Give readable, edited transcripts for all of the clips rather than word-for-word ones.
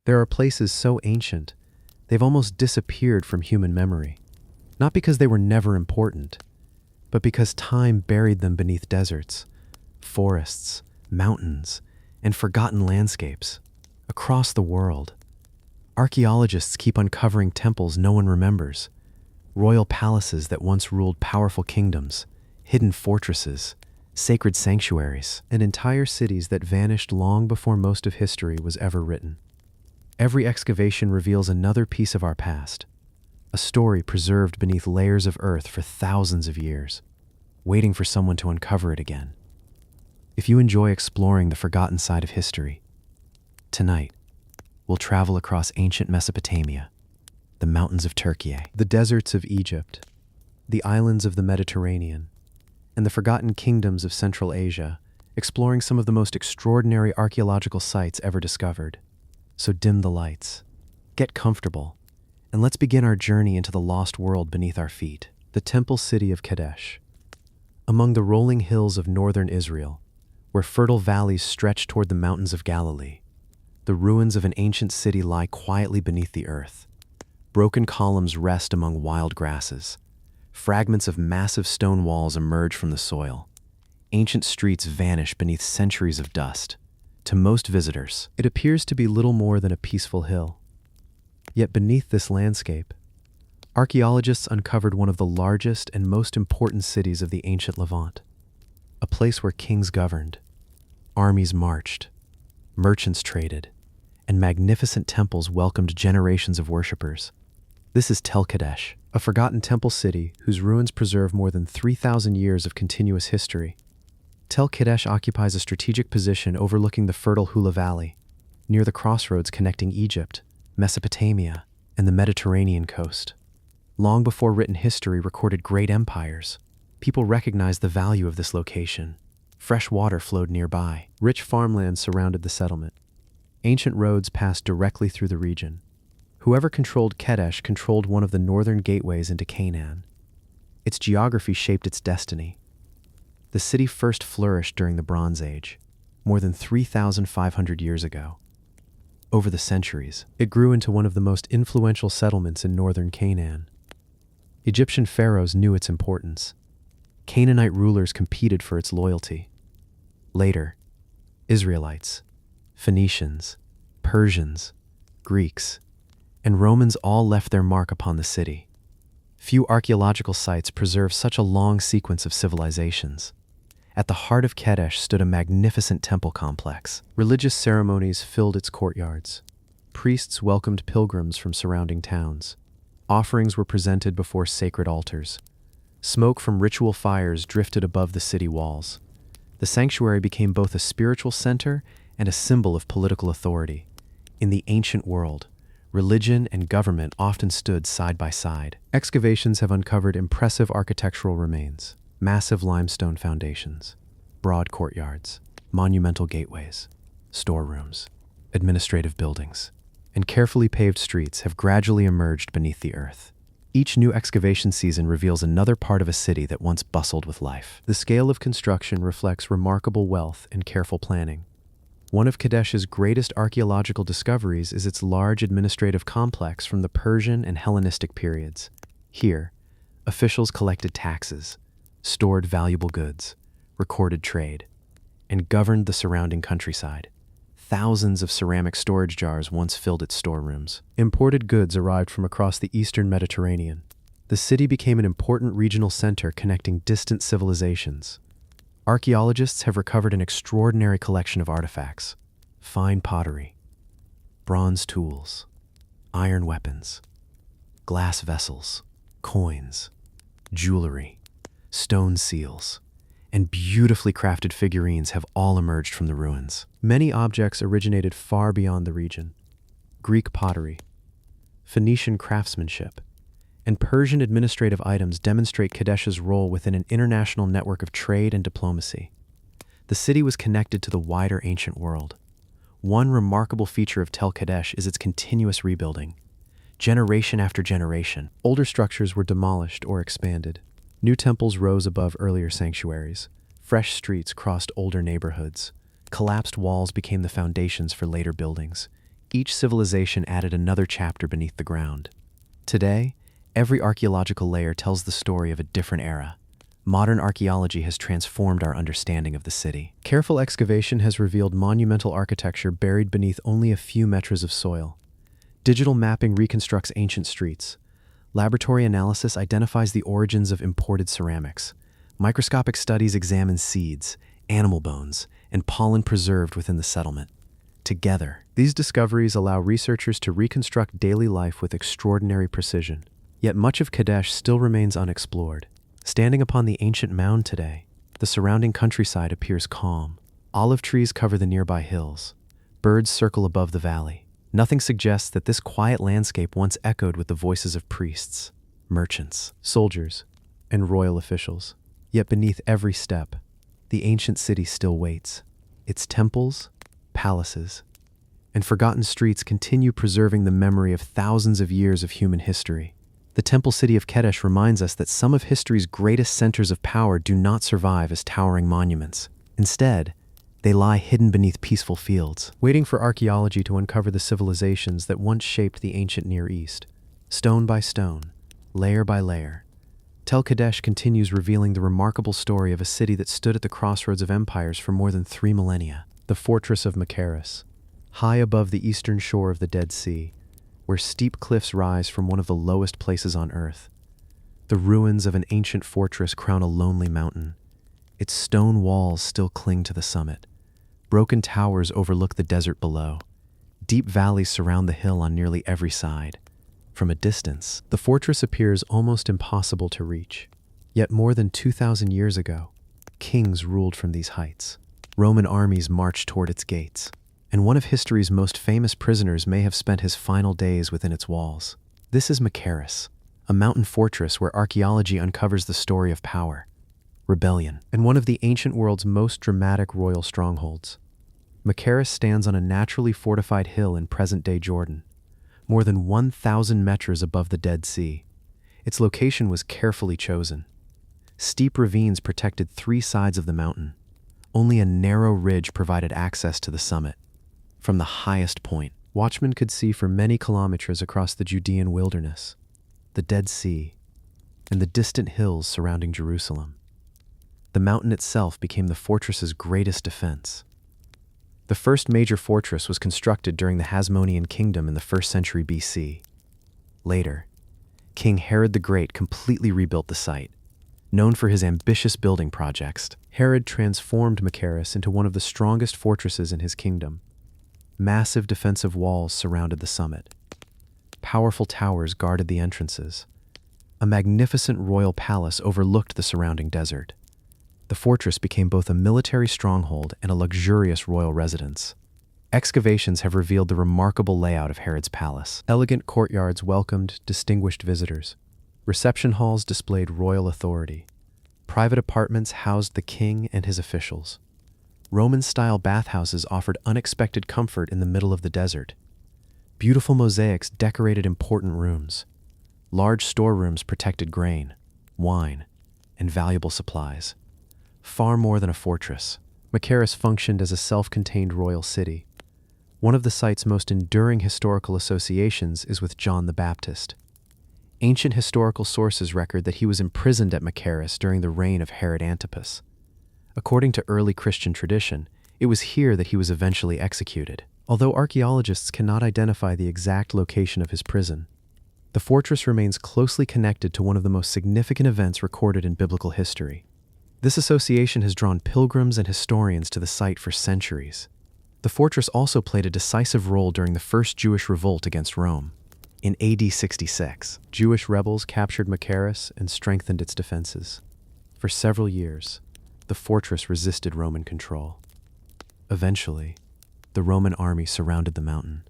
There are places so ancient, they've almost disappeared from human memory. Not because they were never important, but because time buried them beneath deserts, forests, mountains, and forgotten landscapes. Across the world, archaeologists keep uncovering temples no one remembers, royal palaces that once ruled powerful kingdoms, hidden fortresses, sacred sanctuaries, and entire cities that vanished long before most of history was ever written. Every excavation reveals another piece of our past, a story preserved beneath layers of earth for thousands of years, waiting for someone to uncover it again. If you enjoy exploring the forgotten side of history, tonight, we'll travel across ancient Mesopotamia, the mountains of Turkey, the deserts of Egypt, the islands of the Mediterranean, and the forgotten kingdoms of Central Asia, exploring some of the most extraordinary archaeological sites ever discovered. So dim the lights, get comfortable, and let's begin our journey into the lost world beneath our feet, the temple city of Kadesh. Among the rolling hills of northern Israel, where fertile valleys stretch toward the mountains of Galilee, the ruins of an ancient city lie quietly beneath the earth. Broken columns rest among wild grasses. Fragments of massive stone walls emerge from the soil. Ancient streets vanish beneath centuries of dust. To most visitors, it appears to be little more than a peaceful hill. Yet beneath this landscape, archaeologists uncovered one of the largest and most important cities of the ancient Levant, a place where kings governed, armies marched, merchants traded, and magnificent temples welcomed generations of worshippers. This is Tel Kadesh, a forgotten temple city whose ruins preserve more than 3,000 years of continuous history. Tel Kadesh occupies a strategic position overlooking the fertile Hula Valley, near the crossroads connecting Egypt, Mesopotamia, and the Mediterranean coast. Long before written history recorded great empires, people recognized the value of this location. Fresh water flowed nearby. Rich farmland surrounded the settlement. Ancient roads passed directly through the region. Whoever controlled Kadesh controlled one of the northern gateways into Canaan. Its geography shaped its destiny. The city first flourished during the Bronze Age, more than 3,500 years ago. Over the centuries, it grew into one of the most influential settlements in northern Canaan. Egyptian pharaohs knew its importance. Canaanite rulers competed for its loyalty. Later, Israelites, Phoenicians, Persians, Greeks, and Romans all left their mark upon the city. Few archaeological sites preserve such a long sequence of civilizations. At the heart of Kadesh stood a magnificent temple complex. Religious ceremonies filled its courtyards. Priests welcomed pilgrims from surrounding towns. Offerings were presented before sacred altars. Smoke from ritual fires drifted above the city walls. The sanctuary became both a spiritual center and a symbol of political authority. In the ancient world, religion and government often stood side by side. Excavations have uncovered impressive architectural remains, massive limestone foundations, broad courtyards, monumental gateways, storerooms, administrative buildings, and carefully paved streets have gradually emerged beneath the earth. Each new excavation season reveals another part of a city that once bustled with life. The scale of construction reflects remarkable wealth and careful planning. One of Kadesh's greatest archaeological discoveries is its large administrative complex from the Persian and Hellenistic periods. Here, officials collected taxes, stored valuable goods, recorded trade, and governed the surrounding countryside. Thousands of ceramic storage jars once filled its storerooms. Imported goods arrived from across the eastern Mediterranean. The city became an important regional center connecting distant civilizations. Archaeologists have recovered an extraordinary collection of artifacts: fine pottery, bronze tools, iron weapons, glass vessels, coins, jewelry, stone seals, and beautifully crafted figurines have all emerged from the ruins. Many objects originated far beyond the region. Greek pottery, Phoenician craftsmanship, and Persian administrative items demonstrate Kadesh's role within an international network of trade and diplomacy. The city was connected to the wider ancient world. One remarkable feature of Tel Kadesh is its continuous rebuilding. Generation after generation, older structures were demolished or expanded. New temples rose above earlier sanctuaries. Fresh streets crossed older neighborhoods. Collapsed walls became the foundations for later buildings. Each civilization added another chapter beneath the ground. Today, every archaeological layer tells the story of a different era. Modern archaeology has transformed our understanding of the city. Careful excavation has revealed monumental architecture buried beneath only a few meters of soil. Digital mapping reconstructs ancient streets. Laboratory analysis identifies the origins of imported ceramics. Microscopic studies examine seeds, animal bones, and pollen preserved within the settlement. Together, these discoveries allow researchers to reconstruct daily life with extraordinary precision. Yet much of Kadesh still remains unexplored. Standing upon the ancient mound today, the surrounding countryside appears calm. Olive trees cover the nearby hills. Birds circle above the valley. Nothing suggests that this quiet landscape once echoed with the voices of priests, merchants, soldiers, and royal officials. Yet beneath every step, the ancient city still waits. Its temples, palaces, and forgotten streets continue preserving the memory of thousands of years of human history. The temple city of Kadesh reminds us that some of history's greatest centers of power do not survive as towering monuments. Instead, they lie hidden beneath peaceful fields, waiting for archaeology to uncover the civilizations that once shaped the ancient Near East. Stone by stone, layer by layer, Tel Kadesh continues revealing the remarkable story of a city that stood at the crossroads of empires for more than 3 millennia. The fortress of Machaerus, high above the eastern shore of the Dead Sea, where steep cliffs rise from one of the lowest places on Earth. The ruins of an ancient fortress crown a lonely mountain. Its stone walls still cling to the summit. Broken towers overlook the desert below. Deep valleys surround the hill on nearly every side. From a distance, the fortress appears almost impossible to reach. Yet more than 2,000 years ago, kings ruled from these heights. Roman armies marched toward its gates, and one of history's most famous prisoners may have spent his final days within its walls. This is Machaerus, a mountain fortress where archaeology uncovers the story of power, rebellion, and one of the ancient world's most dramatic royal strongholds. Machaerus stands on a naturally fortified hill in present-day Jordan, more than 1,000 meters above the Dead Sea. Its location was carefully chosen. Steep ravines protected 3 sides of the mountain. Only a narrow ridge provided access to the summit. From the highest point, watchmen could see for many kilometers across the Judean wilderness, the Dead Sea, and the distant hills surrounding Jerusalem. The mountain itself became the fortress's greatest defense. The first major fortress was constructed during the Hasmonean Kingdom in the 1st century BC. Later, King Herod the Great completely rebuilt the site. Known for his ambitious building projects, Herod transformed Machaerus into one of the strongest fortresses in his kingdom. Massive defensive walls surrounded the summit. Powerful towers guarded the entrances. A magnificent royal palace overlooked the surrounding desert. The fortress became both a military stronghold and a luxurious royal residence. Excavations have revealed the remarkable layout of Herod's palace. Elegant courtyards welcomed distinguished visitors. Reception halls displayed royal authority. Private apartments housed the king and his officials. Roman-style bathhouses offered unexpected comfort in the middle of the desert. Beautiful mosaics decorated important rooms. Large storerooms protected grain, wine, and valuable supplies. Far more than a fortress, Machaerus functioned as a self-contained royal city. One of the site's most enduring historical associations is with John the Baptist. Ancient historical sources record that he was imprisoned at Machaerus during the reign of Herod Antipas. According to early Christian tradition, it was here that he was eventually executed. Although archaeologists cannot identify the exact location of his prison, the fortress remains closely connected to one of the most significant events recorded in biblical history. This association has drawn pilgrims and historians to the site for centuries. The fortress also played a decisive role during the First Jewish Revolt against Rome. In AD 66, Jewish rebels captured Machaerus and strengthened its defenses. For several years, the fortress resisted Roman control. Eventually, the Roman army surrounded the mountain.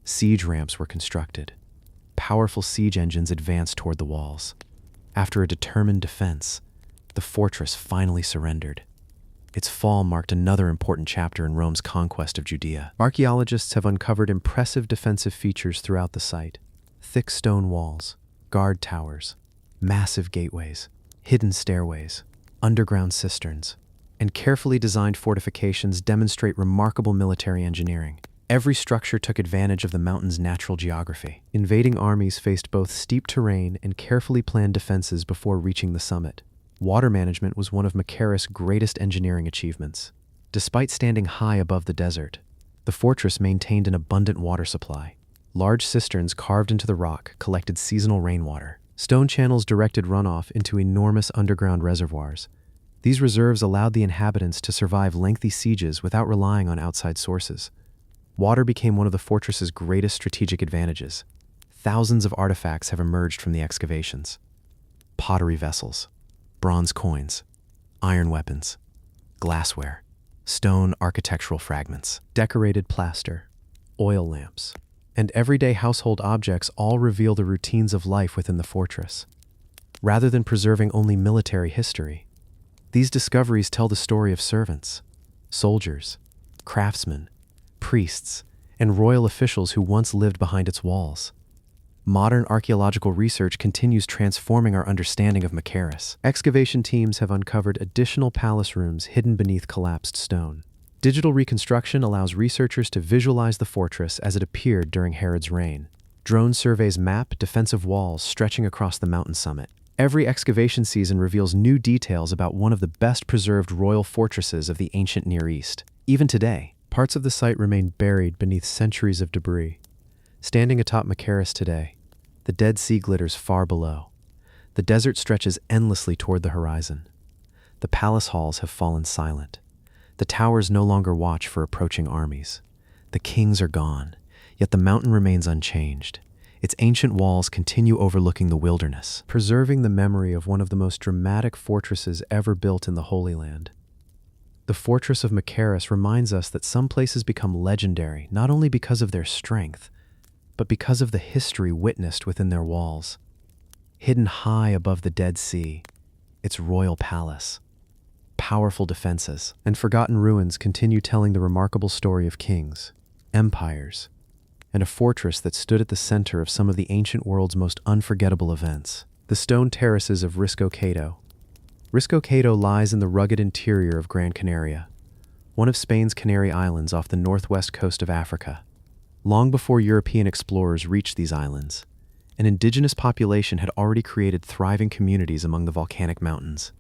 Siege ramps were constructed. Powerful siege engines advanced toward the walls. After a determined defense, the fortress finally surrendered. Its fall marked another important chapter in Rome's conquest of Judea. Archaeologists have uncovered impressive defensive features throughout the site. Thick stone walls, guard towers, massive gateways, hidden stairways, underground cisterns, and carefully designed fortifications demonstrate remarkable military engineering. Every structure took advantage of the mountain's natural geography. Invading armies faced both steep terrain and carefully planned defenses before reaching the summit. Water management was one of Machaerus' greatest engineering achievements. Despite standing high above the desert, the fortress maintained an abundant water supply. Large cisterns carved into the rock collected seasonal rainwater. Stone channels directed runoff into enormous underground reservoirs. These reserves allowed the inhabitants to survive lengthy sieges without relying on outside sources. Water became one of the fortress's greatest strategic advantages. Thousands of artifacts have emerged from the excavations. Pottery vessels, bronze coins, iron weapons, glassware, stone architectural fragments, decorated plaster, oil lamps, and everyday household objects all reveal the routines of life within the fortress. Rather than preserving only military history, these discoveries tell the story of servants, soldiers, craftsmen, priests, and royal officials who once lived behind its walls. Modern archaeological research continues transforming our understanding of Machaerus. Excavation teams have uncovered additional palace rooms hidden beneath collapsed stone. Digital reconstruction allows researchers to visualize the fortress as it appeared during Herod's reign. Drone surveys map defensive walls stretching across the mountain summit. Every excavation season reveals new details about one of the best preserved royal fortresses of the ancient Near East. Even today, parts of the site remain buried beneath centuries of debris. Standing atop Machaerus today, the Dead Sea glitters far below. The desert stretches endlessly toward the horizon. The palace halls have fallen silent. The towers no longer watch for approaching armies. The kings are gone, yet the mountain remains unchanged. Its ancient walls continue overlooking the wilderness, preserving the memory of one of the most dramatic fortresses ever built in the Holy Land. The fortress of Machaerus reminds us that some places become legendary not only because of their strength, but because of the history witnessed within their walls. Hidden high above the Dead Sea, its royal palace, powerful defenses, and forgotten ruins continue telling the remarkable story of kings, empires, and a fortress that stood at the center of some of the ancient world's most unforgettable events. The stone terraces of Risco Caido. Risco Caido lies in the rugged interior of Gran Canaria, one of Spain's Canary Islands off the northwest coast of Africa. Long before European explorers reached these islands, an indigenous population had already created thriving communities among the volcanic mountains.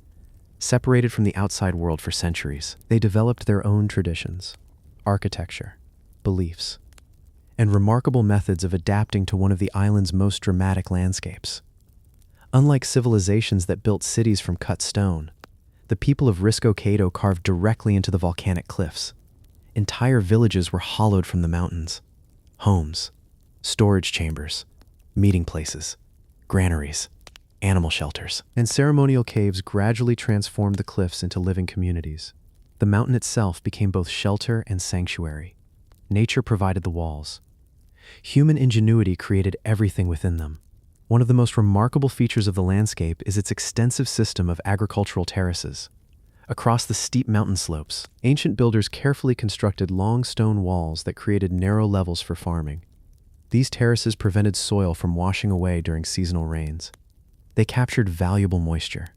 Separated from the outside world for centuries, they developed their own traditions, architecture, beliefs, and remarkable methods of adapting to one of the island's most dramatic landscapes. Unlike civilizations that built cities from cut stone, the people of Risco Caido carved directly into the volcanic cliffs. Entire villages were hollowed from the mountains. Homes, storage chambers, meeting places, granaries, animal shelters, and ceremonial caves gradually transformed the cliffs into living communities. The mountain itself became both shelter and sanctuary. Nature provided the walls. Human ingenuity created everything within them. One of the most remarkable features of the landscape is its extensive system of agricultural terraces. Across the steep mountain slopes, ancient builders carefully constructed long stone walls that created narrow levels for farming. These terraces prevented soil from washing away during seasonal rains. They captured valuable moisture.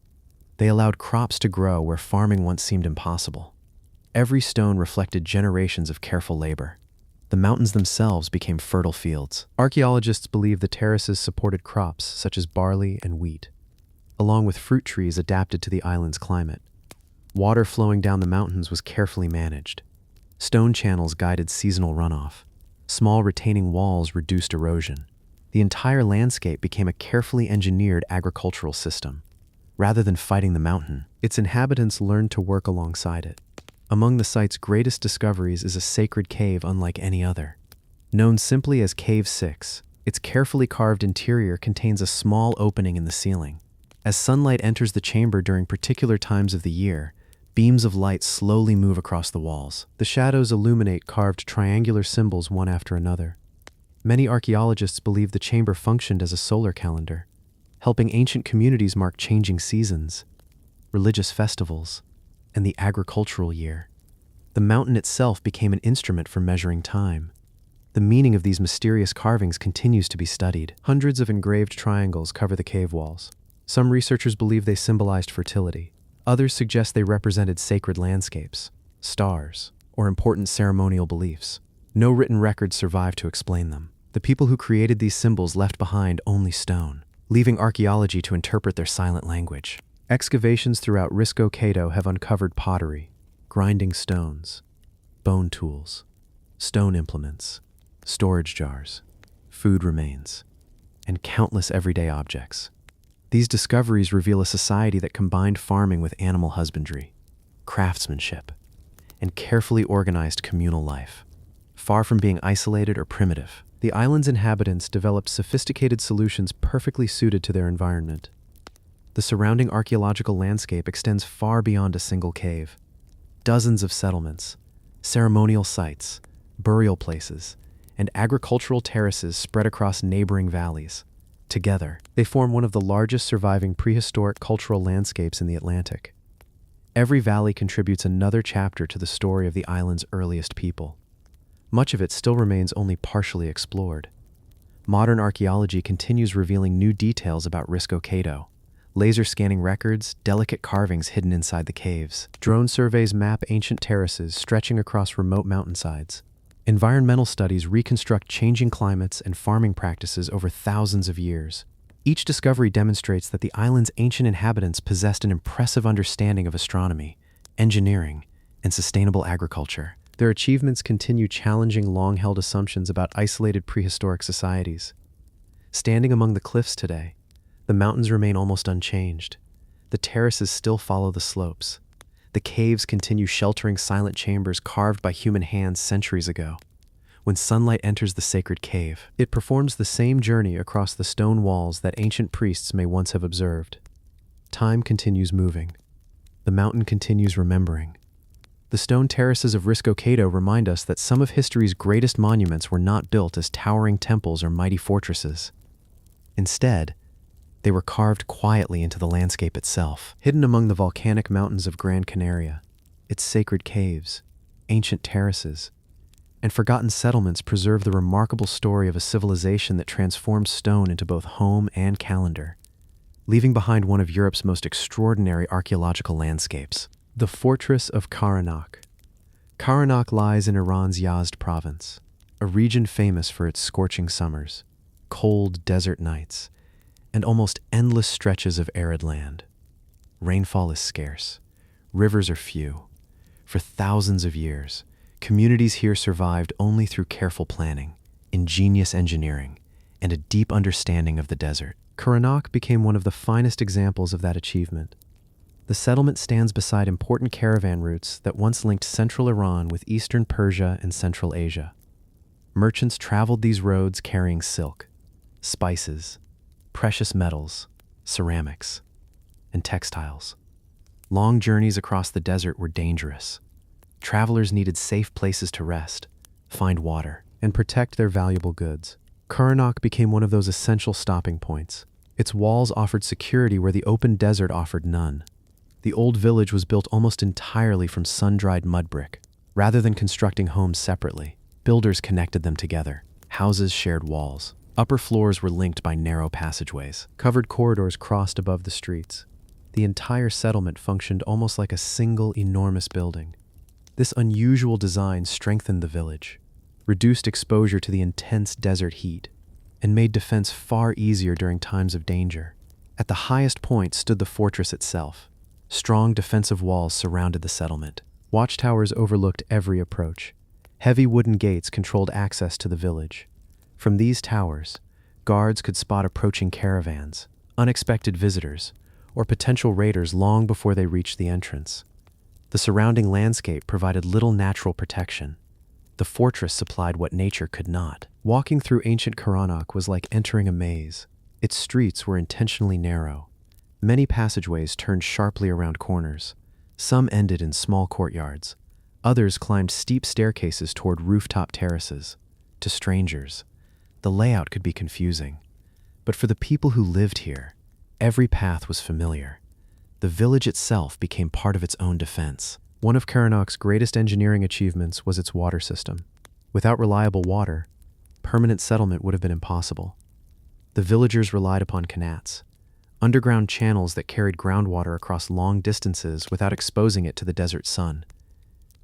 They allowed crops to grow where farming once seemed impossible. Every stone reflected generations of careful labor. The mountains themselves became fertile fields. Archaeologists believe the terraces supported crops such as barley and wheat, along with fruit trees adapted to the island's climate. Water flowing down the mountains was carefully managed. Stone channels guided seasonal runoff. Small retaining walls reduced erosion. The entire landscape became a carefully engineered agricultural system. Rather than fighting the mountain, its inhabitants learned to work alongside it. Among the site's greatest discoveries is a sacred cave unlike any other. Known simply as Cave 6, its carefully carved interior contains a small opening in the ceiling. As sunlight enters the chamber during particular times of the year, beams of light slowly move across the walls. The shadows illuminate carved triangular symbols one after another. Many archaeologists believe the chamber functioned as a solar calendar, helping ancient communities mark changing seasons, religious festivals, and the agricultural year. The mountain itself became an instrument for measuring time. The meaning of these mysterious carvings continues to be studied. Hundreds of engraved triangles cover the cave walls. Some researchers believe they symbolized fertility. Others suggest they represented sacred landscapes, stars, or important ceremonial beliefs. No written records survive to explain them. The people who created these symbols left behind only stone, leaving archaeology to interpret their silent language. Excavations throughout Risco Caido have uncovered pottery, grinding stones, bone tools, stone implements, storage jars, food remains, and countless everyday objects. These discoveries reveal a society that combined farming with animal husbandry, craftsmanship, and carefully organized communal life. Far from being isolated or primitive, the island's inhabitants developed sophisticated solutions perfectly suited to their environment. The surrounding archaeological landscape extends far beyond a single cave. Dozens of settlements, ceremonial sites, burial places, and agricultural terraces spread across neighboring valleys. Together, they form one of the largest surviving prehistoric cultural landscapes in the Atlantic. Every valley contributes another chapter to the story of the island's earliest people. Much of it still remains only partially explored. Modern archaeology continues revealing new details about Risco Caido. Laser scanning records, delicate carvings hidden inside the caves. Drone surveys map ancient terraces stretching across remote mountainsides. Environmental studies reconstruct changing climates and farming practices over thousands of years. Each discovery demonstrates that the island's ancient inhabitants possessed an impressive understanding of astronomy, engineering, and sustainable agriculture. Their achievements continue challenging long-held assumptions about isolated prehistoric societies. Standing among the cliffs today, the mountains remain almost unchanged. The terraces still follow the slopes. The caves continue sheltering silent chambers carved by human hands centuries ago. When sunlight enters the sacred cave, it performs the same journey across the stone walls that ancient priests may once have observed. Time continues moving. The mountain continues remembering. The stone terraces of Risco Caido remind us that some of history's greatest monuments were not built as towering temples or mighty fortresses. Instead, they were carved quietly into the landscape itself, hidden among the volcanic mountains of Gran Canaria. Its sacred caves, ancient terraces, and forgotten settlements preserve the remarkable story of a civilization that transformed stone into both home and calendar, leaving behind one of Europe's most extraordinary archaeological landscapes. The Fortress of Karanak. Karanak lies in Iran's Yazd province, a region famous for its scorching summers, cold desert nights, and almost endless stretches of arid land. Rainfall is scarce. Rivers are few. For thousands of years, communities here survived only through careful planning, ingenious engineering, and a deep understanding of the desert. Karanak became one of the finest examples of that achievement. The settlement stands beside important caravan routes that once linked central Iran with eastern Persia and Central Asia. Merchants traveled these roads carrying silk, spices, precious metals, ceramics, and textiles. Long journeys across the desert were dangerous. Travelers needed safe places to rest, find water, and protect their valuable goods. Karanak became one of those essential stopping points. Its walls offered security where the open desert offered none. The old village was built almost entirely from sun-dried mud brick. Rather than constructing homes separately, builders connected them together. Houses shared walls. Upper floors were linked by narrow passageways. Covered corridors crossed above the streets. The entire settlement functioned almost like a single enormous building. This unusual design strengthened the village, reduced exposure to the intense desert heat, and made defense far easier during times of danger. At the highest point stood the fortress itself. Strong defensive walls surrounded the settlement. Watchtowers overlooked every approach. Heavy wooden gates controlled access to the village. From these towers, guards could spot approaching caravans, unexpected visitors, or potential raiders long before they reached the entrance. The surrounding landscape provided little natural protection. The fortress supplied what nature could not. Walking through ancient Karanak was like entering a maze. Its streets were intentionally narrow. Many passageways turned sharply around corners. Some ended in small courtyards. Others climbed steep staircases toward rooftop terraces. To strangers, the layout could be confusing. But for the people who lived here, every path was familiar. The village itself became part of its own defense. One of Karanak's greatest engineering achievements was its water system. Without reliable water, permanent settlement would have been impossible. The villagers relied upon qanats, underground channels that carried groundwater across long distances without exposing it to the desert sun.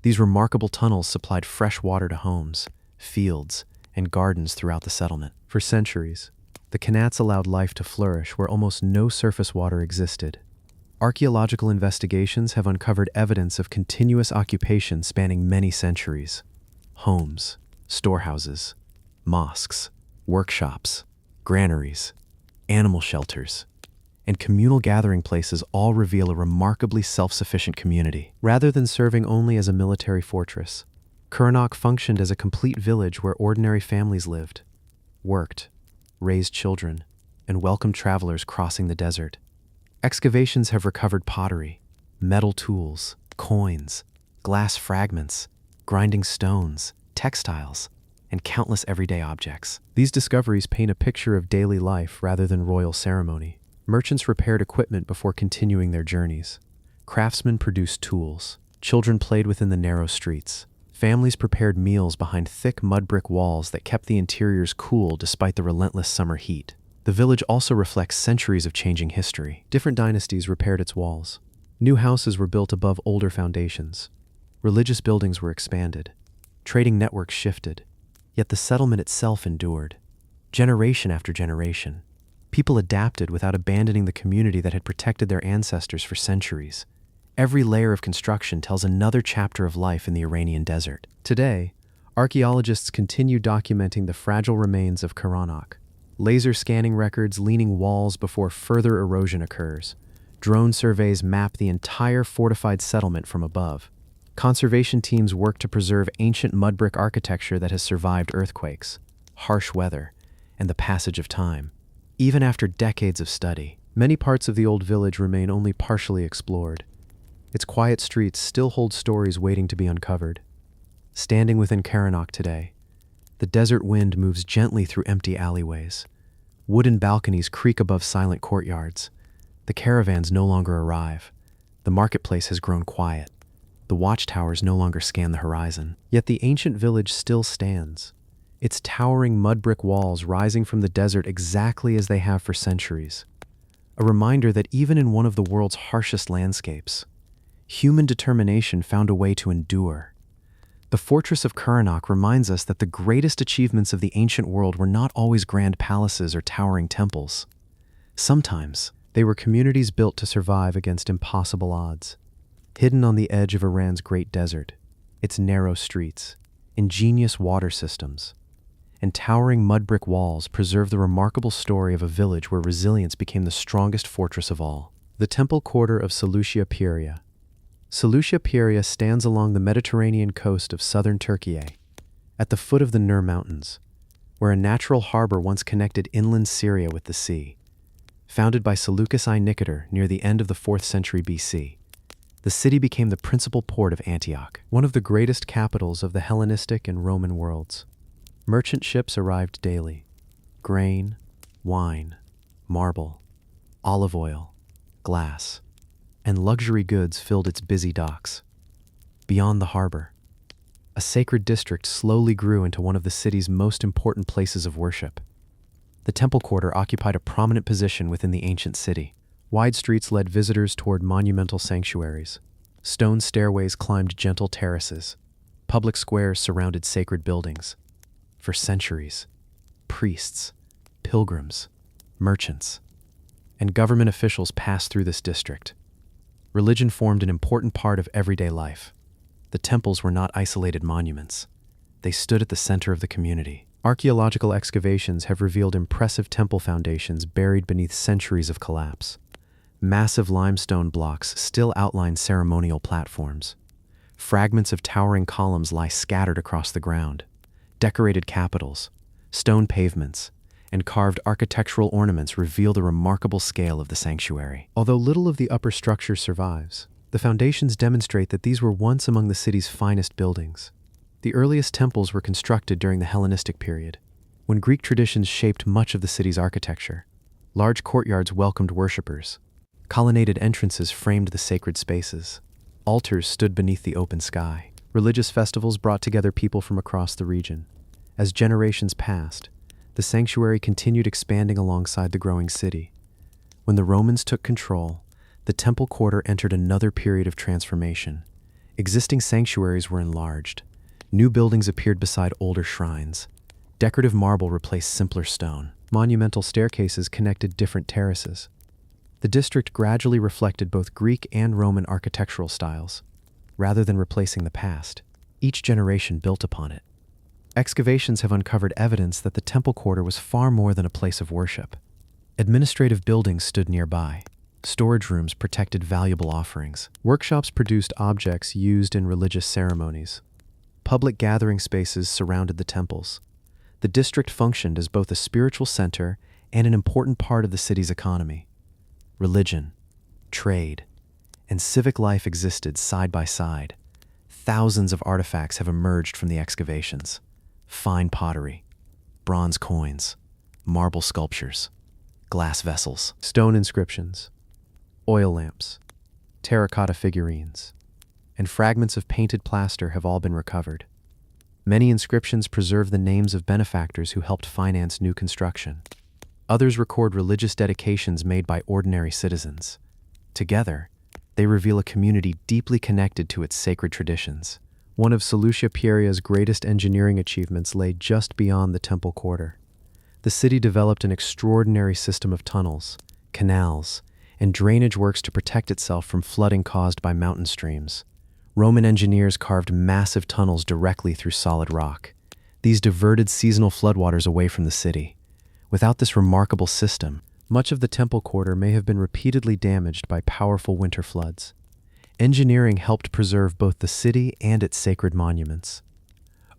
These remarkable tunnels supplied fresh water to homes, fields, and gardens throughout the settlement. For centuries, the qanats allowed life to flourish where almost no surface water existed. Archaeological investigations have uncovered evidence of continuous occupation spanning many centuries. Homes, storehouses, mosques, workshops, granaries, animal shelters, and communal gathering places all reveal a remarkably self-sufficient community. Rather than serving only as a military fortress, Coronach functioned as a complete village where ordinary families lived, worked, raised children, and welcomed travelers crossing the desert. Excavations have recovered pottery, metal tools, coins, glass fragments, grinding stones, textiles, and countless everyday objects. These discoveries paint a picture of daily life rather than royal ceremony. Merchants repaired equipment before continuing their journeys. Craftsmen produced tools. Children played within the narrow streets. Families prepared meals behind thick mud brick walls that kept the interiors cool despite the relentless summer heat. The village also reflects centuries of changing history. Different dynasties repaired its walls. New houses were built above older foundations. Religious buildings were expanded. Trading networks shifted. Yet the settlement itself endured. Generation after generation, people adapted without abandoning the community that had protected their ancestors for centuries. Every layer of construction tells another chapter of life in the Iranian desert. Today, archaeologists continue documenting the fragile remains of Coronach. Laser scanning records leaning walls before further erosion occurs. Drone surveys map the entire fortified settlement from above. Conservation teams work to preserve ancient mud brick architecture that has survived earthquakes, harsh weather, and the passage of time. Even after decades of study, many parts of the old village remain only partially explored. Its quiet streets still hold stories waiting to be uncovered. Standing within Coronach today, the desert wind moves gently through empty alleyways. Wooden balconies creak above silent courtyards. The caravans no longer arrive. The marketplace has grown quiet. The watchtowers no longer scan the horizon. Yet the ancient village still stands, its towering mud brick walls rising from the desert exactly as they have for centuries. A reminder that even in one of the world's harshest landscapes, human determination found a way to endure. The fortress of Coronach reminds us that the greatest achievements of the ancient world were not always grand palaces or towering temples. Sometimes, they were communities built to survive against impossible odds. Hidden on the edge of Iran's great desert, its narrow streets, ingenious water systems, and towering mud brick walls preserve the remarkable story of a village where resilience became the strongest fortress of all. The temple quarter of Seleucia Pieria. Seleucia Pieria stands along the Mediterranean coast of southern Turkey, at the foot of the Nur Mountains, where a natural harbor once connected inland Syria with the sea. Founded by Seleucus I Nicator near the end of the 4th century BC, the city became the principal port of Antioch, one of the greatest capitals of the Hellenistic and Roman worlds. Merchant ships arrived daily. Grain, wine, marble, olive oil, glass, and luxury goods filled its busy docks. Beyond the harbor, a sacred district slowly grew into one of the city's most important places of worship. The temple quarter occupied a prominent position within the ancient city. Wide streets led visitors toward monumental sanctuaries. Stone stairways climbed gentle terraces. Public squares surrounded sacred buildings. For centuries, priests, pilgrims, merchants, and government officials passed through this district. Religion formed an important part of everyday life. The temples were not isolated monuments. They stood at the center of the community. Archaeological excavations have revealed impressive temple foundations buried beneath centuries of collapse. Massive limestone blocks still outline ceremonial platforms. Fragments of towering columns lie scattered across the ground. Decorated capitals, stone pavements, and carved architectural ornaments reveal the remarkable scale of the sanctuary. Although little of the upper structure survives, the foundations demonstrate that these were once among the city's finest buildings. The earliest temples were constructed during the Hellenistic period, when Greek traditions shaped much of the city's architecture. Large courtyards welcomed worshippers. Colonnaded entrances framed the sacred spaces. Altars stood beneath the open sky. Religious festivals brought together people from across the region. As generations passed, the sanctuary continued expanding alongside the growing city. When the Romans took control, the temple quarter entered another period of transformation. Existing sanctuaries were enlarged. New buildings appeared beside older shrines. Decorative marble replaced simpler stone. Monumental staircases connected different terraces. The district gradually reflected both Greek and Roman architectural styles. Rather than replacing the past, each generation built upon it. Excavations have uncovered evidence that the temple quarter was far more than a place of worship. Administrative buildings stood nearby. Storage rooms protected valuable offerings. Workshops produced objects used in religious ceremonies. Public gathering spaces surrounded the temples. The district functioned as both a spiritual center and an important part of the city's economy. Religion, trade, and civic life existed side by side. Thousands of artifacts have emerged from the excavations. Fine pottery, bronze coins, marble sculptures, glass vessels, stone inscriptions, oil lamps, terracotta figurines, and fragments of painted plaster have all been recovered. Many inscriptions preserve the names of benefactors who helped finance new construction. Others record religious dedications made by ordinary citizens. Together, they reveal a community deeply connected to its sacred traditions. One of Seleucia Pieria's greatest engineering achievements lay just beyond the temple quarter. The city developed an extraordinary system of tunnels, canals, and drainage works to protect itself from flooding caused by mountain streams. Roman engineers carved massive tunnels directly through solid rock. These diverted seasonal floodwaters away from the city. Without this remarkable system, much of the temple quarter may have been repeatedly damaged by powerful winter floods. Engineering helped preserve both the city and its sacred monuments.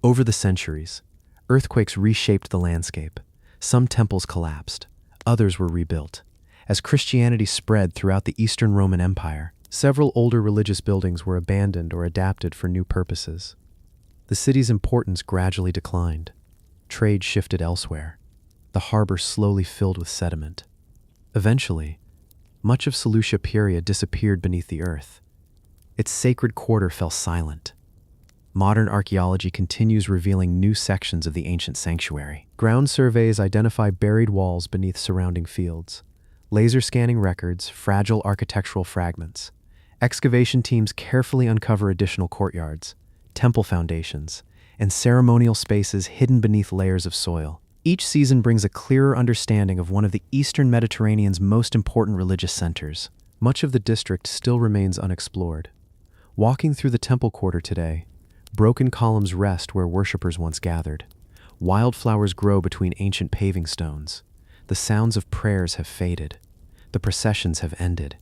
Over the centuries, earthquakes reshaped the landscape. Some temples collapsed, others were rebuilt. As Christianity spread throughout the Eastern Roman Empire, several older religious buildings were abandoned or adapted for new purposes. The city's importance gradually declined. Trade shifted elsewhere. The harbor slowly filled with sediment. Eventually, much of Seleucia Pieria disappeared beneath the earth. Its sacred quarter fell silent. Modern archaeology continues revealing new sections of the ancient sanctuary. Ground surveys identify buried walls beneath surrounding fields. Laser scanning records, fragile architectural fragments. Excavation teams carefully uncover additional courtyards, temple foundations, and ceremonial spaces hidden beneath layers of soil. Each season brings a clearer understanding of one of the Eastern Mediterranean's most important religious centers. Much of the district still remains unexplored. Walking through the temple quarter today, broken columns rest where worshippers once gathered. Wildflowers grow between ancient paving stones. The sounds of prayers have faded. The processions have ended.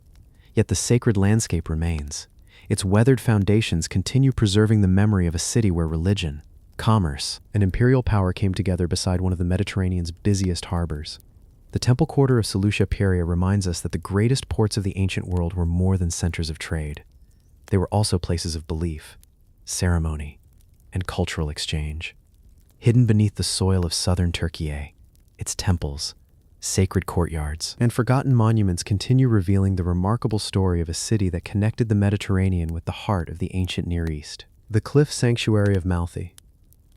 Yet the sacred landscape remains. Its weathered foundations continue preserving the memory of a city where religion, commerce, and imperial power came together beside one of the Mediterranean's busiest harbors. The temple quarter of Seleucia Pieria reminds us that the greatest ports of the ancient world were more than centers of trade. They were also places of belief, ceremony, and cultural exchange. Hidden beneath the soil of southern Turkey, its temples, sacred courtyards, and forgotten monuments continue revealing the remarkable story of a city that connected the Mediterranean with the heart of the ancient Near East. The Cliff Sanctuary of Matthi.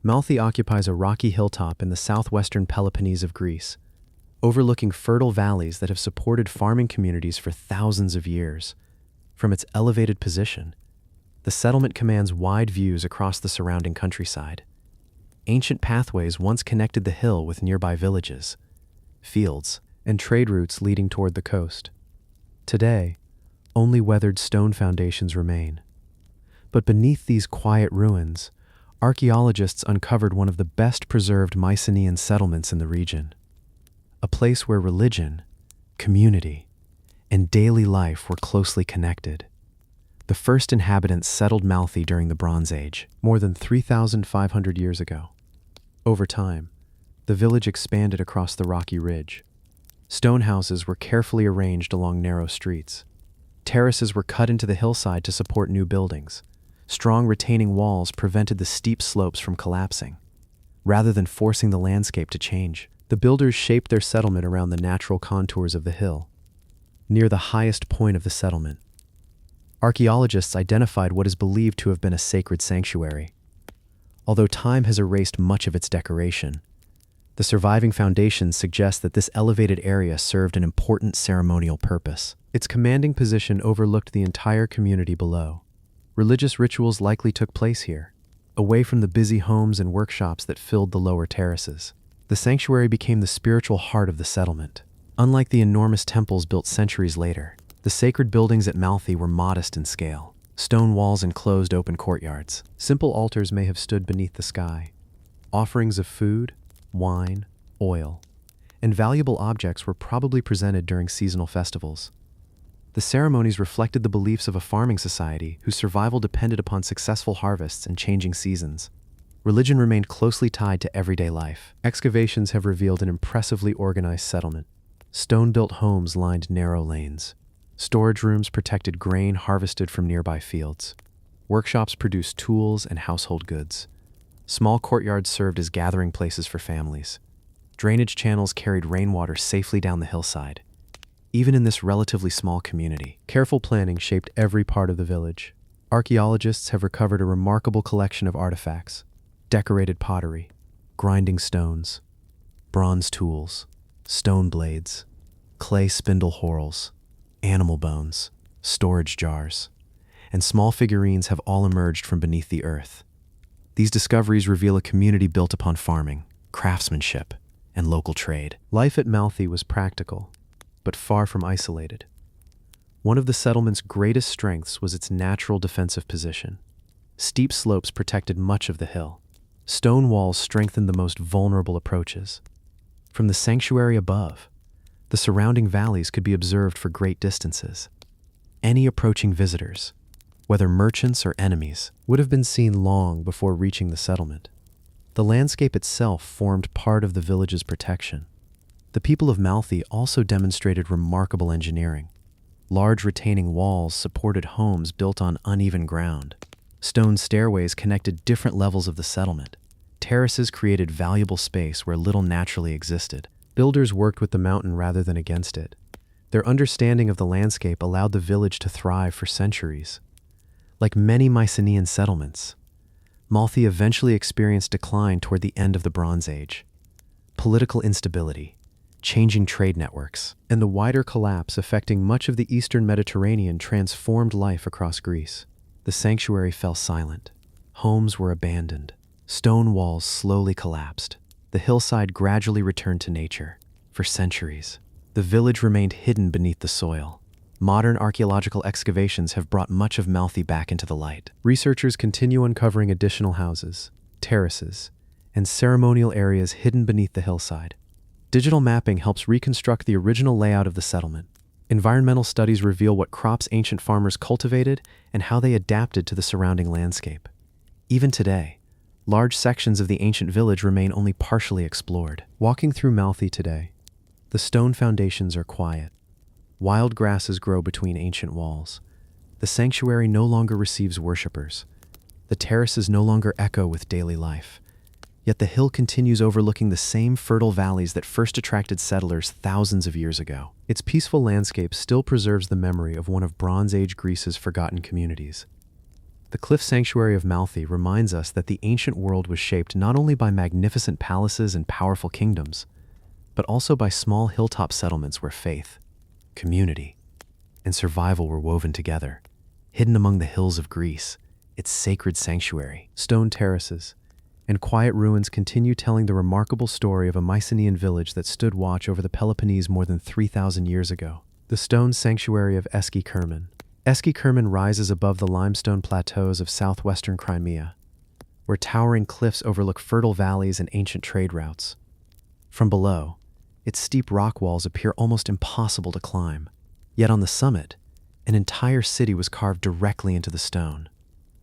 Matthi occupies a rocky hilltop in the southwestern Peloponnese of Greece, overlooking fertile valleys that have supported farming communities for thousands of years. From its elevated position, the settlement commands wide views across the surrounding countryside. Ancient pathways once connected the hill with nearby villages, fields, and trade routes leading toward the coast. Today, only weathered stone foundations remain. But beneath these quiet ruins, archaeologists uncovered one of the best preserved Mycenaean settlements in the region. A place where religion, community, and daily life were closely connected. The first inhabitants settled Matthi during the Bronze Age, more than 3,500 years ago. Over time, the village expanded across the rocky ridge. Stone houses were carefully arranged along narrow streets. Terraces were cut into the hillside to support new buildings. Strong retaining walls prevented the steep slopes from collapsing. Rather than forcing the landscape to change, the builders shaped their settlement around the natural contours of the hill. Near the highest point of the settlement, archaeologists identified what is believed to have been a sacred sanctuary. Although time has erased much of its decoration, the surviving foundations suggest that this elevated area served an important ceremonial purpose. Its commanding position overlooked the entire community below. Religious rituals likely took place here. away from the busy homes and workshops that filled the lower terraces. The sanctuary became the spiritual heart of the settlement. Unlike the enormous temples built centuries later, the sacred buildings at Matthi were modest in scale. Stone walls enclosed open courtyards. Simple altars may have stood beneath the sky. Offerings of food, wine, oil, and valuable objects were probably presented during seasonal festivals. The ceremonies reflected the beliefs of a farming society whose survival depended upon successful harvests and changing seasons. Religion remained closely tied to everyday life. Excavations have revealed an impressively organized settlement. Stone-built homes lined narrow lanes. Storage rooms protected grain harvested from nearby fields. Workshops produced tools and household goods. Small courtyards served as gathering places for families. Drainage channels carried rainwater safely down the hillside. Even in this relatively small community, careful planning shaped every part of the village. Archaeologists have recovered a remarkable collection of artifacts: decorated pottery, grinding stones, bronze tools, stone blades, clay spindle whorls, animal bones, storage jars, and small figurines have all emerged from beneath the earth. These discoveries reveal a community built upon farming, craftsmanship, and local trade. Life at Matthi was practical, but far from isolated. One of the settlement's greatest strengths was its natural defensive position. Steep slopes protected much of the hill. Stone walls strengthened the most vulnerable approaches. From the sanctuary above, the surrounding valleys could be observed for great distances. Any approaching visitors, whether merchants or enemies, would have been seen long before reaching the settlement. The landscape itself formed part of the village's protection. The people of Matthi also demonstrated remarkable engineering. Large retaining walls supported homes built on uneven ground. Stone stairways connected different levels of the settlement. Terraces created valuable space where little naturally existed. Builders worked with the mountain rather than against it. Their understanding of the landscape allowed the village to thrive for centuries. Like many Mycenaean settlements, Matthi eventually experienced decline toward the end of the Bronze Age. Political instability, changing trade networks, and the wider collapse affecting much of the eastern Mediterranean transformed life across Greece. The sanctuary fell silent. Homes were abandoned. Stone walls slowly collapsed. The hillside gradually returned to nature. For centuries, the village remained hidden beneath the soil. Modern archaeological excavations have brought much of Matthi back into the light. Researchers continue uncovering additional houses, terraces, and ceremonial areas hidden beneath the hillside. Digital mapping helps reconstruct the original layout of the settlement. Environmental studies reveal what crops ancient farmers cultivated and how they adapted to the surrounding landscape. Even today, large sections of the ancient village remain only partially explored. Walking through Matthi today, the stone foundations are quiet. Wild grasses grow between ancient walls. The sanctuary no longer receives worshippers. The terraces no longer echo with daily life. Yet the hill continues overlooking the same fertile valleys that first attracted settlers thousands of years ago. Its peaceful landscape still preserves the memory of one of Bronze Age Greece's forgotten communities. The Cliff Sanctuary of Matthi reminds us that the ancient world was shaped not only by magnificent palaces and powerful kingdoms, but also by small hilltop settlements where faith, community, and survival were woven together. Hidden among the hills of Greece, its sacred sanctuary, stone terraces, and quiet ruins continue telling the remarkable story of a Mycenaean village that stood watch over the Peloponnese more than 3,000 years ago. The stone sanctuary of Eski Kerman. Eski Kerman rises above the limestone plateaus of southwestern Crimea, where towering cliffs overlook fertile valleys and ancient trade routes. From below, its steep rock walls appear almost impossible to climb. Yet on the summit, an entire city was carved directly into the stone.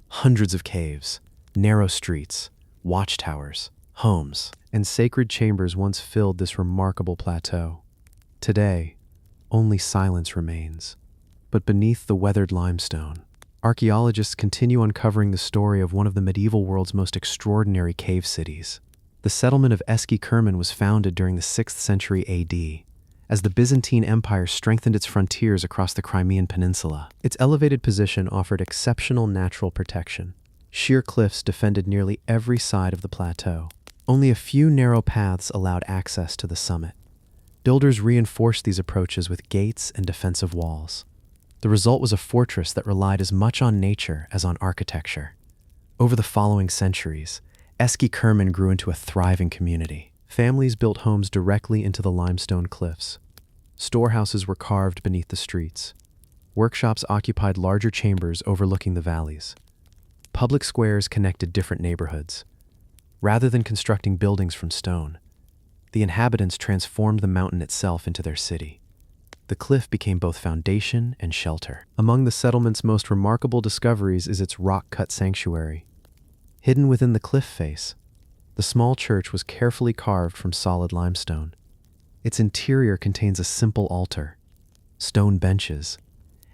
Hundreds of caves, narrow streets, watchtowers, homes, and sacred chambers once filled this remarkable plateau. Today, only silence remains. But beneath the weathered limestone, archaeologists continue uncovering the story of one of the medieval world's most extraordinary cave cities. The settlement of Eski Kerman was founded during the 6th century AD, as the Byzantine Empire strengthened its frontiers across the Crimean Peninsula. Its elevated position offered exceptional natural protection. Sheer cliffs defended nearly every side of the plateau. Only a few narrow paths allowed access to the summit. Builders reinforced these approaches with gates and defensive walls. The result was a fortress that relied as much on nature as on architecture. Over the following centuries, Eski Kerman grew into a thriving community. Families built homes directly into the limestone cliffs. Storehouses were carved beneath the streets. Workshops occupied larger chambers overlooking the valleys. Public squares connected different neighborhoods. Rather than constructing buildings from stone, the inhabitants transformed the mountain itself into their city. The cliff became both foundation and shelter. Among the settlement's most remarkable discoveries is its rock-cut sanctuary. Hidden within the cliff face, the small church was carefully carved from solid limestone. Its interior contains a simple altar, stone benches,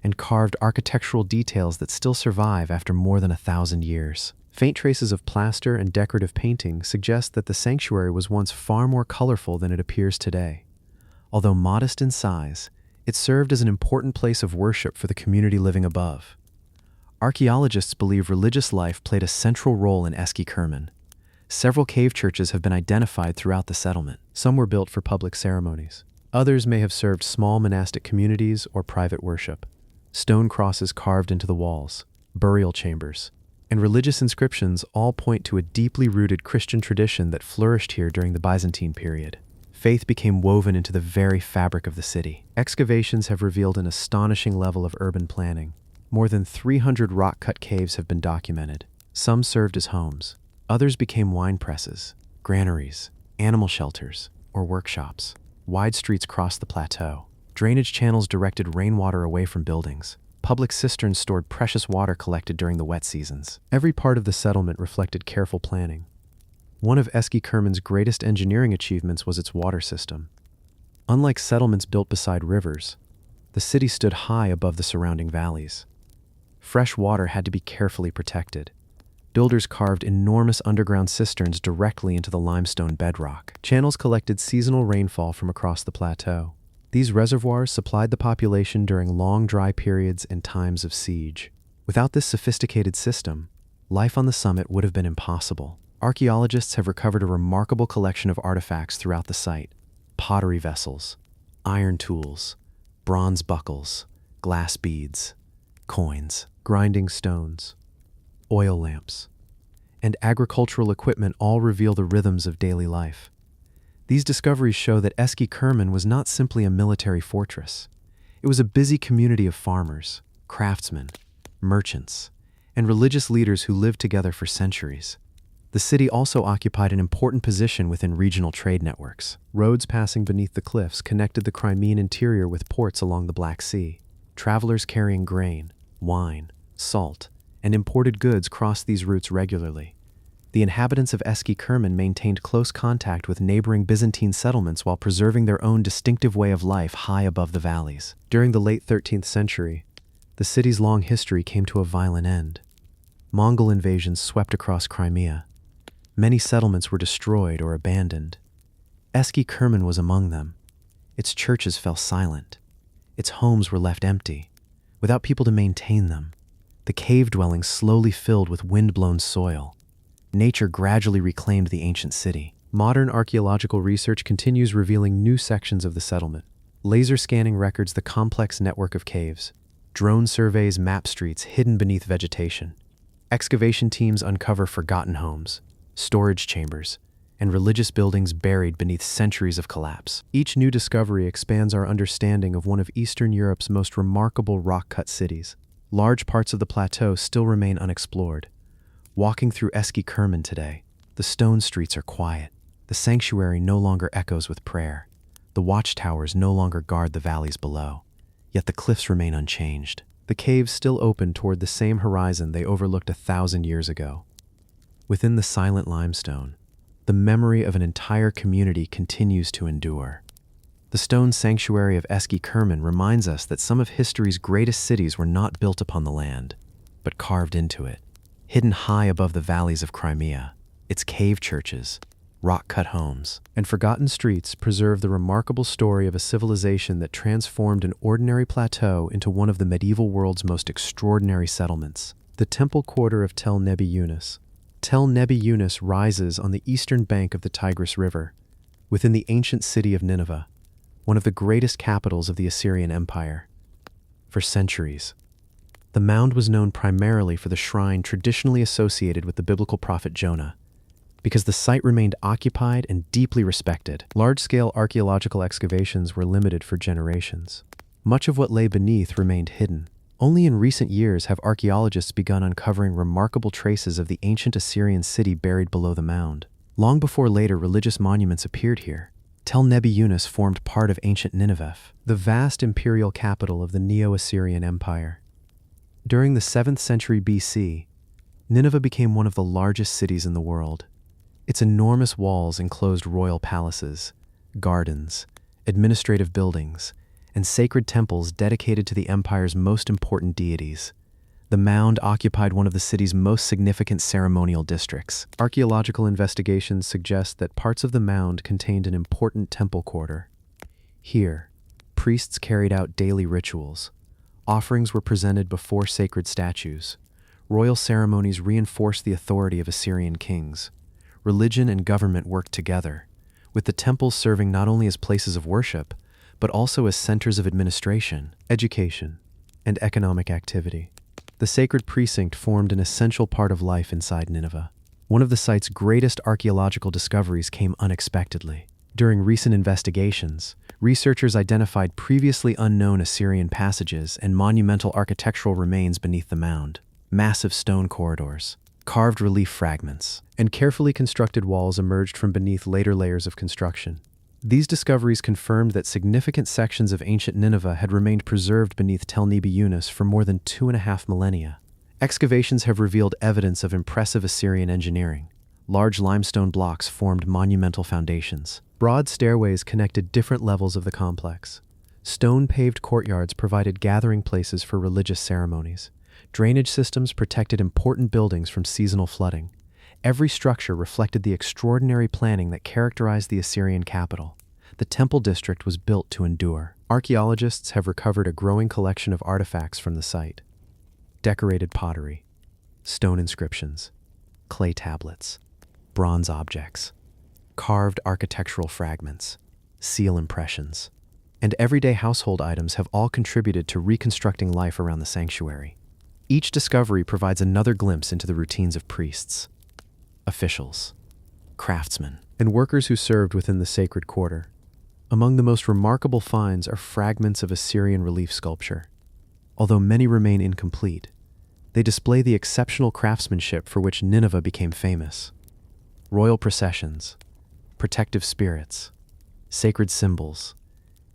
and carved architectural details that still survive after more than 1,000 years. Faint traces of plaster and decorative painting suggest that the sanctuary was once far more colorful than it appears today. Although modest in size, it served as an important place of worship for the community living above. Archaeologists believe religious life played a central role in Eski Kerman. Several cave churches have been identified throughout the settlement. Some were built for public ceremonies. Others may have served small monastic communities or private worship. Stone crosses carved into the walls, burial chambers, and religious inscriptions all point to a deeply rooted Christian tradition that flourished here during the Byzantine period. Faith became woven into the very fabric of the city. Excavations have revealed an astonishing level of urban planning. More than 300 rock-cut caves have been documented. Some served as homes. Others became wine presses, granaries, animal shelters, or workshops. Wide streets crossed the plateau. Drainage channels directed rainwater away from buildings. Public cisterns stored precious water collected during the wet seasons. Every part of the settlement reflected careful planning. One of Eski Kerman's greatest engineering achievements was its water system. Unlike settlements built beside rivers, the city stood high above the surrounding valleys. Fresh water had to be carefully protected. Builders carved enormous underground cisterns directly into the limestone bedrock. Channels collected seasonal rainfall from across the plateau. These reservoirs supplied the population during long dry periods and times of siege. Without this sophisticated system, life on the summit would have been impossible. Archaeologists have recovered a remarkable collection of artifacts throughout the site: pottery vessels, iron tools, bronze buckles, glass beads, coins, grinding stones, oil lamps, and agricultural equipment all reveal the rhythms of daily life. These discoveries show that Eski Kerman was not simply a military fortress. It was a busy community of farmers, craftsmen, merchants, and religious leaders who lived together for centuries. The city also occupied an important position within regional trade networks. Roads passing beneath the cliffs connected the Crimean interior with ports along the Black Sea. Travelers carrying grain, wine, salt, and imported goods crossed these routes regularly. The inhabitants of Eski Kerman maintained close contact with neighboring Byzantine settlements while preserving their own distinctive way of life high above the valleys. During the late 13th century, the city's long history came to a violent end. Mongol invasions swept across Crimea. Many settlements were destroyed or abandoned. Eski Kerman was among them. Its churches fell silent. Its homes were left empty, without people to maintain them. The cave dwellings slowly filled with wind-blown soil. Nature gradually reclaimed the ancient city. Modern archaeological research continues revealing new sections of the settlement. Laser scanning records the complex network of caves. Drone surveys map streets hidden beneath vegetation. Excavation teams uncover forgotten homes, storage chambers, and religious buildings buried beneath centuries of collapse. Each new discovery expands our understanding of one of Eastern Europe's most remarkable rock-cut cities. Large parts of the plateau still remain unexplored. Walking through Eski Kerman today, the stone streets are quiet. The sanctuary no longer echoes with prayer. The watchtowers no longer guard the valleys below. Yet the cliffs remain unchanged. The caves still open toward the same horizon they overlooked 1,000 years ago. Within the silent limestone, the memory of an entire community continues to endure. The stone sanctuary of Eski Kerman reminds us that some of history's greatest cities were not built upon the land, but carved into it. Hidden high above the valleys of Crimea, its cave churches, rock-cut homes, and forgotten streets preserve the remarkable story of a civilization that transformed an ordinary plateau into one of the medieval world's most extraordinary settlements. The temple quarter of Tel Nebi Yunus. Tel Nebi Yunus rises on the eastern bank of the Tigris River, within the ancient city of Nineveh, one of the greatest capitals of the Assyrian Empire. For centuries, The mound was known primarily for the shrine traditionally associated with the biblical prophet Jonah. Because the site remained occupied and deeply respected, large-scale archaeological excavations were limited for generations. Much of what lay beneath remained hidden. Only in recent years have archaeologists begun uncovering remarkable traces of the ancient Assyrian city buried below the mound. Long before later religious monuments appeared here, Tel Nebi Yunus formed part of ancient Nineveh, the vast imperial capital of the Neo-Assyrian Empire. During the 7th century BC, Nineveh became one of the largest cities in the world. Its enormous walls enclosed royal palaces, gardens, administrative buildings, and sacred temples dedicated to the empire's most important deities. The mound occupied one of the city's most significant ceremonial districts. Archaeological investigations suggest that parts of the mound contained an important temple quarter. Here, priests carried out daily rituals. Offerings were presented before sacred statues. Royal ceremonies reinforced the authority of Assyrian kings. Religion and government worked together, with the temples serving not only as places of worship, but also as centers of administration, education, and economic activity. The sacred precinct formed an essential part of life inside Nineveh. One of the site's greatest archaeological discoveries came unexpectedly. During recent investigations, researchers identified previously unknown Assyrian passages and monumental architectural remains beneath the mound. Massive stone corridors, carved relief fragments, and carefully constructed walls emerged from beneath later layers of construction. These discoveries confirmed that significant sections of ancient Nineveh had remained preserved beneath Tel Nebi Yunus for more than 2.5 millennia. Excavations have revealed evidence of impressive Assyrian engineering. Large limestone blocks formed monumental foundations. Broad stairways connected different levels of the complex. Stone-paved courtyards provided gathering places for religious ceremonies. Drainage systems protected important buildings from seasonal flooding. Every structure reflected the extraordinary planning that characterized the Assyrian capital. The temple district was built to endure. Archaeologists have recovered a growing collection of artifacts from the site. Decorated pottery, stone inscriptions, clay tablets, bronze objects, carved architectural fragments, seal impressions, and everyday household items have all contributed to reconstructing life around the sanctuary. Each discovery provides another glimpse into the routines of priests, officials, craftsmen, and workers who served within the sacred quarter. Among the most remarkable finds are fragments of Assyrian relief sculpture. Although many remain incomplete, they display the exceptional craftsmanship for which Nineveh became famous. Royal processions, protective spirits, sacred symbols,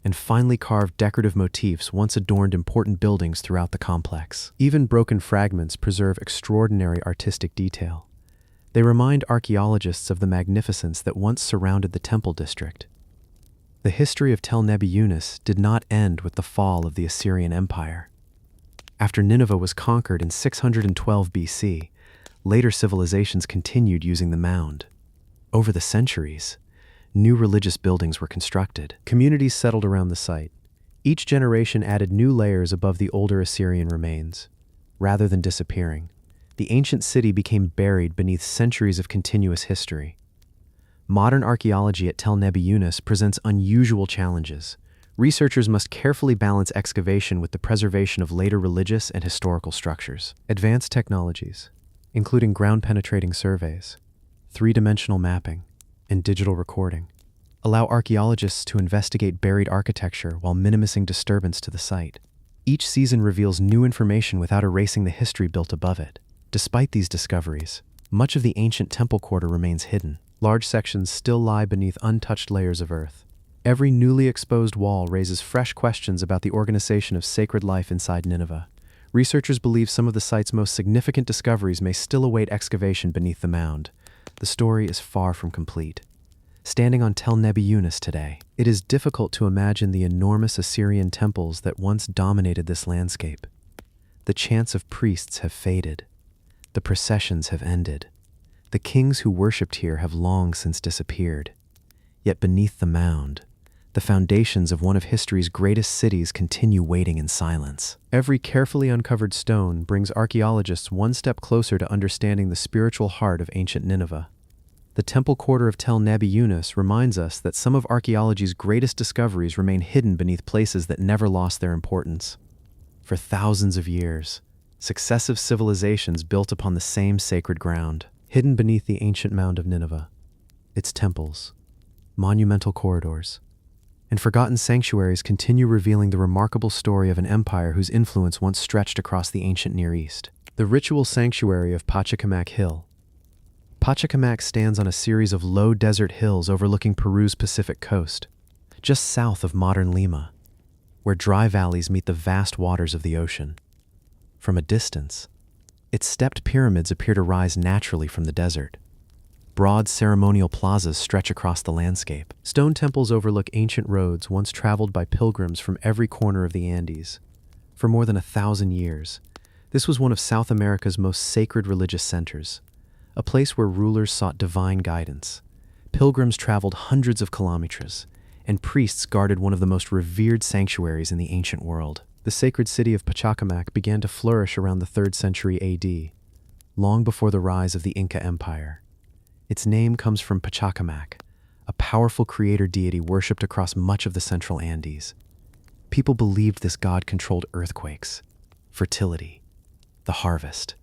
and finely carved decorative motifs once adorned important buildings throughout the complex. Even broken fragments preserve extraordinary artistic detail. They remind archaeologists of the magnificence that once surrounded the temple district. The history of Tel Nebi Yunus did not end with the fall of the Assyrian Empire. After Nineveh was conquered in 612 BC, later civilizations continued using the mound. Over the centuries, new religious buildings were constructed. Communities settled around the site. Each generation added new layers above the older Assyrian remains. Rather than disappearing, the ancient city became buried beneath centuries of continuous history. Modern archaeology at Tel Nebi Yunus presents unusual challenges. Researchers must carefully balance excavation with the preservation of later religious and historical structures. Advanced technologies, including ground-penetrating surveys, three-dimensional mapping, and digital recording, allow archaeologists to investigate buried architecture while minimizing disturbance to the site. Each season reveals new information without erasing the history built above it. Despite these discoveries, much of the ancient temple quarter remains hidden. Large sections still lie beneath untouched layers of earth. Every newly exposed wall raises fresh questions about the organization of sacred life inside Nineveh. Researchers believe some of the site's most significant discoveries may still await excavation beneath the mound. The story is far from complete. Standing on Tel Nebi Yunus today, it is difficult to imagine the enormous Assyrian temples that once dominated this landscape. The chants of priests have faded. The processions have ended. The kings who worshipped here have long since disappeared. Yet beneath the mound, the foundations of one of history's greatest cities continue waiting in silence. Every carefully uncovered stone brings archaeologists one step closer to understanding the spiritual heart of ancient Nineveh. The temple quarter of Tel Nebi Yunus reminds us that some of archaeology's greatest discoveries remain hidden beneath places that never lost their importance. For thousands of years, successive civilizations built upon the same sacred ground. Hidden beneath the ancient mound of Nineveh, its temples, monumental corridors, and forgotten sanctuaries continue revealing the remarkable story of an empire whose influence once stretched across the ancient Near East. The ritual sanctuary of Pachacamac Hill. Pachacamac stands on a series of low desert hills overlooking Peru's Pacific coast, just south of modern Lima, where dry valleys meet the vast waters of the ocean. From a distance, its stepped pyramids appear to rise naturally from the desert. Broad ceremonial plazas stretch across the landscape. Stone temples overlook ancient roads once traveled by pilgrims from every corner of the Andes. For more than 1,000 years, this was one of South America's most sacred religious centers, a place where rulers sought divine guidance. Pilgrims traveled hundreds of kilometers, and priests guarded one of the most revered sanctuaries in the ancient world. The sacred city of Pachacamac began to flourish around the 3rd century AD, long before the rise of the Inca Empire. Its name comes from Pachacamac, a powerful creator deity worshipped across much of the central Andes. People believed this god controlled earthquakes, fertility, the harvest,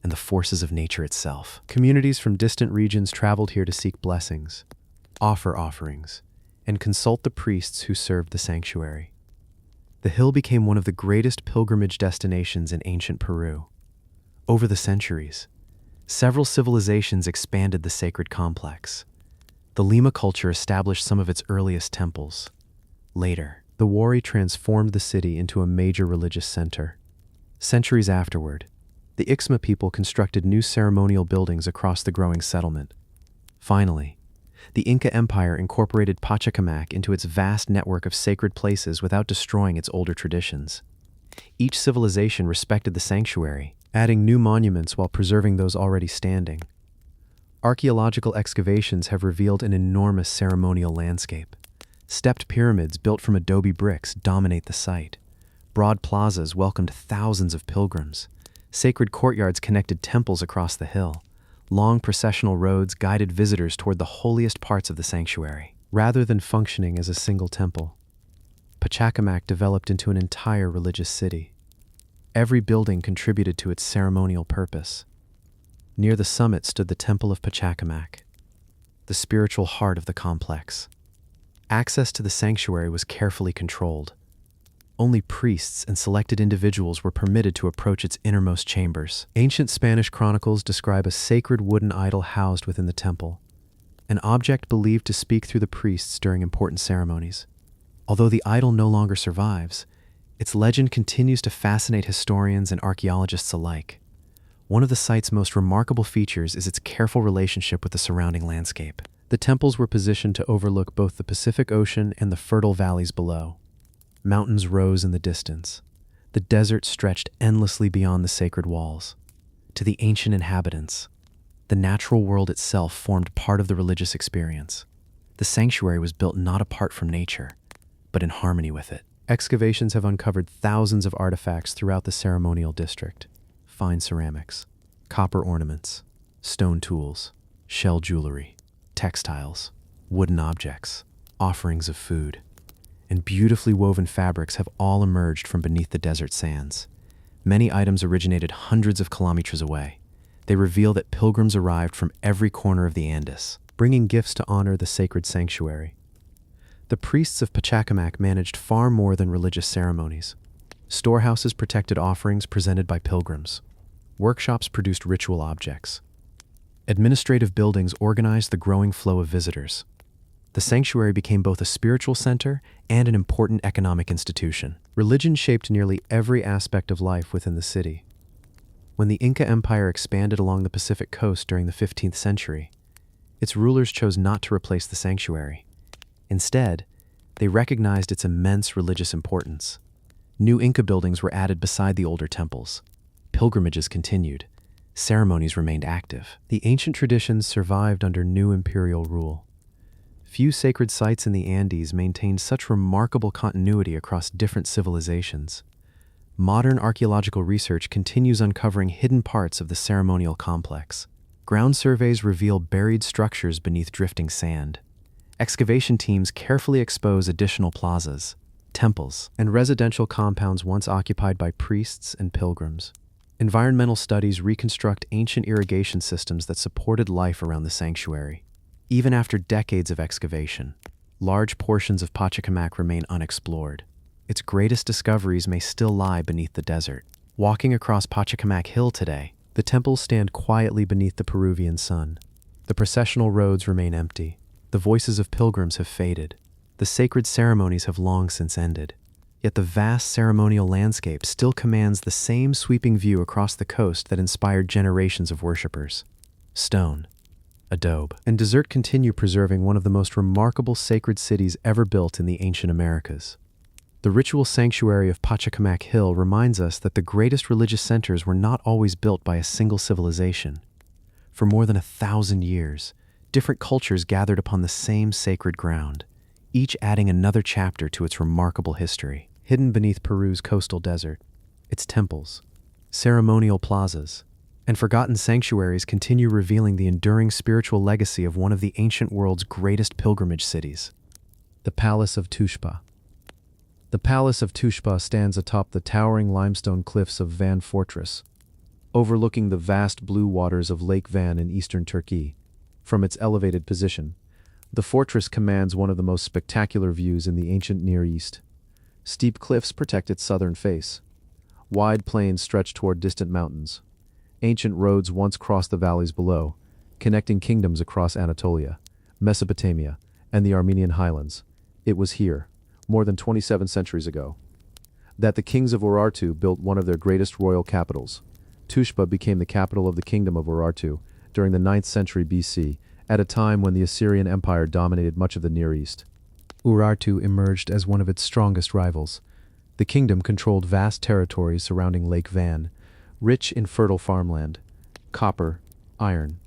and the forces of nature itself. Communities from distant regions traveled here to seek blessings, offer offerings, and consult the priests who served the sanctuary. The hill became one of the greatest pilgrimage destinations in ancient Peru. Over the centuries, several civilizations expanded the sacred complex. The Lima culture established some of its earliest temples. Later, the Wari transformed the city into a major religious center. Centuries afterward, the Ixma people constructed new ceremonial buildings across the growing settlement. Finally, the Inca Empire incorporated Pachacamac into its vast network of sacred places without destroying its older traditions. Each civilization respected the sanctuary, adding new monuments while preserving those already standing. Archaeological excavations have revealed an enormous ceremonial landscape. Stepped pyramids built from adobe bricks dominate the site. Broad plazas welcomed thousands of pilgrims. Sacred courtyards connected temples across the hill. Long processional roads guided visitors toward the holiest parts of the sanctuary. Rather than functioning as a single temple, Pachacamac developed into an entire religious city. Every building contributed to its ceremonial purpose. Near the summit stood the Temple of Pachacamac, the spiritual heart of the complex. Access to the sanctuary was carefully controlled. Only priests and selected individuals were permitted to approach its innermost chambers. Ancient Spanish chronicles describe a sacred wooden idol housed within the temple, an object believed to speak through the priests during important ceremonies. Although the idol no longer survives, its legend continues to fascinate historians and archaeologists alike. One of the site's most remarkable features is its careful relationship with the surrounding landscape. The temples were positioned to overlook both the Pacific Ocean and the fertile valleys below. Mountains rose in the distance. The desert stretched endlessly beyond the sacred walls. To the ancient inhabitants, the natural world itself formed part of the religious experience. The sanctuary was built not apart from nature, but in harmony with it. Excavations have uncovered thousands of artifacts throughout the ceremonial district. Fine ceramics, copper ornaments, stone tools, shell jewelry, textiles, wooden objects, offerings of food, and beautifully woven fabrics have all emerged from beneath the desert sands. Many items originated hundreds of kilometers away. They reveal that pilgrims arrived from every corner of the Andes, bringing gifts to honor the sacred sanctuary. The priests of Pachacamac managed far more than religious ceremonies. Storehouses protected offerings presented by pilgrims. Workshops produced ritual objects. Administrative buildings organized the growing flow of visitors. The sanctuary became both a spiritual center and an important economic institution. Religion shaped nearly every aspect of life within the city. When the Inca Empire expanded along the Pacific coast during the 15th century, its rulers chose not to replace the sanctuary. Instead, they recognized its immense religious importance. New Inca buildings were added beside the older temples. Pilgrimages continued. Ceremonies remained active. The ancient traditions survived under new imperial rule. Few sacred sites in the Andes maintained such remarkable continuity across different civilizations. Modern archaeological research continues uncovering hidden parts of the ceremonial complex. Ground surveys reveal buried structures beneath drifting sand. Excavation teams carefully expose additional plazas, temples, and residential compounds once occupied by priests and pilgrims. Environmental studies reconstruct ancient irrigation systems that supported life around the sanctuary. Even after decades of excavation, large portions of Pachacamac remain unexplored. Its greatest discoveries may still lie beneath the desert. Walking across Pachacamac Hill today, the temples stand quietly beneath the Peruvian sun. The processional roads remain empty. The voices of pilgrims have faded. The sacred ceremonies have long since ended. Yet the vast ceremonial landscape still commands the same sweeping view across the coast that inspired generations of worshippers. Stone, adobe, and desert continue preserving one of the most remarkable sacred cities ever built in the ancient Americas. The ritual sanctuary of Pachacamac Hill reminds us that the greatest religious centers were not always built by a single civilization. For more than 1,000 years, different cultures gathered upon the same sacred ground, each adding another chapter to its remarkable history. Hidden beneath Peru's coastal desert, its temples, ceremonial plazas, and forgotten sanctuaries continue revealing the enduring spiritual legacy of one of the ancient world's greatest pilgrimage cities, the Palace of Tuxpan. The Palace of Tuxpan stands atop the towering limestone cliffs of Van Fortress, overlooking the vast blue waters of Lake Van in eastern Turkey. From its elevated position, the fortress commands one of the most spectacular views in the ancient Near East. Steep cliffs protect its southern face. Wide plains stretch toward distant mountains. Ancient roads once crossed the valleys below, connecting kingdoms across Anatolia, Mesopotamia, and the Armenian highlands. It was here, more than 27 centuries ago, that the kings of Urartu built one of their greatest royal capitals. Tuxpan became the capital of the kingdom of Urartu during the 9th century BC, at a time when the Assyrian Empire dominated much of the Near East. Urartu emerged as one of its strongest rivals. The kingdom controlled vast territories surrounding Lake Van, rich in fertile farmland, copper, iron,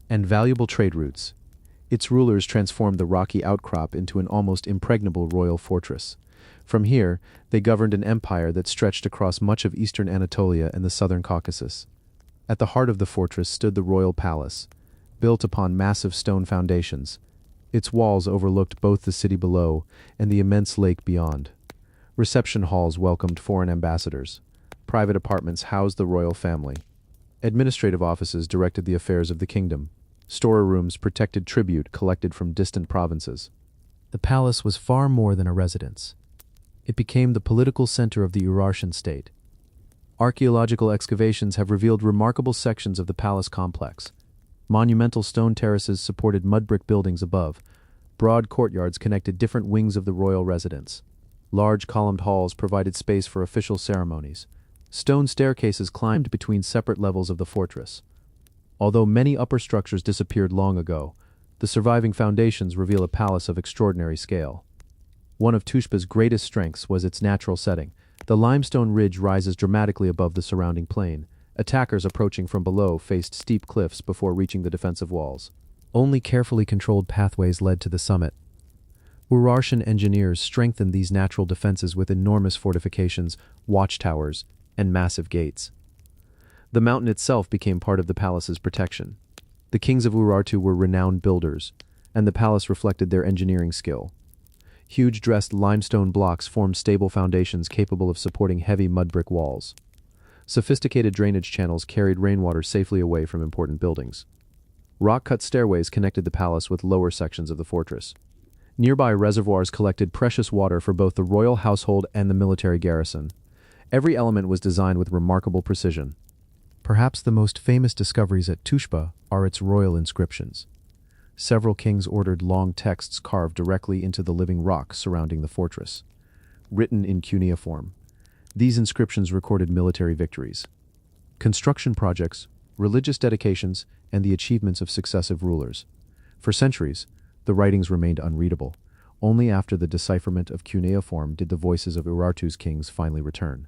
and valuable trade routes. Its rulers transformed the rocky outcrop into an almost impregnable royal fortress. From here, they governed an empire that stretched across much of eastern Anatolia and the southern Caucasus. At the heart of the fortress stood the royal palace, built upon massive stone foundations. Its walls overlooked both the city below and the immense lake beyond. Reception halls welcomed foreign ambassadors. Private apartments housed the royal family. Administrative offices directed the affairs of the kingdom. Storerooms protected tribute collected from distant provinces. The palace was far more than a residence. It became the political center of the Urartian state. Archaeological excavations have revealed remarkable sections of the palace complex. Monumental stone terraces supported mud brick buildings above. Broad courtyards connected different wings of the royal residence. Large columned halls provided space for official ceremonies. Stone staircases climbed between separate levels of the fortress. Although many upper structures disappeared long ago, the surviving foundations reveal a palace of extraordinary scale. One of Tuxpan's greatest strengths was its natural setting. The limestone ridge rises dramatically above the surrounding plain. Attackers approaching from below faced steep cliffs before reaching the defensive walls. Only carefully controlled pathways led to the summit. Urartian engineers strengthened these natural defenses with enormous fortifications, watchtowers, and massive gates. The mountain itself became part of the palace's protection. The kings of Urartu were renowned builders, and the palace reflected their engineering skill. Huge dressed limestone blocks formed stable foundations capable of supporting heavy mud brick walls. Sophisticated drainage channels carried rainwater safely away from important buildings. Rock-cut stairways connected the palace with lower sections of the fortress. Nearby reservoirs collected precious water for both the royal household and the military garrison. Every element was designed with remarkable precision. Perhaps the most famous discoveries at Tuxpan are its royal inscriptions. Several kings ordered long texts carved directly into the living rock surrounding the fortress, written in cuneiform. These inscriptions recorded military victories, construction projects, religious dedications, and the achievements of successive rulers. For centuries, the writings remained unreadable. Only after the decipherment of cuneiform did the voices of Urartu's kings finally return.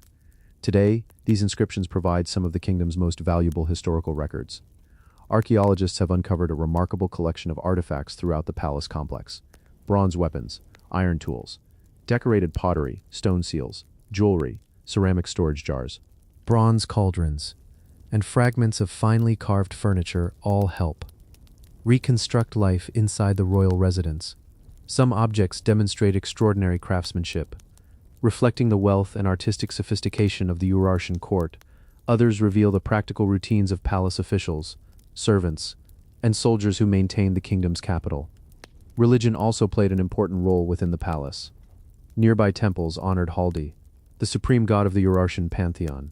Today, these inscriptions provide some of the kingdom's most valuable historical records. Archaeologists have uncovered a remarkable collection of artifacts throughout the palace complex. Bronze weapons, iron tools, decorated pottery, stone seals, jewelry, ceramic storage jars, bronze cauldrons, and fragments of finely carved furniture all help reconstruct life inside the royal residence. Some objects demonstrate extraordinary craftsmanship, reflecting the wealth and artistic sophistication of the Urartian court. Others reveal the practical routines of palace officials, servants, and soldiers who maintained the kingdom's capital. Religion also played an important role within the palace. Nearby temples honored Haldi, the supreme god of the Urartian pantheon.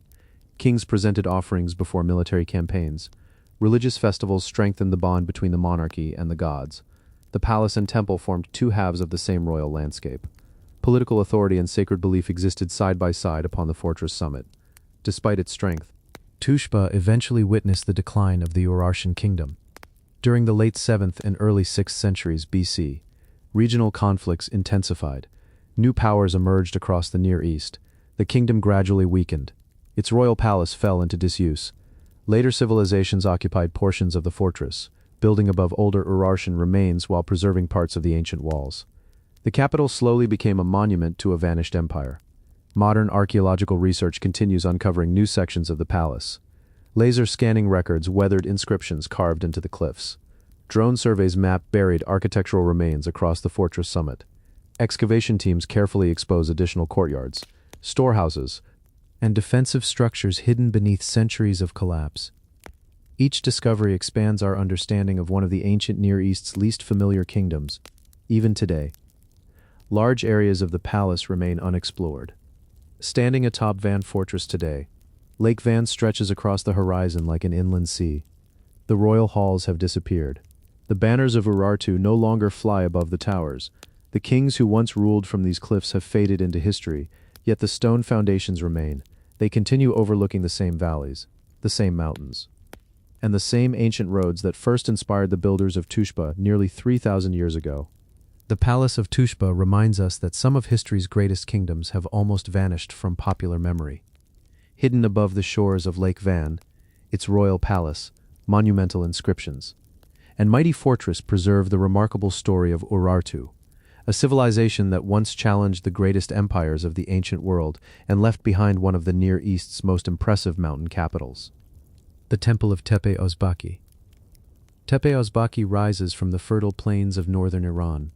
Kings presented offerings before military campaigns. Religious festivals strengthened the bond between the monarchy and the gods. The palace and temple formed two halves of the same royal landscape. Political authority and sacred belief existed side by side upon the fortress summit. Despite its strength, Tushpa eventually witnessed the decline of the Urartian kingdom. During the late 7th and early 6th centuries BC, regional conflicts intensified. New powers emerged across the Near East. The kingdom gradually weakened. Its royal palace fell into disuse. Later civilizations occupied portions of the fortress, building above older Urartian remains while preserving parts of the ancient walls. The capital slowly became a monument to a vanished empire. Modern archaeological research continues uncovering new sections of the palace. Laser scanning records weathered inscriptions carved into the cliffs. Drone surveys map buried architectural remains across the fortress summit. Excavation teams carefully expose additional courtyards, storehouses, and defensive structures hidden beneath centuries of collapse. Each discovery expands our understanding of one of the ancient Near East's least familiar kingdoms. Even today, large areas of the palace remain unexplored. Standing atop Van Fortress today, Lake Van stretches across the horizon like an inland sea. The royal halls have disappeared. The banners of Urartu no longer fly above the towers. The kings who once ruled from these cliffs have faded into history, yet the stone foundations remain. They continue overlooking the same valleys, the same mountains, and the same ancient roads that first inspired the builders of Tushpa nearly 3,000 years ago. The Palace of Tushpa reminds us that some of history's greatest kingdoms have almost vanished from popular memory. Hidden above the shores of Lake Van, its royal palace, monumental inscriptions, and mighty fortress preserve the remarkable story of Urartu, a civilization that once challenged the greatest empires of the ancient world and left behind one of the Near East's most impressive mountain capitals. The Temple of Tepe Ozbaki. Tepe Ozbaki rises from the fertile plains of northern Iran,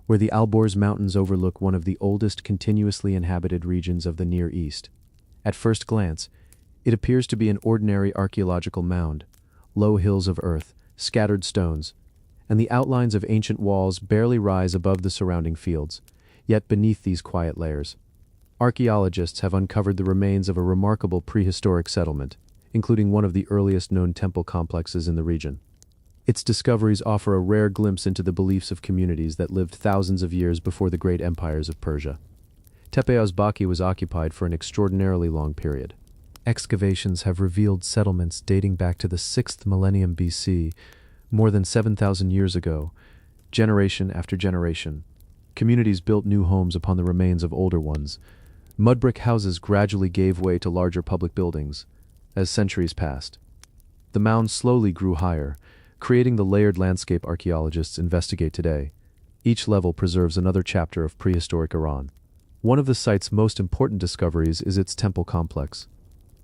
where the Alborz Mountains overlook one of the oldest continuously inhabited regions of the Near East. At first glance, it appears to be an ordinary archaeological mound, low hills of earth, scattered stones, and the outlines of ancient walls barely rise above the surrounding fields. Yet beneath these quiet layers, archaeologists have uncovered the remains of a remarkable prehistoric settlement, including one of the earliest known temple complexes in the region. Its discoveries offer a rare glimpse into the beliefs of communities that lived thousands of years before the great empires of Persia. Tepe Ozbaki was occupied for an extraordinarily long period. Excavations have revealed settlements dating back to the 6th millennium BC, more than 7,000 years ago. Generation after generation, communities built new homes upon the remains of older ones. Mud brick houses gradually gave way to larger public buildings. As centuries passed, the mounds slowly grew higher, creating the layered landscape archaeologists investigate today. Each level preserves another chapter of prehistoric Iran. One of the site's most important discoveries is its temple complex.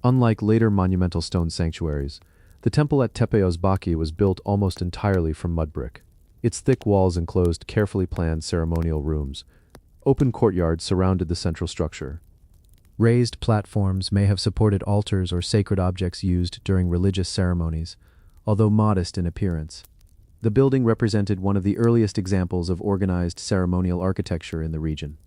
Unlike later monumental stone sanctuaries, the temple at Tepe Ozbaki was built almost entirely from mud brick. Its thick walls enclosed carefully planned ceremonial rooms. Open courtyards surrounded the central structure. Raised platforms may have supported altars or sacred objects used during religious ceremonies, although modest in appearance. The building represented one of the earliest examples of organized ceremonial architecture in the region.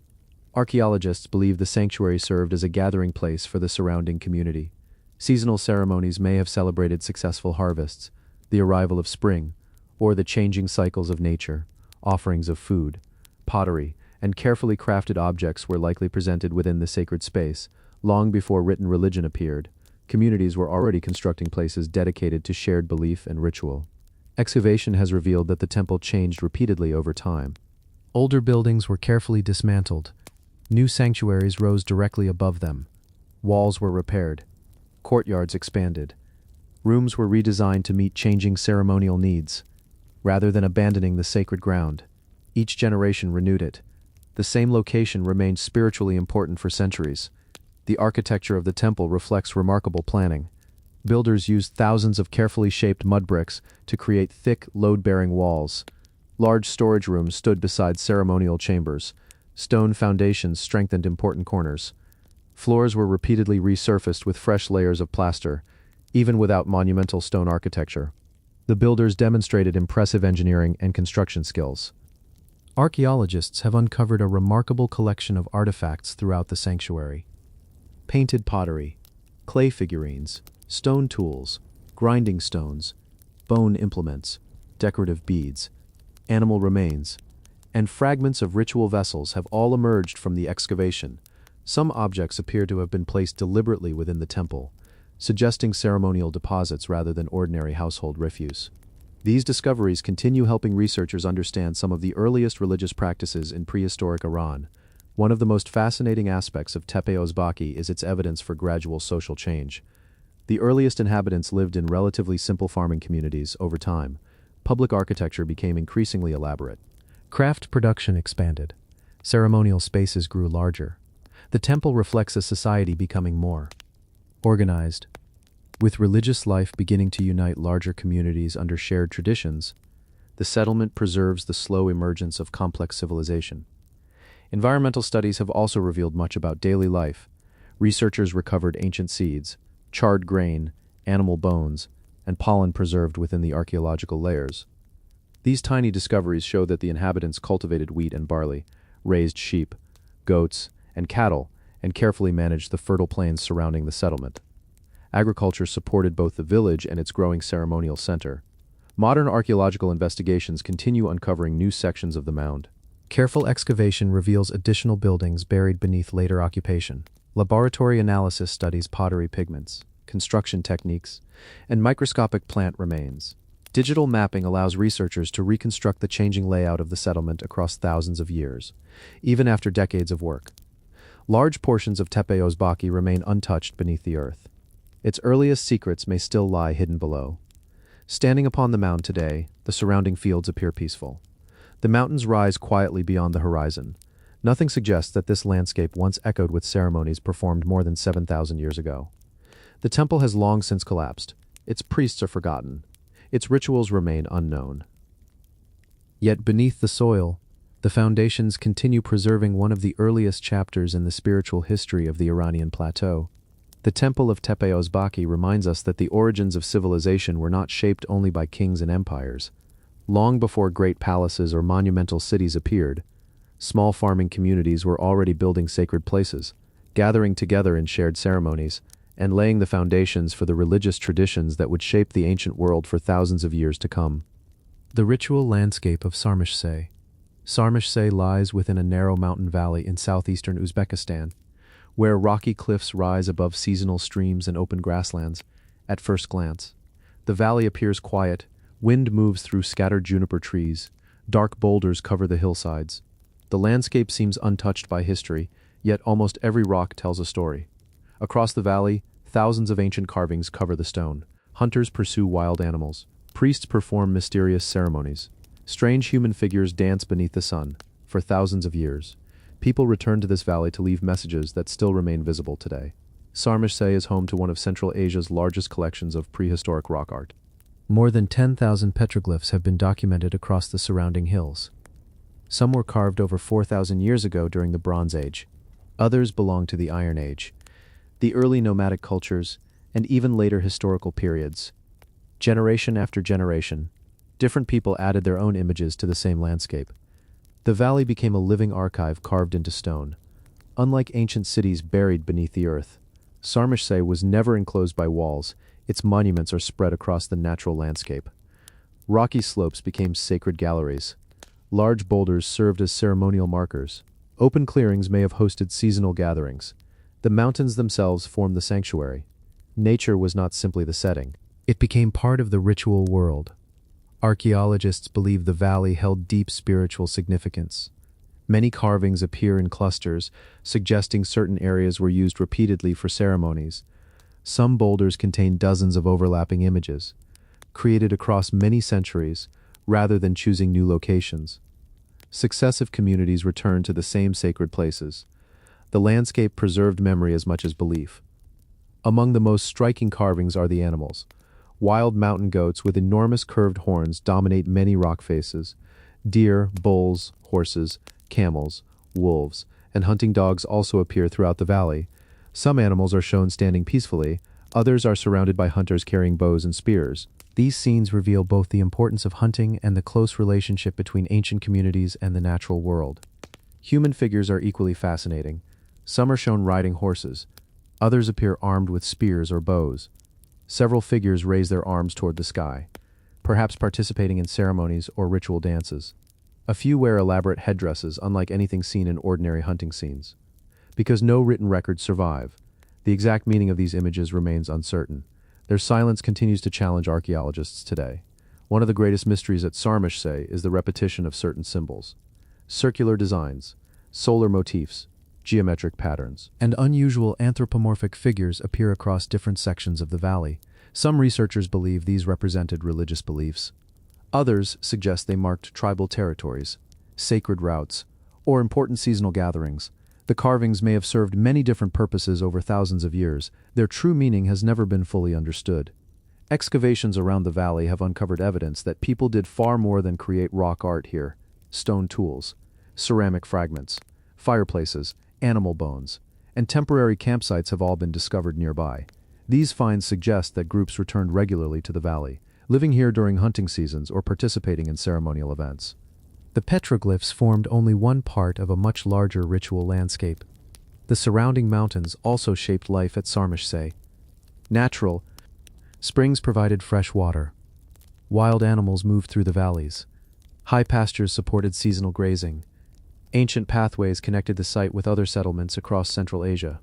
Archaeologists believe the sanctuary served as a gathering place for the surrounding community. Seasonal ceremonies may have celebrated successful harvests, the arrival of spring, or the changing cycles of nature. Offerings of food, pottery, and carefully crafted objects were likely presented within the sacred space. Long before written religion appeared, communities were already constructing places dedicated to shared belief and ritual. Excavation has revealed that the temple changed repeatedly over time. Older buildings were carefully dismantled. New sanctuaries rose directly above them. Walls were repaired. Courtyards expanded. Rooms were redesigned to meet changing ceremonial needs. Rather than abandoning the sacred ground, each generation renewed it. The same location remained spiritually important for centuries. The architecture of the temple reflects remarkable planning. Builders used thousands of carefully shaped mud bricks to create thick, load-bearing walls. Large storage rooms stood beside ceremonial chambers. Stone foundations strengthened important corners. Floors were repeatedly resurfaced with fresh layers of plaster, even without monumental stone architecture. The builders demonstrated impressive engineering and construction skills. Archaeologists have uncovered a remarkable collection of artifacts throughout the sanctuary. Painted pottery, clay figurines, stone tools, grinding stones, bone implements, decorative beads, animal remains, and fragments of ritual vessels have all emerged from the excavation. Some objects appear to have been placed deliberately within the temple, suggesting ceremonial deposits rather than ordinary household refuse. These discoveries continue helping researchers understand some of the earliest religious practices in prehistoric Iran. One of the most fascinating aspects of Tepe Ozbaki is its evidence for gradual social change. The earliest inhabitants lived in relatively simple farming communities. Over time, public architecture became increasingly elaborate. Craft production expanded. Ceremonial spaces grew larger. The temple reflects a society becoming more organized. With religious life beginning to unite larger communities under shared traditions, the settlement preserves the slow emergence of complex civilization. Environmental studies have also revealed much about daily life. Researchers recovered ancient seeds, charred grain, animal bones, and pollen preserved within the archaeological layers. These tiny discoveries show that the inhabitants cultivated wheat and barley, raised sheep, goats, and cattle, and carefully managed the fertile plains surrounding the settlement. Agriculture supported both the village and its growing ceremonial center. Modern archaeological investigations continue uncovering new sections of the mound. Careful excavation reveals additional buildings buried beneath later occupation. Laboratory analysis studies pottery pigments, construction techniques, and microscopic plant remains. Digital mapping allows researchers to reconstruct the changing layout of the settlement across thousands of years, even after decades of work. Large portions of Tepe Ozbaki remain untouched beneath the earth. Its earliest secrets may still lie hidden below. Standing upon the mound today, the surrounding fields appear peaceful. The mountains rise quietly beyond the horizon. Nothing suggests that this landscape once echoed with ceremonies performed more than 7,000 years ago. The temple has long since collapsed. Its priests are forgotten. Its rituals remain unknown. Yet beneath the soil, the foundations continue preserving one of the earliest chapters in the spiritual history of the Iranian plateau. The Temple of Tepe Ozbaki reminds us that the origins of civilization were not shaped only by kings and empires. Long before great palaces or monumental cities appeared, small farming communities were already building sacred places, gathering together in shared ceremonies, and laying the foundations for the religious traditions that would shape the ancient world for thousands of years to come. The ritual landscape of Sarmashseh. Sarmashseh lies within a narrow mountain valley in southeastern Uzbekistan, where rocky cliffs rise above seasonal streams and open grasslands. At first glance, the valley appears quiet. Wind moves through scattered juniper trees. Dark boulders cover the hillsides. The landscape seems untouched by history, yet almost every rock tells a story. Across the valley, thousands of ancient carvings cover the stone. Hunters pursue wild animals. Priests perform mysterious ceremonies. Strange human figures dance beneath the sun. For thousands of years, people return to this valley to leave messages that still remain visible today. Sarmashseh is home to one of Central Asia's largest collections of prehistoric rock art. More than 10,000 petroglyphs have been documented across the surrounding hills. Some were carved over 4,000 years ago during the Bronze Age. Others belong to the Iron Age, the early nomadic cultures, and even later historical periods. Generation after generation, different people added their own images to the same landscape. The valley became a living archive carved into stone. Unlike ancient cities buried beneath the earth, Sarmashseh was never enclosed by walls. Its monuments are spread across the natural landscape. Rocky slopes became sacred galleries. Large boulders served as ceremonial markers. Open clearings may have hosted seasonal gatherings. The mountains themselves formed the sanctuary. Nature was not simply the setting. It became part of the ritual world. Archaeologists believe the valley held deep spiritual significance. Many carvings appear in clusters, suggesting certain areas were used repeatedly for ceremonies. Some boulders contain dozens of overlapping images, created across many centuries, rather than choosing new locations. Successive communities returned to the same sacred places. The landscape preserved memory as much as belief. Among the most striking carvings are the animals. Wild mountain goats with enormous curved horns dominate many rock faces. Deer, bulls, horses, camels, wolves, and hunting dogs also appear throughout the valley. Some animals are shown standing peacefully, others are surrounded by hunters carrying bows and spears. These scenes reveal both the importance of hunting and the close relationship between ancient communities and the natural world. Human figures are equally fascinating. Some are shown riding horses. Others appear armed with spears or bows. Several figures raise their arms toward the sky, perhaps participating in ceremonies or ritual dances. A few wear elaborate headdresses unlike anything seen in ordinary hunting scenes. Because no written records survive, the exact meaning of these images remains uncertain. Their silence continues to challenge archaeologists today. One of the greatest mysteries at Sarmish is the repetition of certain symbols. Circular designs, solar motifs, geometric patterns, and unusual anthropomorphic figures appear across different sections of the valley. Some researchers believe these represented religious beliefs. Others suggest they marked tribal territories, sacred routes, or important seasonal gatherings. The carvings may have served many different purposes over thousands of years. Their true meaning has never been fully understood. Excavations around the valley have uncovered evidence that people did far more than create rock art here. Stone tools, ceramic fragments, fireplaces, animal bones, and temporary campsites have all been discovered nearby. These finds suggest that groups returned regularly to the valley, living here during hunting seasons or participating in ceremonial events. The petroglyphs formed only one part of a much larger ritual landscape. The surrounding mountains also shaped life at Sarmish. Natural springs provided fresh water. Wild animals moved through the valleys. High pastures supported seasonal grazing. Ancient pathways connected the site with other settlements across Central Asia.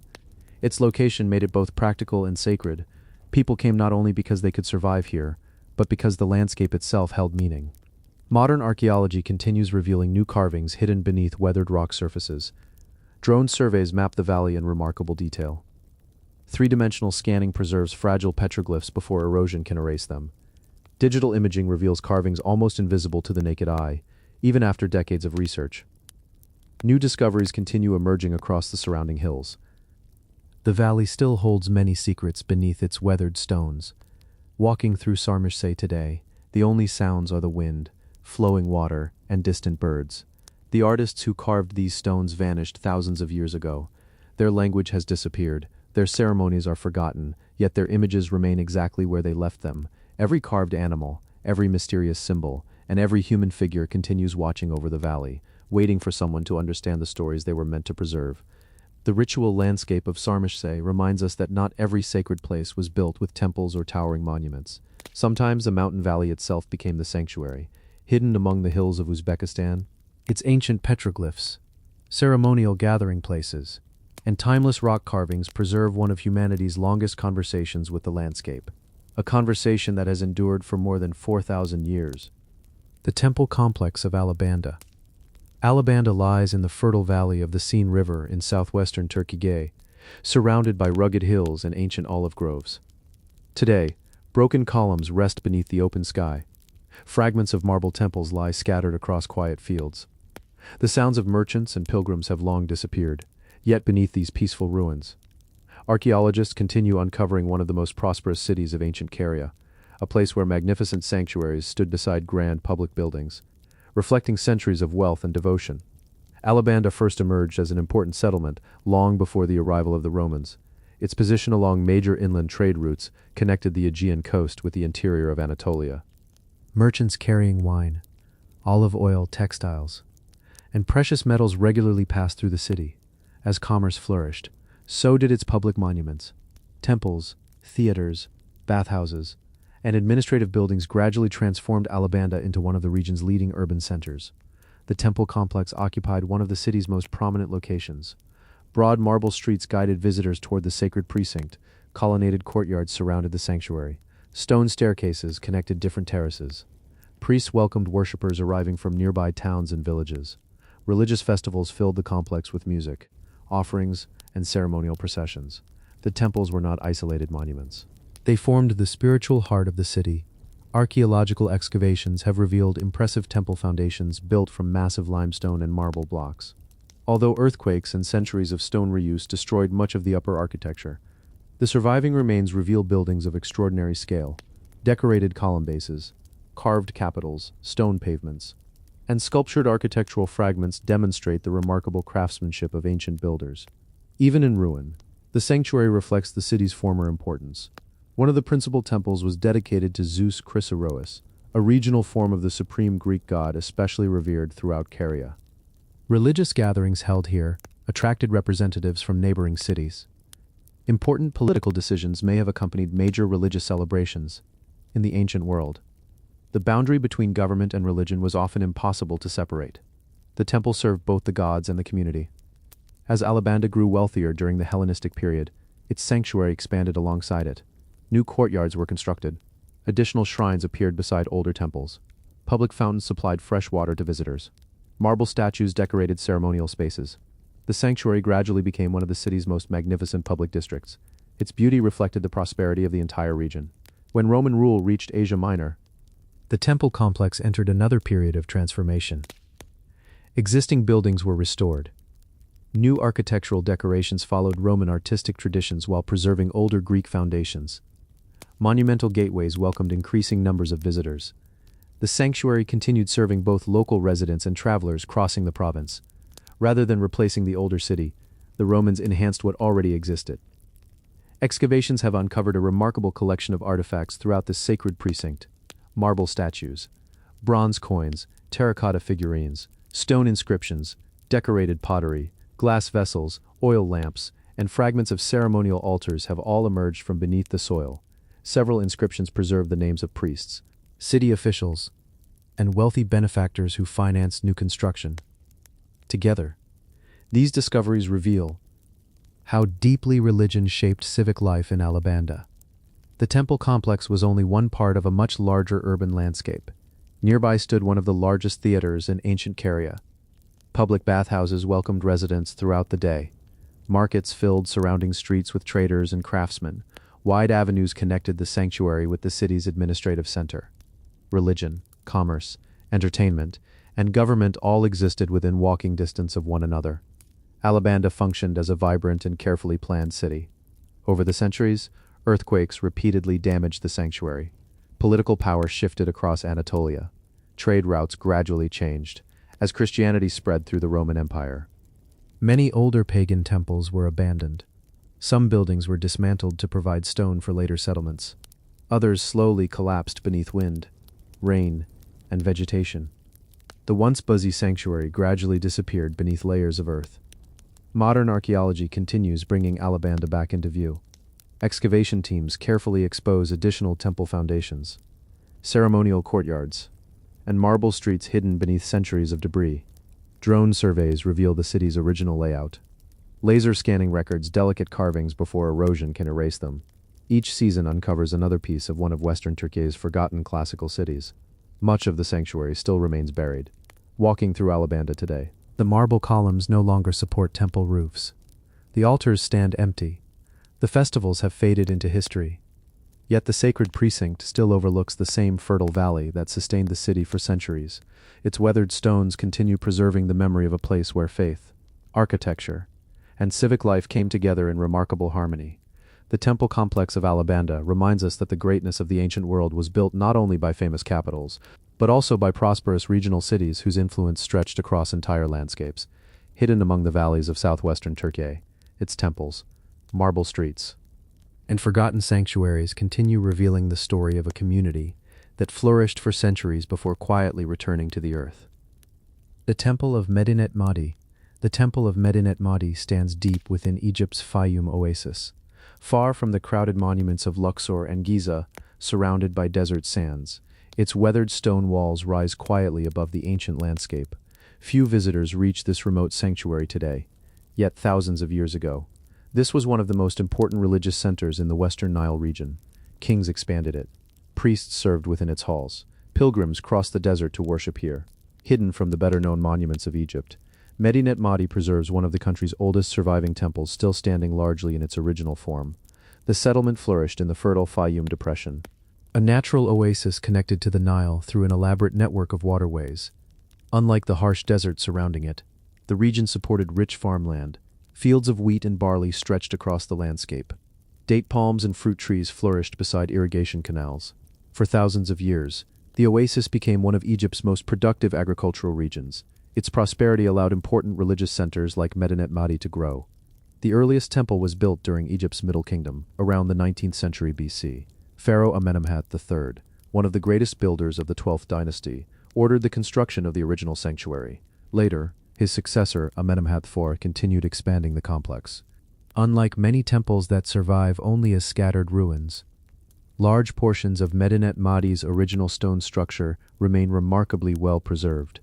Its location made it both practical and sacred. People came not only because they could survive here, but because the landscape itself held meaning. Modern archaeology continues revealing new carvings hidden beneath weathered rock surfaces. Drone surveys map the valley in remarkable detail. Three-dimensional scanning preserves fragile petroglyphs before erosion can erase them. Digital imaging reveals carvings almost invisible to the naked eye, even after decades of research. New discoveries continue emerging across the surrounding hills. The valley still holds many secrets beneath its weathered stones. Walking through Sarmish today, the only sounds are the wind, flowing water, and distant birds. The artists who carved these stones vanished thousands of years ago. Their language has disappeared, their ceremonies are forgotten, yet their images remain exactly where they left them. Every carved animal, every mysterious symbol, and every human figure continues watching over the valley, waiting for someone to understand the stories they were meant to preserve. The ritual landscape of Sarmish reminds us that not every sacred place was built with temples or towering monuments. Sometimes the mountain valley itself became the sanctuary. Hidden among the hills of Uzbekistan, its ancient petroglyphs, ceremonial gathering places, and timeless rock carvings preserve one of humanity's longest conversations with the landscape, a conversation that has endured for more than 4,000 years. The temple complex of Alabanda. Alabanda lies in the fertile valley of the Seine River in southwestern Turkey, surrounded by rugged hills and ancient olive groves. Today, broken columns rest beneath the open sky. Fragments of marble temples lie scattered across quiet fields. The sounds of merchants and pilgrims have long disappeared, yet beneath these peaceful ruins, archaeologists continue uncovering one of the most prosperous cities of ancient Caria, a place where magnificent sanctuaries stood beside grand public buildings, reflecting centuries of wealth and devotion. Alabanda first emerged as an important settlement long before the arrival of the Romans. Its position along major inland trade routes connected the Aegean coast with the interior of Anatolia. Merchants carrying wine, olive oil, textiles, and precious metals regularly passed through the city. As commerce flourished, so did its public monuments. Temples, theaters, bathhouses, and administrative buildings gradually transformed Alabanda into one of the region's leading urban centers. The temple complex occupied one of the city's most prominent locations. Broad marble streets guided visitors toward the sacred precinct. Colonnaded courtyards surrounded the sanctuary. Stone staircases connected different terraces. Priests welcomed worshippers arriving from nearby towns and villages. Religious festivals filled the complex with music, offerings, and ceremonial processions. The temples were not isolated monuments. They formed the spiritual heart of the city. Archaeological excavations have revealed impressive temple foundations built from massive limestone and marble blocks. Although earthquakes and centuries of stone reuse destroyed much of the upper architecture, the surviving remains reveal buildings of extraordinary scale, decorated column bases, carved capitals, stone pavements, and sculptured architectural fragments demonstrate the remarkable craftsmanship of ancient builders. Even in ruin, The sanctuary reflects the city's former importance. One of the principal temples was dedicated to Zeus Chrysaorus, a regional form of the supreme Greek god especially revered throughout Caria. Religious gatherings held here attracted representatives from neighboring cities. Important political decisions may have accompanied major religious celebrations in the ancient world. The boundary between government and religion was often impossible to separate. The temple served both the gods and the community. As Alabanda grew wealthier during the Hellenistic period, its sanctuary expanded alongside it. New courtyards were constructed. Additional shrines appeared beside older temples. Public fountains supplied fresh water to visitors. Marble statues decorated ceremonial spaces. The sanctuary gradually became one of the city's most magnificent public districts. Its beauty reflected the prosperity of the entire region. When Roman rule reached Asia Minor, the temple complex entered another period of transformation. Existing buildings were restored. New architectural decorations followed Roman artistic traditions while preserving older Greek foundations. Monumental gateways welcomed increasing numbers of visitors. The sanctuary continued serving both local residents and travelers crossing the province. Rather than replacing the older city, the Romans enhanced what already existed. Excavations have uncovered a remarkable collection of artifacts throughout this sacred precinct. Marble statues, bronze coins, terracotta figurines, stone inscriptions, decorated pottery, glass vessels, oil lamps, and fragments of ceremonial altars have all emerged from beneath the soil. Several inscriptions preserve the names of priests, city officials, and wealthy benefactors who financed new construction. Together, these discoveries reveal how deeply religion shaped civic life in Alabanda. The temple complex was only one part of a much larger urban landscape. Nearby stood one of the largest theaters in ancient Caria. Public bathhouses welcomed residents throughout the day. Markets filled surrounding streets with traders and craftsmen. Wide avenues connected the sanctuary with the city's administrative center. Religion, commerce, entertainment, and government all existed within walking distance of one another. Alabanda functioned as a vibrant and carefully planned city. Over the centuries, earthquakes repeatedly damaged the sanctuary. Political power shifted across Anatolia. Trade routes gradually changed as Christianity spread through the Roman Empire. Many older pagan temples were abandoned. Some buildings were dismantled to provide stone for later settlements. Others slowly collapsed beneath wind, rain, and vegetation. The once buzzy sanctuary gradually disappeared beneath layers of earth. Modern archaeology continues bringing Alabanda back into view. Excavation teams carefully expose additional temple foundations, ceremonial courtyards, and marble streets hidden beneath centuries of debris. Drone surveys reveal the city's original layout. Laser scanning records delicate carvings before erosion can erase them. Each season uncovers another piece of one of Western Turkey's forgotten classical cities. Much of the sanctuary still remains buried. Walking through Alabanda today, the marble columns no longer support temple roofs. The altars stand empty. The festivals have faded into history. Yet the sacred precinct still overlooks the same fertile valley that sustained the city for centuries. Its weathered stones continue preserving the memory of a place where faith, architecture, and civic life came together in remarkable harmony. The temple complex of Alabanda reminds us that the greatness of the ancient world was built not only by famous capitals, but also by prosperous regional cities whose influence stretched across entire landscapes. Hidden among the valleys of southwestern Turkey, its temples, marble streets, and forgotten sanctuaries continue revealing the story of a community that flourished for centuries before quietly returning to the earth. The Temple of Medinet Mahdi. The Temple of Medinet Mahdi stands deep within Egypt's Fayum oasis, far from the crowded monuments of Luxor and Giza, surrounded by desert sands. Its weathered stone walls rise quietly above the ancient landscape. Few visitors reach this remote sanctuary today, yet thousands of years ago, this was one of the most important religious centers in the Western Nile region. Kings expanded it. Priests served within its halls. Pilgrims crossed the desert to worship here. Hidden from the better-known monuments of Egypt, Medinet Mahdi preserves one of the country's oldest surviving temples, still standing largely in its original form. The settlement flourished in the fertile Fayum Depression, a natural oasis connected to the Nile through an elaborate network of waterways. Unlike the harsh desert surrounding it, the region supported rich farmland. Fields of wheat and barley stretched across the landscape. Date palms and fruit trees flourished beside irrigation canals. For thousands of years, the oasis became one of Egypt's most productive agricultural regions. Its prosperity allowed important religious centers like Medinet Mahdi to grow. The earliest temple was built during Egypt's Middle Kingdom, around the 19th century BC. Pharaoh Amenemhat III, one of the greatest builders of the 12th dynasty, ordered the construction of the original sanctuary. Later, his successor, Amenemhat IV, continued expanding the complex. Unlike many temples that survive only as scattered ruins, large portions of Medinet Mahdi's original stone structure remain remarkably well preserved.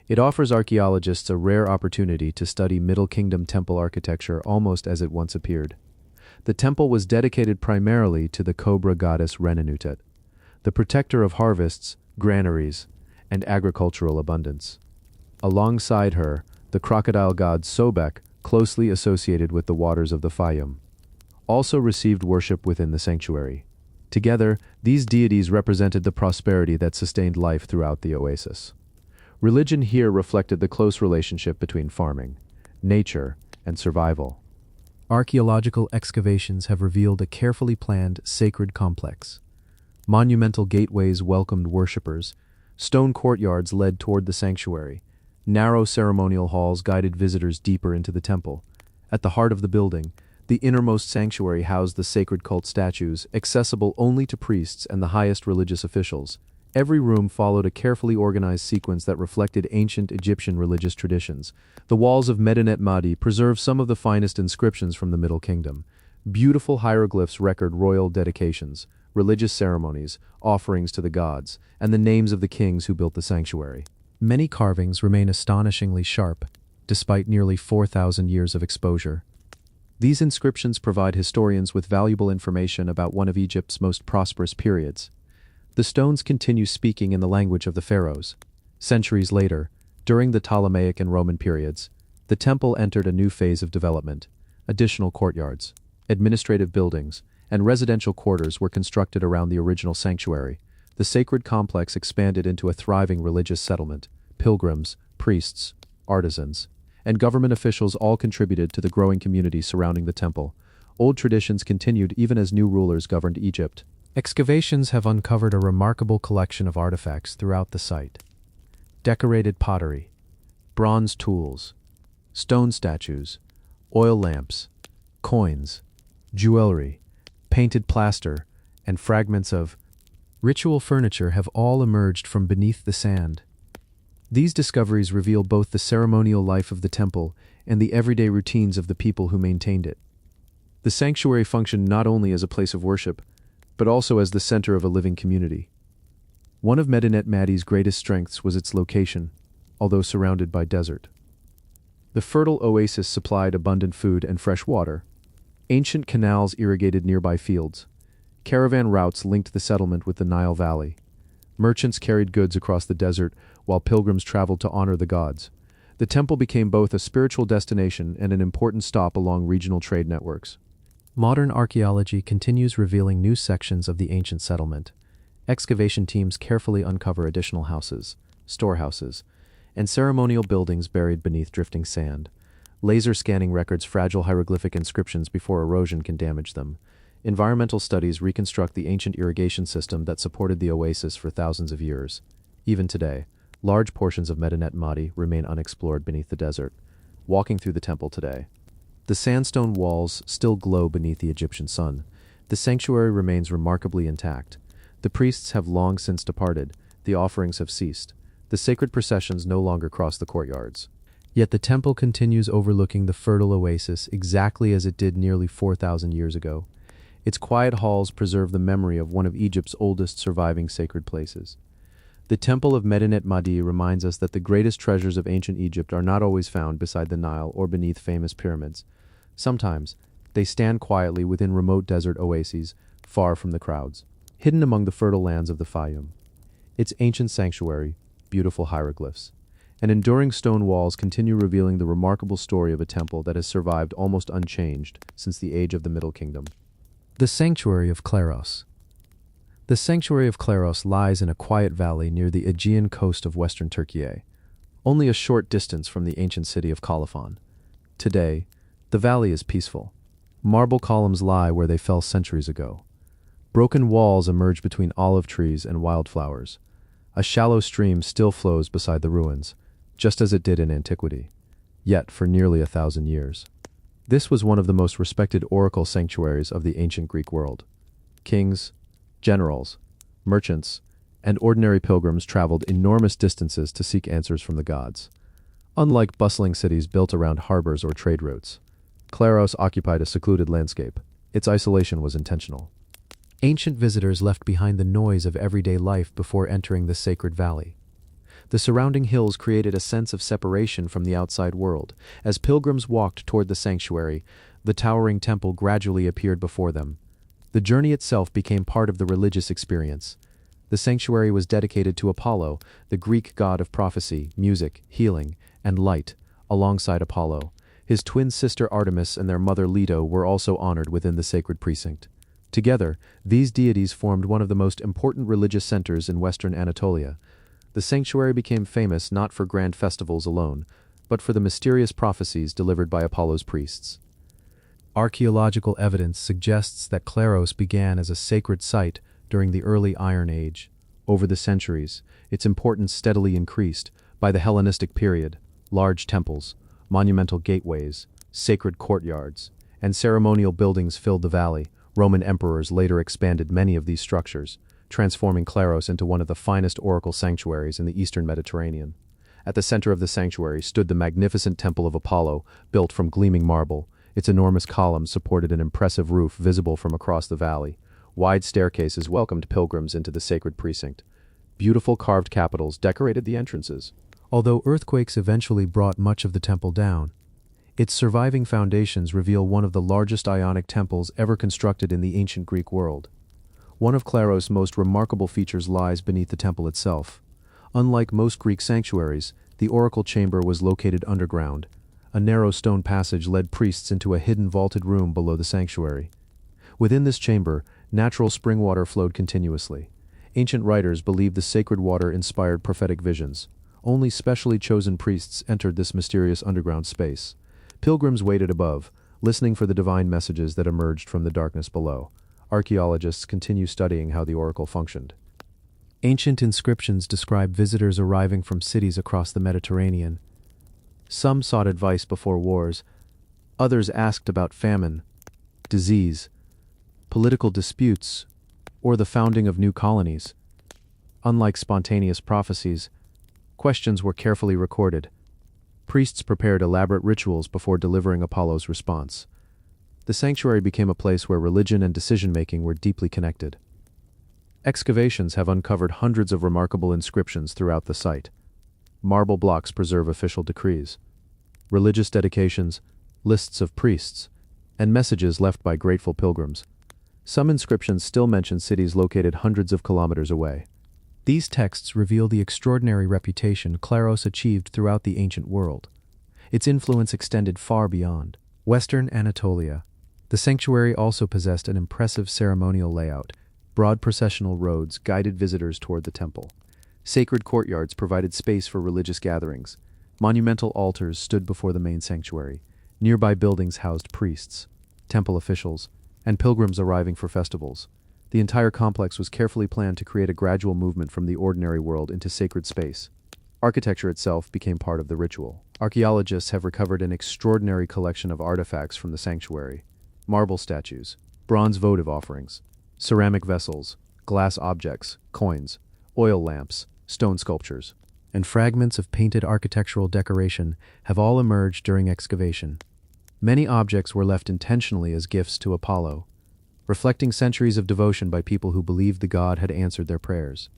It offers archaeologists a rare opportunity to study Middle Kingdom temple architecture almost as it once appeared. The temple was dedicated primarily to the cobra goddess Renenutet, the protector of harvests, granaries, and agricultural abundance. Alongside her, the crocodile god Sobek, closely associated with the waters of the Fayum, also received worship within the sanctuary. Together, these deities represented the prosperity that sustained life throughout the oasis. Religion here reflected the close relationship between farming, nature, and survival. Archaeological excavations have revealed a carefully planned sacred complex. Monumental gateways welcomed worshippers, stone courtyards led toward the sanctuary, narrow ceremonial halls guided visitors deeper into the temple. At the heart of the building, the innermost sanctuary housed the sacred cult statues, accessible only to priests and the highest religious officials. Every room followed a carefully organized sequence that reflected ancient Egyptian religious traditions. The walls of Medinet Mahdi preserve some of the finest inscriptions from the Middle Kingdom. Beautiful hieroglyphs record royal dedications, religious ceremonies, offerings to the gods, and the names of the kings who built the sanctuary. Many carvings remain astonishingly sharp, despite nearly 4,000 years of exposure. These inscriptions provide historians with valuable information about one of Egypt's most prosperous periods. The stones continue speaking in the language of the pharaohs. Centuries later, during the Ptolemaic and Roman periods, the temple entered a new phase of development. Additional courtyards, administrative buildings, and residential quarters were constructed around the original sanctuary. The sacred complex expanded into a thriving religious settlement. Pilgrims, priests, artisans, and government officials all contributed to the growing community surrounding the temple. Old traditions continued even as new rulers governed Egypt. Excavations have uncovered a remarkable collection of artifacts throughout the site. Decorated pottery, bronze tools, stone statues, oil lamps, coins, jewelry, painted plaster, and fragments of ritual furniture have all emerged from beneath the sand. These discoveries reveal both the ceremonial life of the temple and the everyday routines of the people who maintained it. The sanctuary functioned not only as a place of worship, but also as the center of a living community. One of Medinet Mahdi's greatest strengths was its location, although surrounded by desert. The fertile oasis supplied abundant food and fresh water. Ancient canals irrigated nearby fields. Caravan routes linked the settlement with the Nile Valley. Merchants carried goods across the desert, while pilgrims traveled to honor the gods. The temple became both a spiritual destination and an important stop along regional trade networks. Modern archaeology continues revealing new sections of the ancient settlement. Excavation teams carefully uncover additional houses, storehouses, and ceremonial buildings buried beneath drifting sand. Laser scanning records fragile hieroglyphic inscriptions before erosion can damage them. Environmental studies reconstruct the ancient irrigation system that supported the oasis for thousands of years. Even today, large portions of Medinet Mahdi remain unexplored beneath the desert. Walking through the temple today, the sandstone walls still glow beneath the Egyptian sun. The sanctuary remains remarkably intact. The priests have long since departed. The offerings have ceased. The sacred processions no longer cross the courtyards. Yet the temple continues overlooking the fertile oasis exactly as it did nearly 4,000 years ago. Its quiet halls preserve the memory of one of Egypt's oldest surviving sacred places. The Temple of Medinet Mahdi reminds us that the greatest treasures of ancient Egypt are not always found beside the Nile or beneath famous pyramids. Sometimes, they stand quietly within remote desert oases, far from the crowds, hidden among the fertile lands of the Fayum. Its ancient sanctuary, beautiful hieroglyphs, and enduring stone walls continue revealing the remarkable story of a temple that has survived almost unchanged since the age of the Middle Kingdom. The Sanctuary of Claros. The Sanctuary of Claros lies in a quiet valley near the Aegean coast of western Turkey, only a short distance from the ancient city of Colophon. Today, the valley is peaceful. Marble columns lie where they fell centuries ago. Broken walls emerge between olive trees and wildflowers. A shallow stream still flows beside the ruins, just as it did in antiquity, yet for nearly 1,000 years. This was one of the most respected oracle sanctuaries of the ancient Greek world. Kings, generals, merchants, and ordinary pilgrims traveled enormous distances to seek answers from the gods. Unlike bustling cities built around harbors or trade routes, Claros occupied a secluded landscape. Its isolation was intentional. Ancient visitors left behind the noise of everyday life before entering the sacred valley. The surrounding hills created a sense of separation from the outside world. As pilgrims walked toward the sanctuary, the towering temple gradually appeared before them. The journey itself became part of the religious experience. The sanctuary was dedicated to Apollo, the Greek god of prophecy, music, healing, and light, alongside Apollo. His twin sister Artemis and their mother Leto were also honored within the sacred precinct. Together, these deities formed one of the most important religious centers in western Anatolia. The sanctuary became famous not for grand festivals alone, but for the mysterious prophecies delivered by Apollo's priests. Archaeological evidence suggests that Claros began as a sacred site during the early Iron Age. Over the centuries, its importance steadily increased. By the Hellenistic period, large temples, monumental gateways, sacred courtyards, and ceremonial buildings filled the valley. Roman emperors later expanded many of these structures, transforming Claros into one of the finest oracle sanctuaries in the eastern Mediterranean. At the center of the sanctuary stood the magnificent Temple of Apollo, built from gleaming marble. Its enormous columns supported an impressive roof visible from across the valley. Wide staircases welcomed pilgrims into the sacred precinct. Beautiful carved capitals decorated the entrances. Although earthquakes eventually brought much of the temple down, its surviving foundations reveal one of the largest Ionic temples ever constructed in the ancient Greek world. One of Claros' most remarkable features lies beneath the temple itself. Unlike most Greek sanctuaries, the oracle chamber was located underground. A narrow stone passage led priests into a hidden vaulted room below the sanctuary. Within this chamber, natural spring water flowed continuously. Ancient writers believed the sacred water inspired prophetic visions. Only specially chosen priests entered this mysterious underground space. Pilgrims waited above, listening for the divine messages that emerged from the darkness below. Archaeologists continue studying how the oracle functioned. Ancient inscriptions describe visitors arriving from cities across the Mediterranean. Some sought advice before wars. Others asked about famine, disease, political disputes, or the founding of new colonies. Unlike spontaneous prophecies, questions were carefully recorded. Priests prepared elaborate rituals before delivering Apollo's response. The sanctuary became a place where religion and decision-making were deeply connected. Excavations have uncovered hundreds of remarkable inscriptions throughout the site. Marble blocks preserve official decrees, religious dedications, lists of priests, and messages left by grateful pilgrims. Some inscriptions still mention cities located hundreds of kilometers away. These texts reveal the extraordinary reputation Claros achieved throughout the ancient world. Its influence extended far beyond Western Anatolia. The sanctuary also possessed an impressive ceremonial layout. Broad processional roads guided visitors toward the temple. Sacred courtyards provided space for religious gatherings. Monumental altars stood before the main sanctuary. Nearby buildings housed priests, temple officials, and pilgrims arriving for festivals. The entire complex was carefully planned to create a gradual movement from the ordinary world into sacred space. Architecture itself became part of the ritual. Archaeologists have recovered an extraordinary collection of artifacts from the sanctuary. Marble statues, bronze votive offerings, ceramic vessels, glass objects, coins, oil lamps, stone sculptures, and fragments of painted architectural decoration have all emerged during excavation. Many objects were left intentionally as gifts to Apollo, reflecting centuries of devotion by people who believed the god had answered their prayers.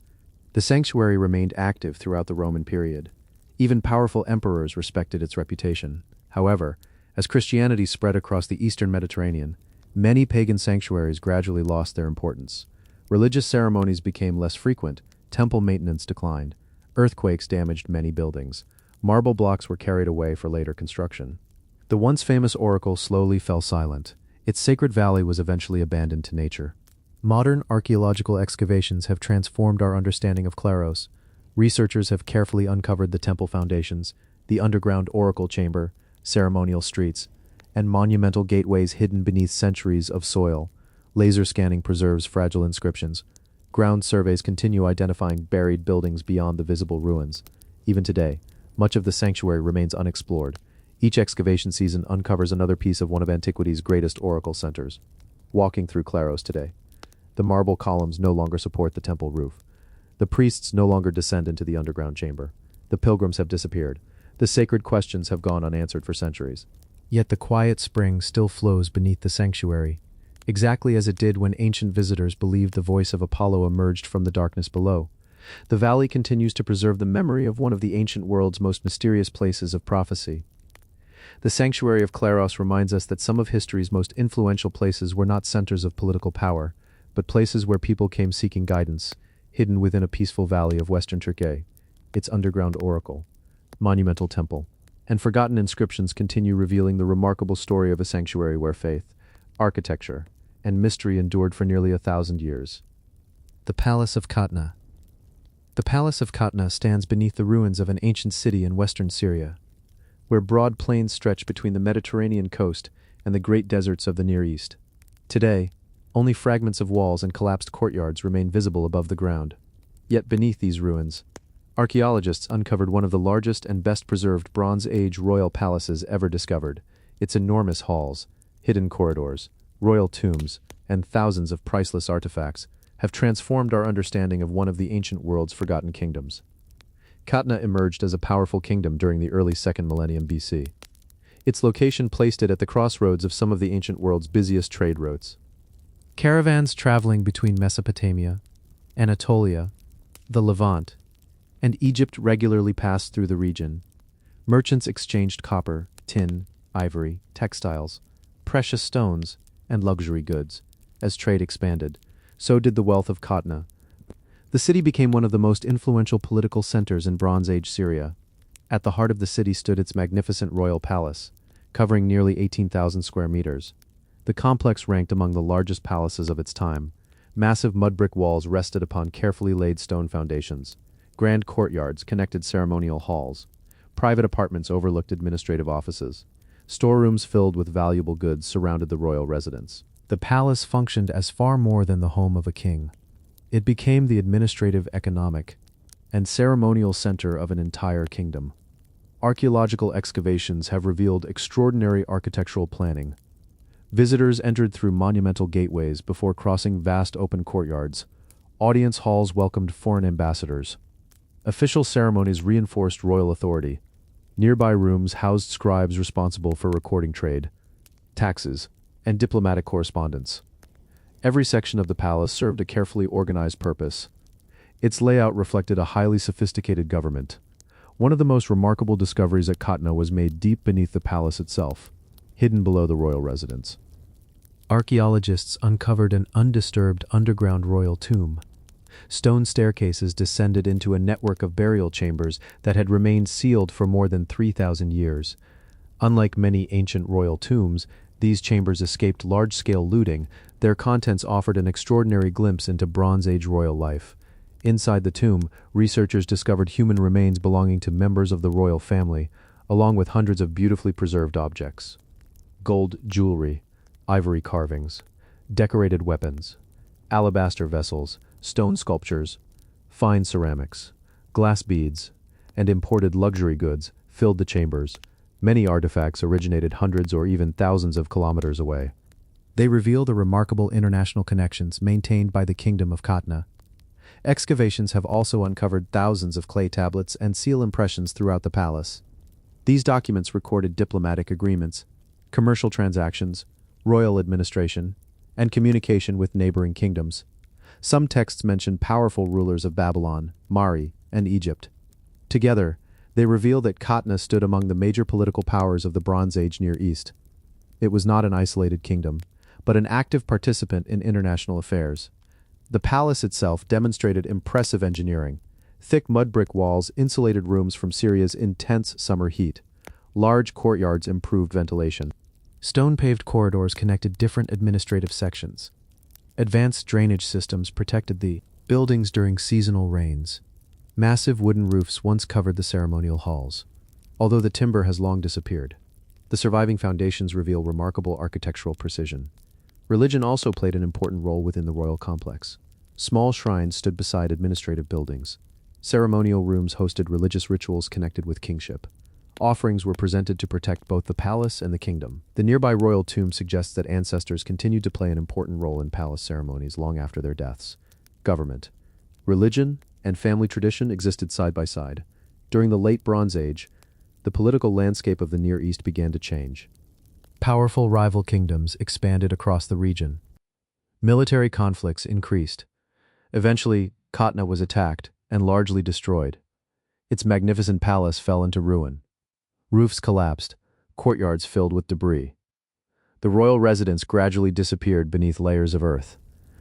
The sanctuary remained active throughout the Roman period. Even powerful emperors respected its reputation. However, as Christianity spread across the eastern Mediterranean, many pagan sanctuaries gradually lost their importance. Religious ceremonies became less frequent, temple maintenance declined, earthquakes damaged many buildings, marble blocks were carried away for later construction. The once famous oracle slowly fell silent. Its sacred valley was eventually abandoned to nature. Modern archaeological excavations have transformed our understanding of Claros. Researchers have carefully uncovered the temple foundations, the underground oracle chamber, ceremonial streets, and monumental gateways hidden beneath centuries of soil. Laser scanning preserves fragile inscriptions. Ground surveys continue identifying buried buildings beyond the visible ruins. Even today, much of the sanctuary remains unexplored. Each excavation season uncovers another piece of one of antiquity's greatest oracle centers. Walking through Claros today, the marble columns no longer support the temple roof. The priests no longer descend into the underground chamber. The pilgrims have disappeared. The sacred questions have gone unanswered for centuries. Yet the quiet spring still flows beneath the sanctuary, exactly as it did when ancient visitors believed the voice of Apollo emerged from the darkness below. The valley continues to preserve the memory of one of the ancient world's most mysterious places of prophecy. The sanctuary of Claros reminds us that some of history's most influential places were not centers of political power, but places where people came seeking guidance, hidden within a peaceful valley of western Turkey. Its underground oracle, monumental temple, and forgotten inscriptions continue revealing the remarkable story of a sanctuary where faith, architecture, and mystery endured for nearly 1,000 years. The Palace of Katna. The Palace of Katna stands beneath the ruins of an ancient city in western Syria, where broad plains stretch between the Mediterranean coast and the great deserts of the Near East. Today, only fragments of walls and collapsed courtyards remain visible above the ground. Yet beneath these ruins, archaeologists uncovered one of the largest and best-preserved Bronze Age royal palaces ever discovered. Its enormous halls, hidden corridors, royal tombs, and thousands of priceless artifacts have transformed our understanding of one of the ancient world's forgotten kingdoms. Katna emerged as a powerful kingdom during the early 2nd millennium BC. Its location placed it at the crossroads of some of the ancient world's busiest trade routes. Caravans traveling between Mesopotamia, Anatolia, the Levant, and Egypt regularly passed through the region. Merchants exchanged copper, tin, ivory, textiles, precious stones, and luxury goods. As trade expanded, so did the wealth of Katna. The city became one of the most influential political centers in Bronze Age Syria. At the heart of the city stood its magnificent royal palace, covering nearly 18,000 square meters. The complex ranked among the largest palaces of its time. Massive mud brick walls rested upon carefully laid stone foundations. Grand courtyards connected ceremonial halls. Private apartments overlooked administrative offices. Storerooms filled with valuable goods surrounded the royal residence. The palace functioned as far more than the home of a king. It became the administrative, economic, and ceremonial center of an entire kingdom. Archaeological excavations have revealed extraordinary architectural planning. Visitors entered through monumental gateways before crossing vast open courtyards. Audience halls welcomed foreign ambassadors. Official ceremonies reinforced royal authority. Nearby rooms housed scribes responsible for recording trade, taxes, and diplomatic correspondence. Every section of the palace served a carefully organized purpose. Its layout reflected a highly sophisticated government. One of the most remarkable discoveries at Katna was made deep beneath the palace itself, hidden below the royal residence. Archaeologists uncovered an undisturbed underground royal tomb. Stone staircases descended into a network of burial chambers that had remained sealed for more than 3,000 years. Unlike many ancient royal tombs, these chambers escaped large-scale looting. Their contents offered an extraordinary glimpse into Bronze Age royal life. Inside the tomb, researchers discovered human remains belonging to members of the royal family, along with hundreds of beautifully preserved objects. Gold jewelry, ivory carvings, decorated weapons, alabaster vessels, stone sculptures, fine ceramics, glass beads, and imported luxury goods filled the chambers. Many artifacts originated hundreds or even thousands of kilometers away. They reveal the remarkable international connections maintained by the Kingdom of Katna. Excavations have also uncovered thousands of clay tablets and seal impressions throughout the palace. These documents recorded diplomatic agreements, commercial transactions, royal administration, and communication with neighboring kingdoms. Some texts mention powerful rulers of Babylon, Mari, and Egypt. Together, they reveal that Katna stood among the major political powers of the Bronze Age Near East. It was not an isolated kingdom, but an active participant in international affairs. The palace itself demonstrated impressive engineering. Thick mud brick walls insulated rooms from Syria's intense summer heat. Large courtyards improved ventilation. Stone-paved corridors connected different administrative sections. Advanced drainage systems protected the buildings during seasonal rains. Massive wooden roofs once covered the ceremonial halls, although the timber has long disappeared. The surviving foundations reveal remarkable architectural precision. Religion also played an important role within the royal complex. Small shrines stood beside administrative buildings. Ceremonial rooms hosted religious rituals connected with kingship. Offerings were presented to protect both the palace and the kingdom. The nearby royal tomb suggests that ancestors continued to play an important role in palace ceremonies long after their deaths. Government, religion, and family tradition existed side by side. During the Late Bronze Age, the political landscape of the Near East began to change. Powerful rival kingdoms expanded across the region. Military conflicts increased. Eventually, Khatna was attacked and largely destroyed. Its magnificent palace fell into ruin. Roofs collapsed, courtyards filled with debris. The royal residence gradually disappeared beneath layers of earth.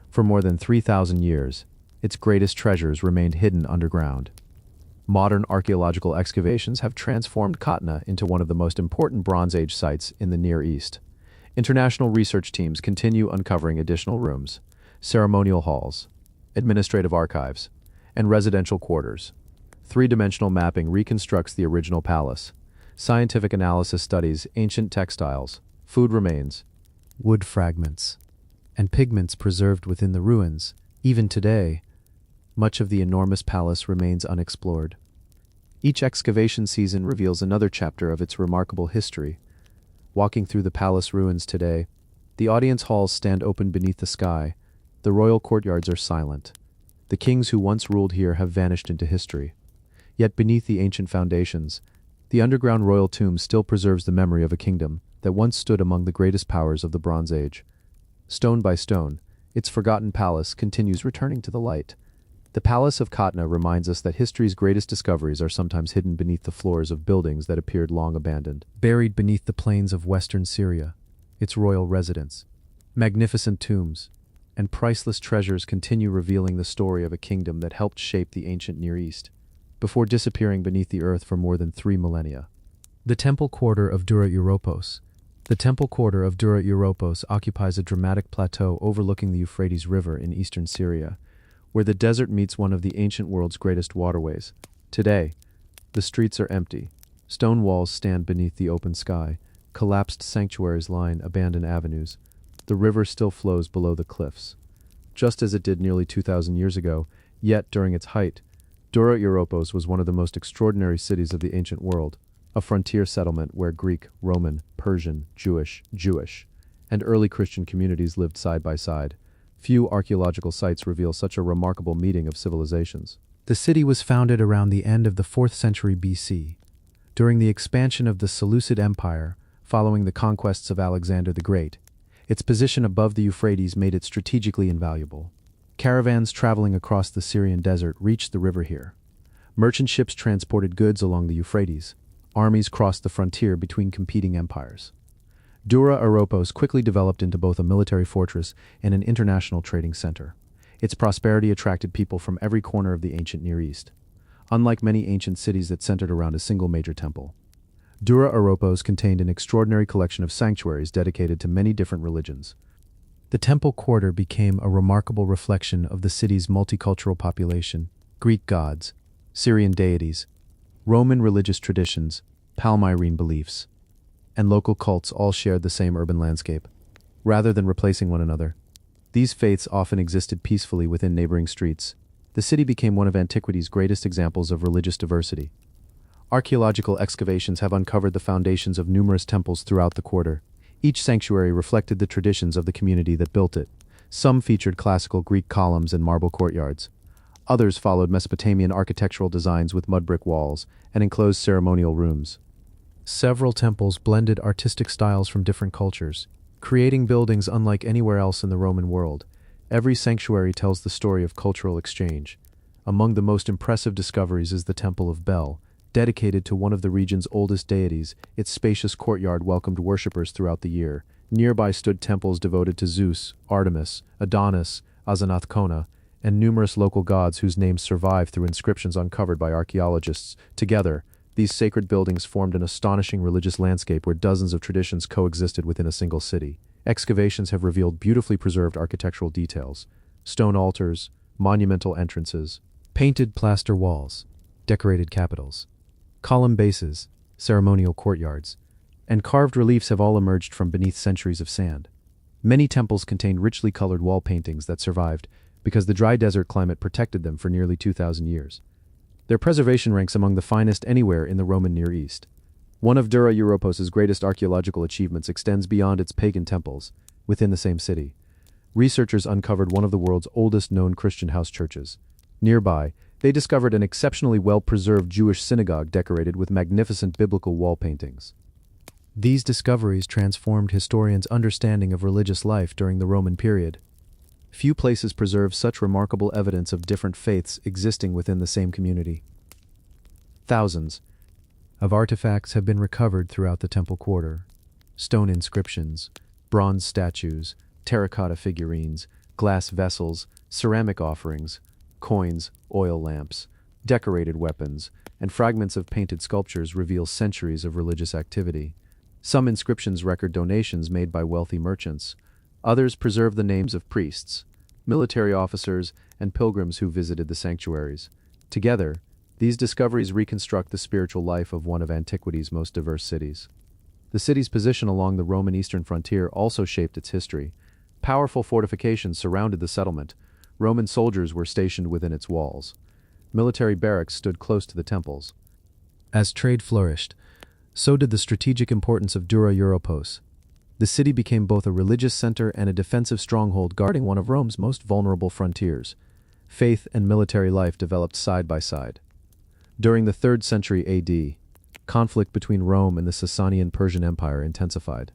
For more than 3,000 years, its greatest treasures remained hidden underground. Modern archaeological excavations have transformed Khatna into one of the most important Bronze Age sites in the Near East. International research teams continue uncovering additional rooms, ceremonial halls, administrative archives, and residential quarters. Three-dimensional mapping reconstructs the original palace. Scientific analysis studies ancient textiles, food remains, wood fragments, and pigments preserved within the ruins. Even today, much of the enormous palace remains unexplored. Each excavation season reveals another chapter of its remarkable history. Walking through the palace ruins today, the audience halls stand open beneath the sky. The royal courtyards are silent. The kings who once ruled here have vanished into history. Yet beneath the ancient foundations, the underground royal tomb still preserves the memory of a kingdom that once stood among the greatest powers of the Bronze Age. Stone by stone, its forgotten palace continues returning to the light. The Palace of Khatna reminds us that history's greatest discoveries are sometimes hidden beneath the floors of buildings that appeared long abandoned. Buried beneath the plains of western Syria, its royal residence, magnificent tombs, and priceless treasures continue revealing the story of a kingdom that helped shape the ancient Near East, before disappearing beneath the earth for more than 3 millennia. The Temple Quarter of Dura Europos. The Temple Quarter of Dura Europos occupies a dramatic plateau overlooking the Euphrates River in eastern Syria, where the desert meets one of the ancient world's greatest waterways. Today, the streets are empty. Stone walls stand beneath the open sky. Collapsed sanctuaries line abandoned avenues. The river still flows below the cliffs, just as it did nearly 2,000 years ago, yet during its height, Dura Europos was one of the most extraordinary cities of the ancient world, a frontier settlement where Greek, Roman, Persian, Jewish, and early Christian communities lived side by side. Few archaeological sites reveal such a remarkable meeting of civilizations. The city was founded around the end of the 4th century BC, during the expansion of the Seleucid Empire following the conquests of Alexander the Great. Its position above the Euphrates made it strategically invaluable. Caravans traveling across the Syrian desert reached the river here. Merchant ships transported goods along the Euphrates. Armies crossed the frontier between competing empires. Dura Europos quickly developed into both a military fortress and an international trading center. Its prosperity attracted people from every corner of the ancient Near East. Unlike many ancient cities that centered around a single major temple, Dura Europos contained an extraordinary collection of sanctuaries dedicated to many different religions. The temple quarter became a remarkable reflection of the city's multicultural population. Greek gods, Syrian deities, Roman religious traditions, Palmyrene beliefs, and local cults all shared the same urban landscape. Rather than replacing one another, these faiths often existed peacefully within neighboring streets. The city became one of antiquity's greatest examples of religious diversity. Archaeological excavations have uncovered the foundations of numerous temples throughout the quarter. Each sanctuary reflected the traditions of the community that built it. Some featured classical Greek columns and marble courtyards. Others followed Mesopotamian architectural designs with mud brick walls and enclosed ceremonial rooms. Several temples blended artistic styles from different cultures, creating buildings unlike anywhere else in the Roman world. Every sanctuary tells the story of cultural exchange. Among the most impressive discoveries is the Temple of Bel, dedicated to one of the region's oldest deities. Its spacious courtyard welcomed worshippers throughout the year. Nearby stood temples devoted to Zeus, Artemis, Adonis, Azanath-Kona, and numerous local gods whose names survive through inscriptions uncovered by archaeologists. Together, these sacred buildings formed an astonishing religious landscape where dozens of traditions coexisted within a single city. Excavations have revealed beautifully preserved architectural details: stone altars, monumental entrances, painted plaster walls, decorated capitals, column bases, ceremonial courtyards, and carved reliefs have all emerged from beneath centuries of sand. Many temples contain richly colored wall paintings that survived because the dry desert climate protected them for nearly 2,000 years. Their preservation ranks among the finest anywhere in the Roman Near East. One of Dura Europos's greatest archaeological achievements extends beyond its pagan temples, within the same city. Researchers uncovered one of the world's oldest known Christian house churches. Nearby, they discovered an exceptionally well-preserved Jewish synagogue decorated with magnificent biblical wall paintings. These discoveries transformed historians' understanding of religious life during the Roman period. Few places preserve such remarkable evidence of different faiths existing within the same community. Thousands of artifacts have been recovered throughout the temple quarter. Stone inscriptions, bronze statues, terracotta figurines, glass vessels, ceramic offerings, coins, oil lamps, decorated weapons, and fragments of painted sculptures reveal centuries of religious activity. Some inscriptions record donations made by wealthy merchants. Others preserve the names of priests, military officers, and pilgrims who visited the sanctuaries. Together, these discoveries reconstruct the spiritual life of one of antiquity's most diverse cities. The city's position along the Roman eastern frontier also shaped its history. Powerful fortifications surrounded the settlement. Roman soldiers were stationed within its walls. Military barracks stood close to the temples. As trade flourished, so did the strategic importance of Dura Europos. The city became both a religious center and a defensive stronghold guarding one of Rome's most vulnerable frontiers. Faith and military life developed side by side. During the 3rd century AD, conflict between Rome and the Sasanian Persian Empire intensified.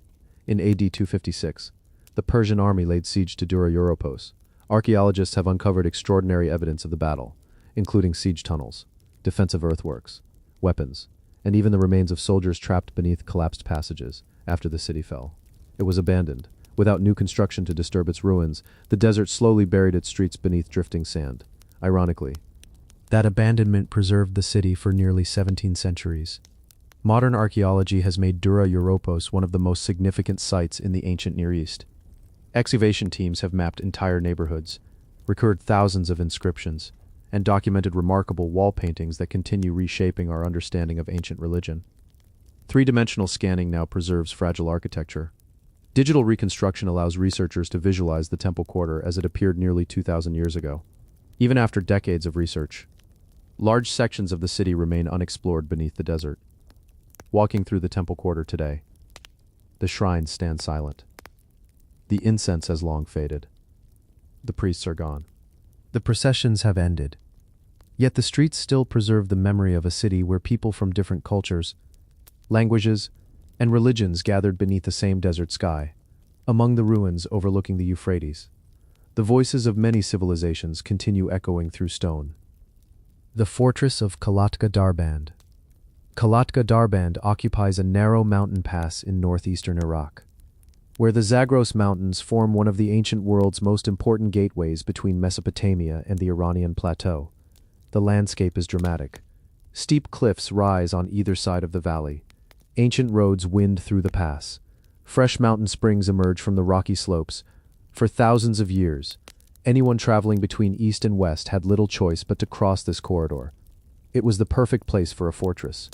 In AD 256, the Persian army laid siege to Dura Europos. Archaeologists have uncovered extraordinary evidence of the battle, including siege tunnels, defensive earthworks, weapons, and even the remains of soldiers trapped beneath collapsed passages after the city fell. It was abandoned. Without new construction to disturb its ruins, the desert slowly buried its streets beneath drifting sand. Ironically, that abandonment preserved the city for nearly 17 centuries. Modern archaeology has made Dura Europos one of the most significant sites in the ancient Near East. Excavation teams have mapped entire neighborhoods, recovered thousands of inscriptions, and documented remarkable wall paintings that continue reshaping our understanding of ancient religion. Three-dimensional scanning now preserves fragile architecture. Digital reconstruction allows researchers to visualize the temple quarter as it appeared nearly 2,000 years ago. Even after decades of research, large sections of the city remain unexplored beneath the desert. Walking through the temple quarter today, the shrines stand silent. The incense has long faded. The priests are gone. The processions have ended. Yet the streets still preserve the memory of a city where people from different cultures, languages, and religions gathered beneath the same desert sky. Among the ruins overlooking the Euphrates, the voices of many civilizations continue echoing through stone. The fortress of Kalatka Darband. Kalatka Darband occupies a narrow mountain pass in northeastern Iraq, where the Zagros Mountains form one of the ancient world's most important gateways between Mesopotamia and the Iranian plateau. The landscape is dramatic. Steep cliffs rise on either side of the valley. Ancient roads wind through the pass. Fresh mountain springs emerge from the rocky slopes. For thousands of years, anyone traveling between east and west had little choice but to cross this corridor. It was the perfect place for a fortress,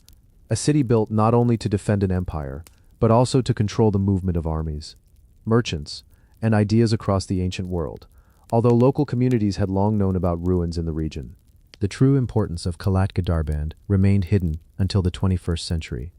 a city built not only to defend an empire, but also to control the movement of armies, merchants, and ideas across the ancient world, although local communities had long known about ruins in the region. The true importance of Kalatka Darband remained hidden until the 21st century.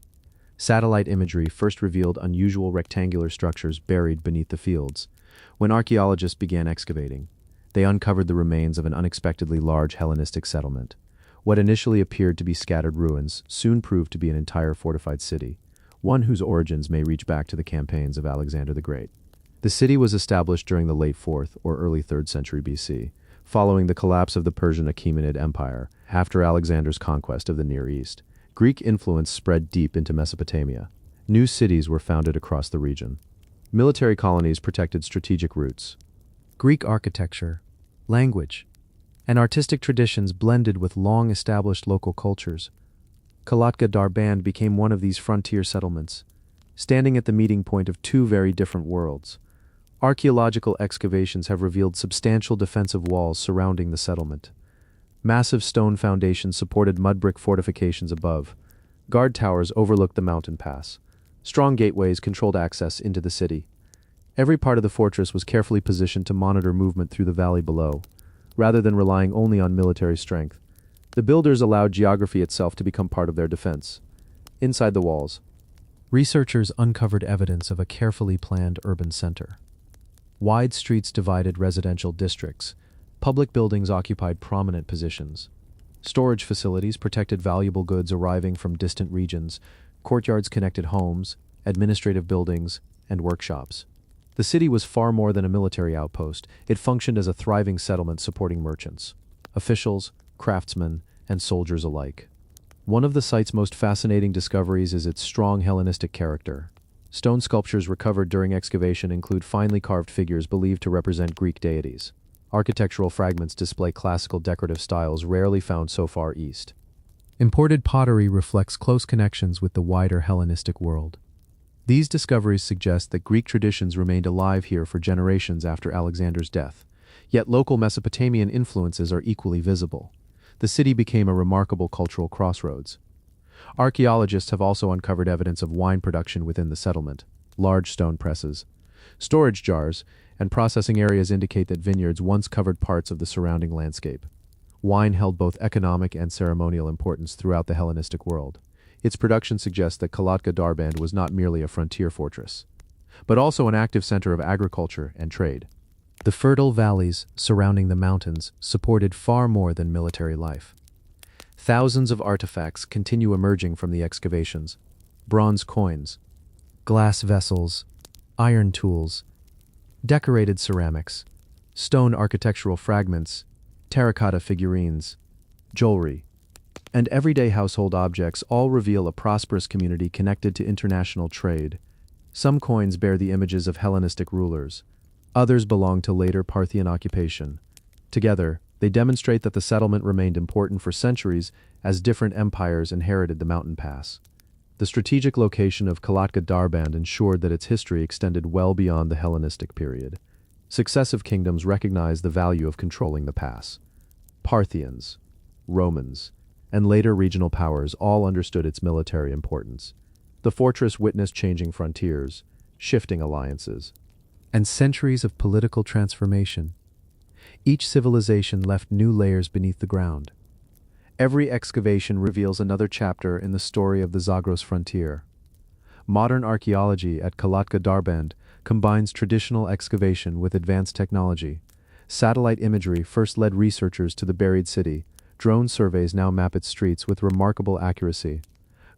Satellite imagery first revealed unusual rectangular structures buried beneath the fields. When archaeologists began excavating, they uncovered the remains of an unexpectedly large Hellenistic settlement. What initially appeared to be scattered ruins soon proved to be an entire fortified city, one whose origins may reach back to the campaigns of Alexander the Great. The city was established during the late 4th or early 3rd century BC, following the collapse of the Persian Achaemenid Empire after Alexander's conquest of the Near East. Greek influence spread deep into Mesopotamia. New cities were founded across the region. Military colonies protected strategic routes. Greek architecture, language, and artistic traditions blended with long-established local cultures. Kalatka Darband became one of these frontier settlements, standing at the meeting point of two very different worlds. Archaeological excavations have revealed substantial defensive walls surrounding the settlement. Massive stone foundations supported mud brick fortifications above. Guard towers overlooked the mountain pass. Strong gateways controlled access into the city. Every part of the fortress was carefully positioned to monitor movement through the valley below, rather than relying only on military strength. The builders allowed geography itself to become part of their defense. Inside the walls, researchers uncovered evidence of a carefully planned urban center. Wide streets divided residential districts. Public buildings occupied prominent positions. Storage facilities protected valuable goods arriving from distant regions. Courtyards connected homes, administrative buildings, and workshops. The city was far more than a military outpost. It functioned as a thriving settlement supporting merchants, officials, craftsmen, and soldiers alike. One of the site's most fascinating discoveries is its strong Hellenistic character. Stone sculptures recovered during excavation include finely carved figures believed to represent Greek deities. Architectural fragments display classical decorative styles rarely found so far east. Imported pottery reflects close connections with the wider Hellenistic world. These discoveries suggest that Greek traditions remained alive here for generations after Alexander's death, yet local Mesopotamian influences are equally visible. The city became a remarkable cultural crossroads. Archaeologists have also uncovered evidence of wine production within the settlement. Large stone presses, storage jars, and processing areas indicate that vineyards once covered parts of the surrounding landscape. Wine held both economic and ceremonial importance throughout the Hellenistic world. Its production suggests that Kalatka Darband was not merely a frontier fortress, but also an active center of agriculture and trade. The fertile valleys surrounding the mountains supported far more than military life. Thousands of artifacts continue emerging from the excavations: bronze coins, glass vessels, iron tools, decorated ceramics, stone architectural fragments, terracotta figurines, jewelry, and everyday household objects all reveal a prosperous community connected to international trade. Some coins bear the images of Hellenistic rulers. Others belong to later Parthian occupation. Together, they demonstrate that the settlement remained important for centuries as different empires inherited the mountain pass. The strategic location of Kalatka Darband ensured that its history extended well beyond the Hellenistic period. Successive kingdoms recognized the value of controlling the pass. Parthians, Romans, and later regional powers all understood its military importance. The fortress witnessed changing frontiers, shifting alliances, and centuries of political transformation. Each civilization left new layers beneath the ground. Every excavation reveals another chapter in the story of the Zagros frontier. Modern archaeology at Kalatka Darband combines traditional excavation with advanced technology. Satellite imagery first led researchers to the buried city. Drone surveys now map its streets with remarkable accuracy.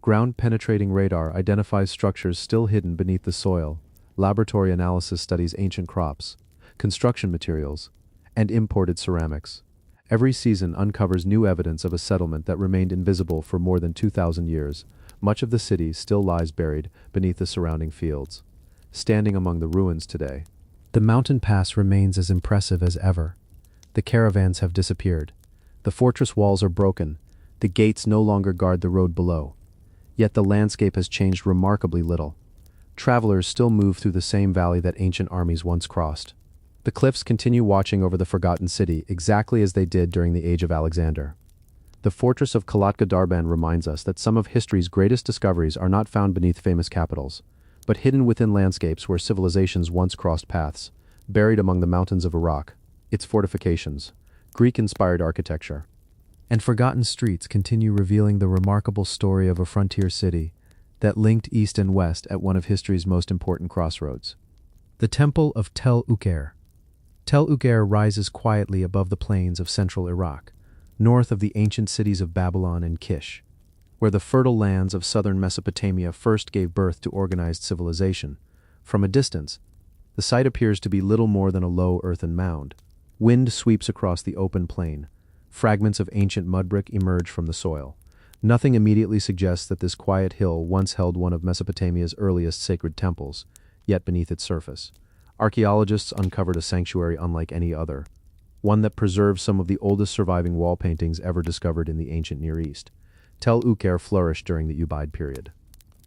Ground-penetrating radar identifies structures still hidden beneath the soil. Laboratory analysis studies ancient crops, construction materials, and imported ceramics. Every season uncovers new evidence of a settlement that remained invisible for more than 2,000 years. Much of the city still lies buried beneath the surrounding fields. Standing among the ruins today, the mountain pass remains as impressive as ever. The caravans have disappeared. The fortress walls are broken. The gates no longer guard the road below. Yet the landscape has changed remarkably little. Travelers still move through the same valley that ancient armies once crossed. The cliffs continue watching over the forgotten city exactly as they did during the age of Alexander. The fortress of Kalatka Darband reminds us that some of history's greatest discoveries are not found beneath famous capitals, but hidden within landscapes where civilizations once crossed paths, buried among the mountains of Iraq, its fortifications, Greek-inspired architecture, and forgotten streets continue revealing the remarkable story of a frontier city that linked east and west at one of history's most important crossroads. The Temple of Tel Uqair. Tel Uqair rises quietly above the plains of central Iraq, north of the ancient cities of Babylon and Kish, where the fertile lands of southern Mesopotamia first gave birth to organized civilization. From a distance, the site appears to be little more than a low earthen mound. Wind sweeps across the open plain. Fragments of ancient mud brick emerge from the soil. Nothing immediately suggests that this quiet hill once held one of Mesopotamia's earliest sacred temples, yet beneath its surface, archaeologists uncovered a sanctuary unlike any other, one that preserves some of the oldest surviving wall paintings ever discovered in the ancient Near East. Tel Uqair flourished during the Ubaid period,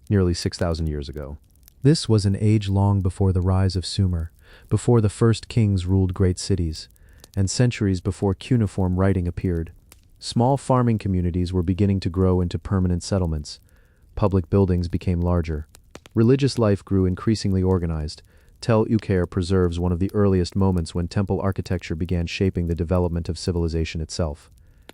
nearly 6,000 years ago. This was an age long before the rise of Sumer, before the first kings ruled great cities, and centuries before cuneiform writing appeared. Small farming communities were beginning to grow into permanent settlements. Public buildings became larger. Religious life grew increasingly organized. Tel Uqair preserves one of the earliest moments when temple architecture began shaping the development of civilization itself.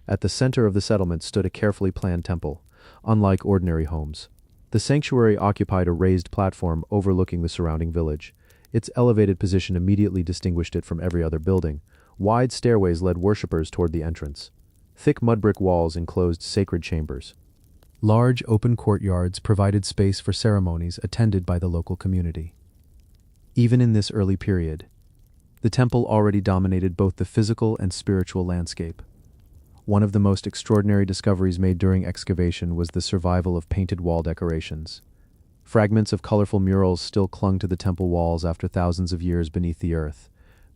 At the center of the settlement stood a carefully planned temple, unlike ordinary homes. The sanctuary occupied a raised platform overlooking the surrounding village. Its elevated position immediately distinguished it from every other building. Wide stairways led worshippers toward the entrance. Thick mud brick walls enclosed sacred chambers. Large open courtyards provided space for ceremonies attended by the local community. Even in this early period, the temple already dominated both the physical and spiritual landscape. One of the most extraordinary discoveries made during excavation was the survival of painted wall decorations. Fragments of colorful murals still clung to the temple walls after thousands of years beneath the earth.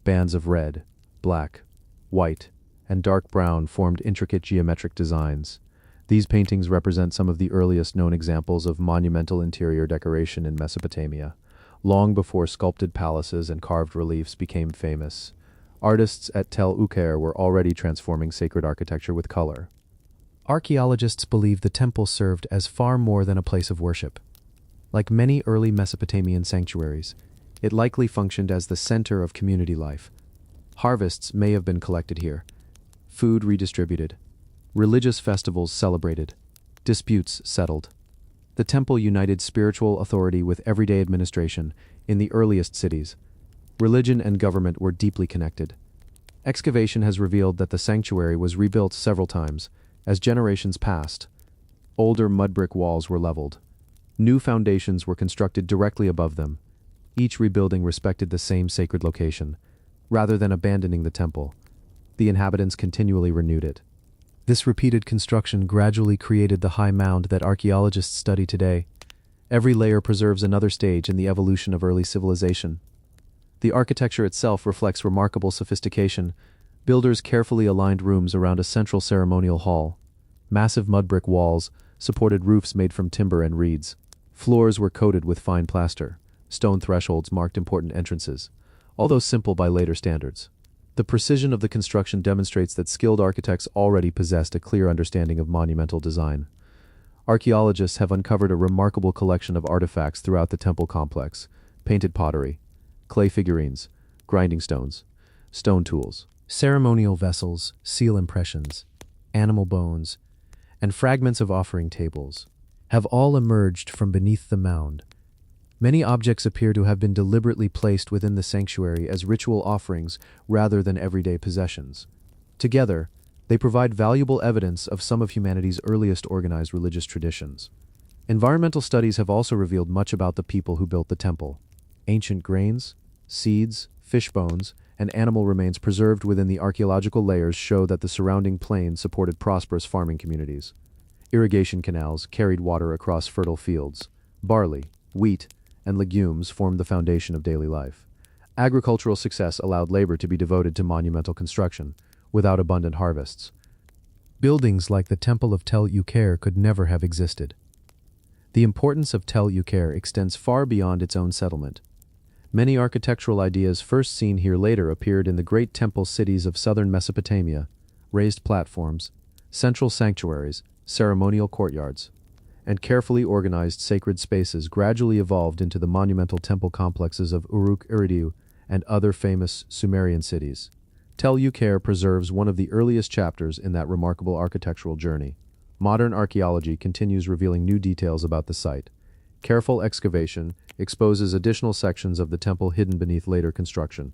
Bands of red, black, white, and dark brown formed intricate geometric designs. These paintings represent some of the earliest known examples of monumental interior decoration in Mesopotamia, long before sculpted palaces and carved reliefs became famous. Artists at Tel Uqair were already transforming sacred architecture with color. Archaeologists believe the temple served as far more than a place of worship. Like many early Mesopotamian sanctuaries, it likely functioned as the center of community life. Harvests may have been collected here, food redistributed, religious festivals celebrated, disputes settled. The temple united spiritual authority with everyday administration in the earliest cities. Religion and government were deeply connected. Excavation has revealed that the sanctuary was rebuilt several times. As generations passed, older mud brick walls were leveled. New foundations were constructed directly above them. Each rebuilding respected the same sacred location. Rather than abandoning the temple, the inhabitants continually renewed it. This repeated construction gradually created the high mound that archaeologists study today. Every layer preserves another stage in the evolution of early civilization. The architecture itself reflects remarkable sophistication. Builders carefully aligned rooms around a central ceremonial hall. Massive mud brick walls supported roofs made from timber and reeds. Floors were coated with fine plaster. Stone thresholds marked important entrances, although simple by later standards. The precision of the construction demonstrates that skilled architects already possessed a clear understanding of monumental design. Archaeologists have uncovered a remarkable collection of artifacts throughout the temple complex: painted pottery, clay figurines, grinding stones, stone tools, ceremonial vessels, seal impressions, animal bones, and fragments of offering tables have all emerged from beneath the mound. Many objects appear to have been deliberately placed within the sanctuary as ritual offerings rather than everyday possessions. Together, they provide valuable evidence of some of humanity's earliest organized religious traditions. Environmental studies have also revealed much about the people who built the temple. Ancient grains, seeds, fish bones, and animal remains preserved within the archaeological layers show that the surrounding plain supported prosperous farming communities. Irrigation canals carried water across fertile fields. Barley, wheat, and legumes formed the foundation of daily life. Agricultural success allowed labor to be devoted to monumental construction. Without abundant harvests, buildings like the Temple of Tel Uqair could never have existed. The importance of Tel Uqair extends far beyond its own settlement. Many architectural ideas first seen here later appeared in the great temple cities of southern Mesopotamia: raised platforms, central sanctuaries, ceremonial courtyards, and carefully organized sacred spaces gradually evolved into the monumental temple complexes of Uruk-Eridu and other famous Sumerian cities. Tel Uqair preserves one of the earliest chapters in that remarkable architectural journey. Modern archaeology continues revealing new details about the site. Careful excavation exposes additional sections of the temple hidden beneath later construction.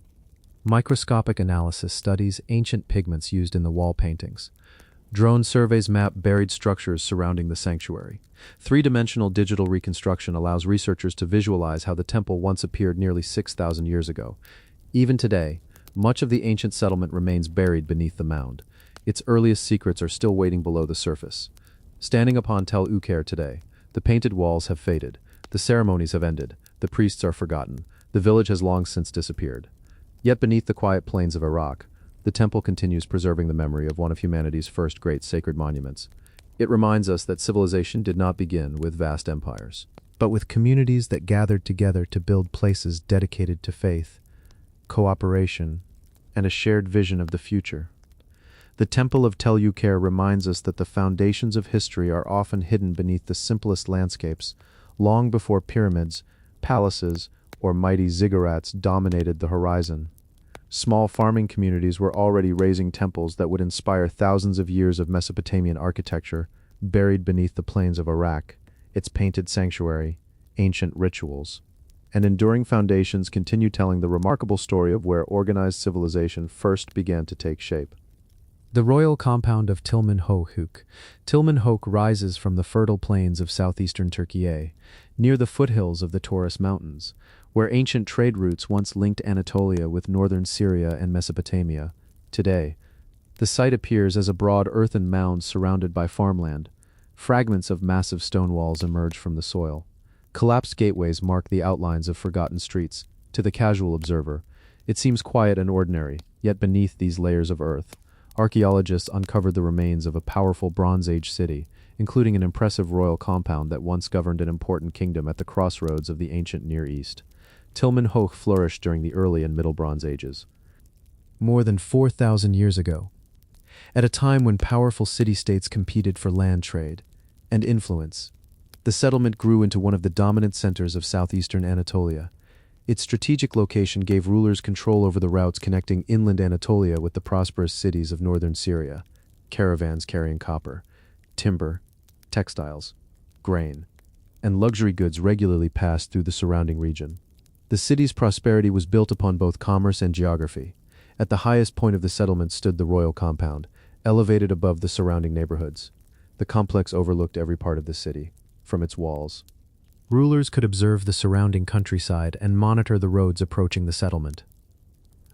Microscopic analysis studies ancient pigments used in the wall paintings. Drone surveys map buried structures surrounding the sanctuary. Three-dimensional digital reconstruction allows researchers to visualize how the temple once appeared nearly 6,000 years ago. Even today, much of the ancient settlement remains buried beneath the mound. Its earliest secrets are still waiting below the surface. Standing upon Tel Uqair today, the painted walls have faded, the ceremonies have ended, the priests are forgotten, the village has long since disappeared. Yet beneath the quiet plains of Iraq, the temple continues preserving the memory of one of humanity's first great sacred monuments. It reminds us that civilization did not begin with vast empires, but with communities that gathered together to build places dedicated to faith, cooperation, and a shared vision of the future. The Temple of Tel Uqair reminds us that the foundations of history are often hidden beneath the simplest landscapes, long before pyramids, palaces, or mighty ziggurats dominated the horizon. Small farming communities were already raising temples that would inspire thousands of years of Mesopotamian architecture buried beneath the plains of Iraq. its painted sanctuary, ancient rituals, and enduring foundations continue telling the remarkable story of where organized civilization first began to take shape. The royal compound of Tilmenhohuk. Tilmenhoek rises from the fertile plains of southeastern Turkey, near the foothills of the Taurus Mountains, where ancient trade routes once linked Anatolia with northern Syria and Mesopotamia. Today, the site appears as a broad earthen mound surrounded by farmland. Fragments of massive stone walls emerge from the soil. Collapsed gateways mark the outlines of forgotten streets. To the casual observer, it seems quiet and ordinary, yet beneath these layers of earth, archaeologists uncovered the remains of a powerful Bronze Age city, including an impressive royal compound that once governed an important kingdom at the crossroads of the ancient Near East. Tilmenhoch flourished during the early and Middle Bronze Ages, more than 4,000 years ago, at a time when powerful city-states competed for land trade and influence. The settlement grew into one of the dominant centers of southeastern Anatolia. Its strategic location gave rulers control over the routes connecting inland Anatolia with the prosperous cities of northern Syria. Caravans carrying copper, timber, textiles, grain, and luxury goods regularly passed through the surrounding region. The city's prosperity was built upon both commerce and geography. At the highest point of the settlement stood the royal compound, elevated above the surrounding neighborhoods. The complex overlooked every part of the city, from its walls. Rulers could observe the surrounding countryside and monitor the roads approaching the settlement.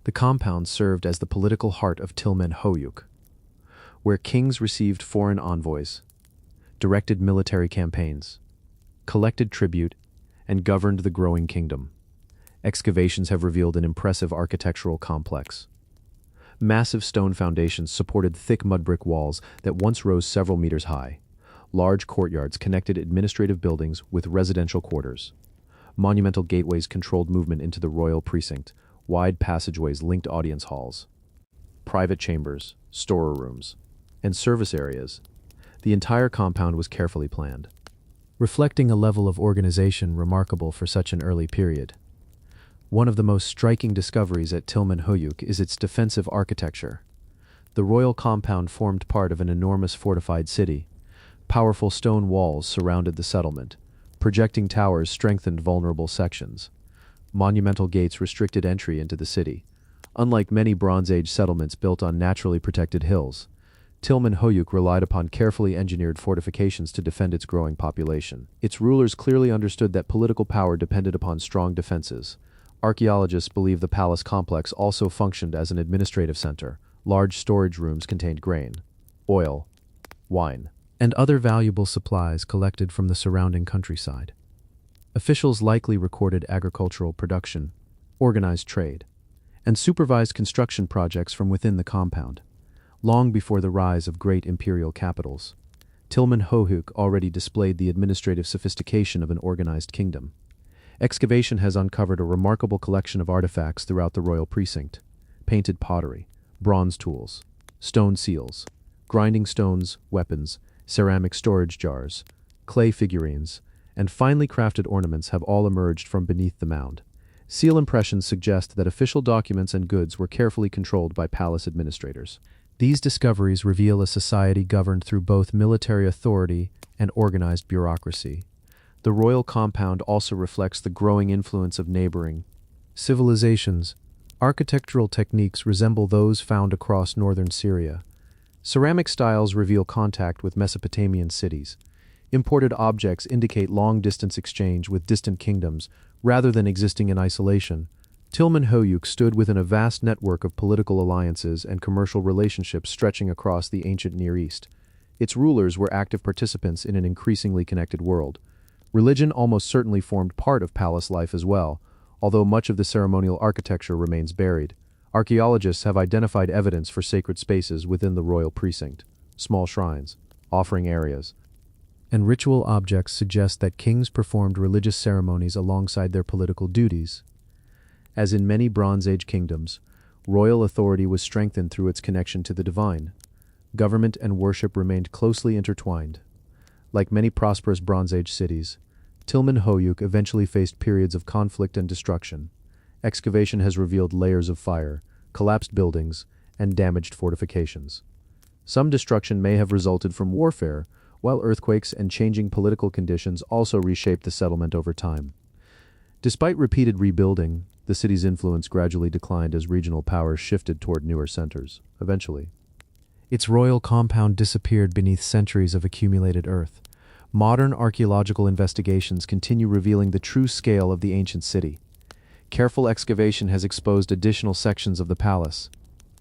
The compound served as the political heart of Tilmenhoyuk, where kings received foreign envoys, directed military campaigns, collected tribute, and governed the growing kingdom. Excavations have revealed an impressive architectural complex. Massive stone foundations supported thick mud brick walls that once rose several meters high. Large courtyards connected administrative buildings with residential quarters. Monumental gateways controlled movement into the royal precinct. Wide passageways linked audience halls, private chambers, storerooms, and service areas. The entire compound was carefully planned, reflecting a level of organization remarkable for such an early period. One of the most striking discoveries at Tilmenhoyuk is its defensive architecture. The royal compound formed part of an enormous fortified city. Powerful stone walls surrounded the settlement. Projecting towers strengthened vulnerable sections. Monumental gates restricted entry into the city. Unlike many Bronze Age settlements built on naturally protected hills, Tilmenhoyuk relied upon carefully engineered fortifications to defend its growing population. Its rulers clearly understood that political power depended upon strong defenses. Archaeologists believe the palace complex also functioned as an administrative center. Large storage rooms contained grain, oil, wine, and other valuable supplies collected from the surrounding countryside. Officials likely recorded agricultural production, organized trade, and supervised construction projects from within the compound. Long before the rise of great imperial capitals, Tilmenhohuk already displayed the administrative sophistication of an organized kingdom. Excavation has uncovered a remarkable collection of artifacts throughout the royal precinct: painted pottery, bronze tools, stone seals, grinding stones, weapons, ceramic storage jars, clay figurines, and finely crafted ornaments have all emerged from beneath the mound. Seal impressions suggest that official documents and goods were carefully controlled by palace administrators. These discoveries reveal a society governed through both military authority and organized bureaucracy. The royal compound also reflects the growing influence of neighboring civilizations. Architectural techniques resemble those found across northern Syria. Ceramic styles reveal contact with Mesopotamian cities. Imported objects indicate long-distance exchange with distant kingdoms rather than existing in isolation. Tilmenhoyuk stood within a vast network of political alliances and commercial relationships stretching across the ancient Near East. Its rulers were active participants in an increasingly connected world. Religion almost certainly formed part of palace life as well, although much of the ceremonial architecture remains buried. Archaeologists have identified evidence for sacred spaces within the royal precinct. Small shrines, offering areas, and ritual objects suggest that kings performed religious ceremonies alongside their political duties. As in many Bronze Age kingdoms, royal authority was strengthened through its connection to the divine. Government and worship remained closely intertwined. Like many prosperous Bronze Age cities, Tilmenhoyuk eventually faced periods of conflict and destruction. Excavation has revealed layers of fire, collapsed buildings, and damaged fortifications. Some destruction may have resulted from warfare, while earthquakes and changing political conditions also reshaped the settlement over time. Despite repeated rebuilding, the city's influence gradually declined as regional powers shifted toward newer centers. Eventually, its royal compound disappeared beneath centuries of accumulated earth. Modern archaeological investigations continue revealing the true scale of the ancient city. Careful excavation has exposed additional sections of the palace,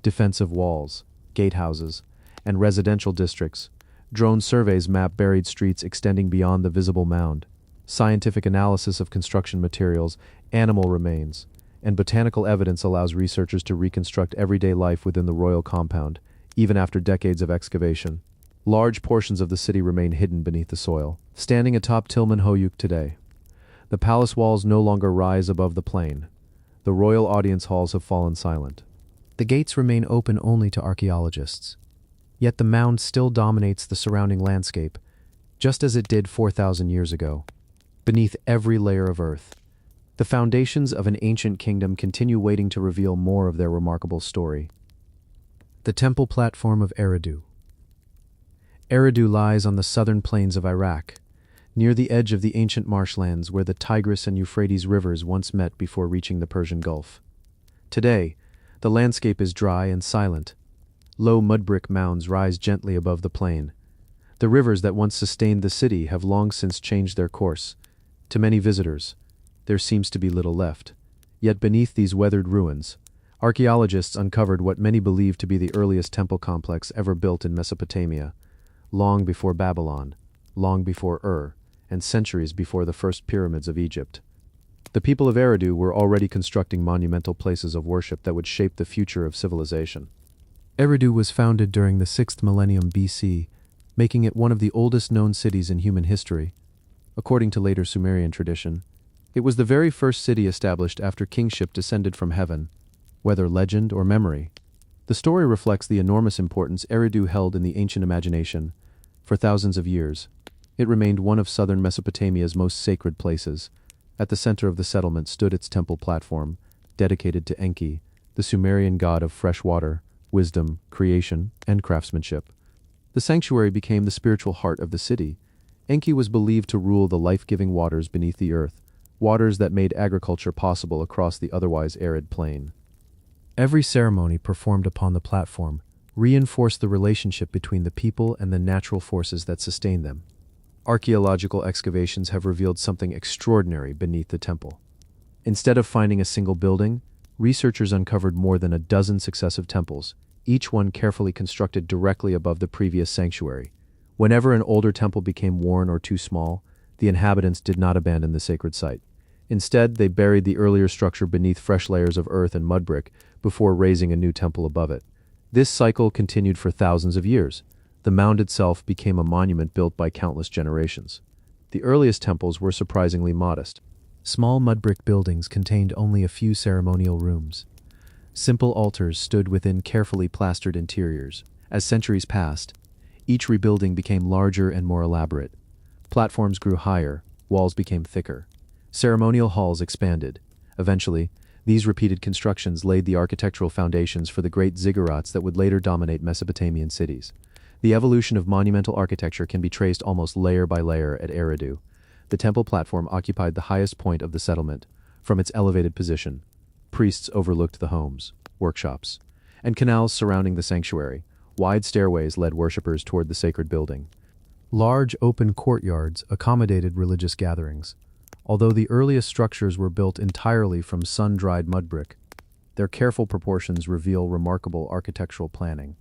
defensive walls, gatehouses, and residential districts. Drone surveys map buried streets extending beyond the visible mound. Scientific analysis of construction materials, animal remains, and botanical evidence allows researchers to reconstruct everyday life within the royal compound, even after decades of excavation. Large portions of the city remain hidden beneath the soil. Standing atop Tilman Hoyuk today, the palace walls no longer rise above the plain. The royal audience halls have fallen silent. The gates remain open only to archaeologists. Yet the mound still dominates the surrounding landscape, just as it did 4,000 years ago. Beneath every layer of earth, the foundations of an ancient kingdom continue waiting to reveal more of their remarkable story. The temple platform of Eridu. Eridu lies on the southern plains of Iraq, near the edge of the ancient marshlands where the Tigris and Euphrates rivers once met before reaching the Persian Gulf. Today, the landscape is dry and silent. Low mud-brick mounds rise gently above the plain. The rivers that once sustained the city have long since changed their course. To many visitors, there seems to be little left. Yet beneath these weathered ruins, archaeologists uncovered what many believe to be the earliest temple complex ever built in Mesopotamia, long before Babylon, long before Ur, and centuries before the first pyramids of Egypt. The people of Eridu were already constructing monumental places of worship that would shape the future of civilization. Eridu was founded during the 6th millennium BC, making it one of the oldest known cities in human history. According to later Sumerian tradition, it was the very first city established after kingship descended from heaven. Whether legend or memory, the story reflects the enormous importance Eridu held in the ancient imagination. For thousands of years, it remained one of southern Mesopotamia's most sacred places. At the center of the settlement stood its temple platform, dedicated to Enki, the Sumerian god of fresh water, wisdom, creation, and craftsmanship. The sanctuary became the spiritual heart of the city. Enki was believed to rule the life-giving waters beneath the earth, waters that made agriculture possible across the otherwise arid plain. Every ceremony performed upon the platform reinforced the relationship between the people and the natural forces that sustained them. Archaeological excavations have revealed something extraordinary beneath the temple. Instead of finding a single building, researchers uncovered more than a dozen successive temples, each one carefully constructed directly above the previous sanctuary. Whenever an older temple became worn or too small, the inhabitants did not abandon the sacred site. Instead, they buried the earlier structure beneath fresh layers of earth and mud brick before raising a new temple above it. This cycle continued for thousands of years. The mound itself became a monument built by countless generations. The earliest temples were surprisingly modest. Small mud brick buildings contained only a few ceremonial rooms. Simple altars stood within carefully plastered interiors. As centuries passed, each rebuilding became larger and more elaborate. Platforms grew higher, walls became thicker. Ceremonial halls expanded. Eventually, these repeated constructions laid the architectural foundations for the great ziggurats that would later dominate Mesopotamian cities. The evolution of monumental architecture can be traced almost layer by layer at Eridu. The temple platform occupied the highest point of the settlement. From its elevated position, priests overlooked the homes, workshops, and canals surrounding the sanctuary. Wide stairways led worshippers toward the sacred building. Large open courtyards accommodated religious gatherings. Although the earliest structures were built entirely from sun-dried mud brick, their careful proportions reveal remarkable architectural planning.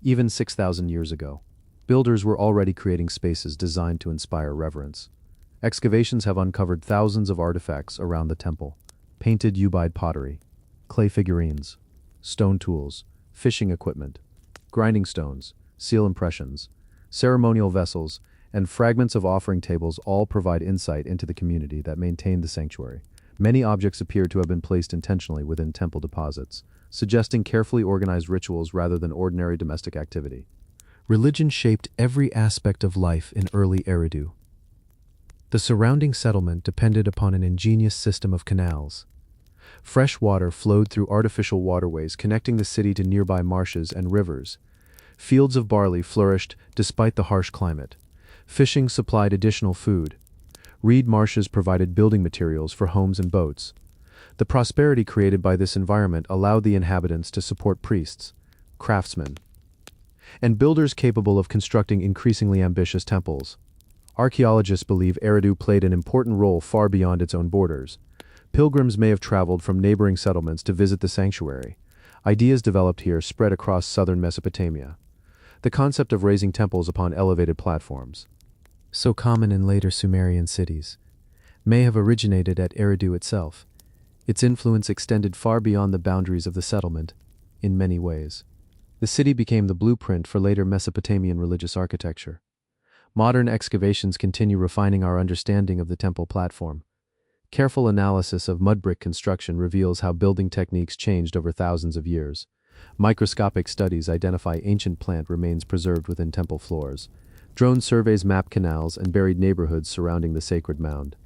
Even 6,000 years ago, builders were already creating spaces designed to inspire reverence. Excavations have uncovered thousands of artifacts around the temple: painted Ubaid pottery, clay figurines, stone tools, fishing equipment, grinding stones, seal impressions, ceremonial vessels, and fragments of offering tables all provide insight into the community that maintained the sanctuary. Many objects appear to have been placed intentionally within temple deposits, suggesting carefully organized rituals rather than ordinary domestic activity. Religion shaped every aspect of life in early Eridu. The surrounding settlement depended upon an ingenious system of canals. Fresh water flowed through artificial waterways connecting the city to nearby marshes and rivers. Fields of barley flourished despite the harsh climate. Fishing supplied additional food. Reed marshes provided building materials for homes and boats. The prosperity created by this environment allowed the inhabitants to support priests, craftsmen, and builders capable of constructing increasingly ambitious temples. Archaeologists believe Eridu played an important role far beyond its own borders. Pilgrims may have traveled from neighboring settlements to visit the sanctuary. Ideas developed here spread across southern Mesopotamia. The concept of raising temples upon elevated platforms, so common in later Sumerian cities, may have originated at Eridu itself. Its influence extended far beyond the boundaries of the settlement, in many ways. The city became the blueprint for later Mesopotamian religious architecture. Modern excavations continue refining our understanding of the temple platform. Careful analysis of mud brick construction reveals how building techniques changed over thousands of years. Microscopic studies identify ancient plant remains preserved within temple floors. Drone surveys map canals and buried neighborhoods surrounding the sacred mound.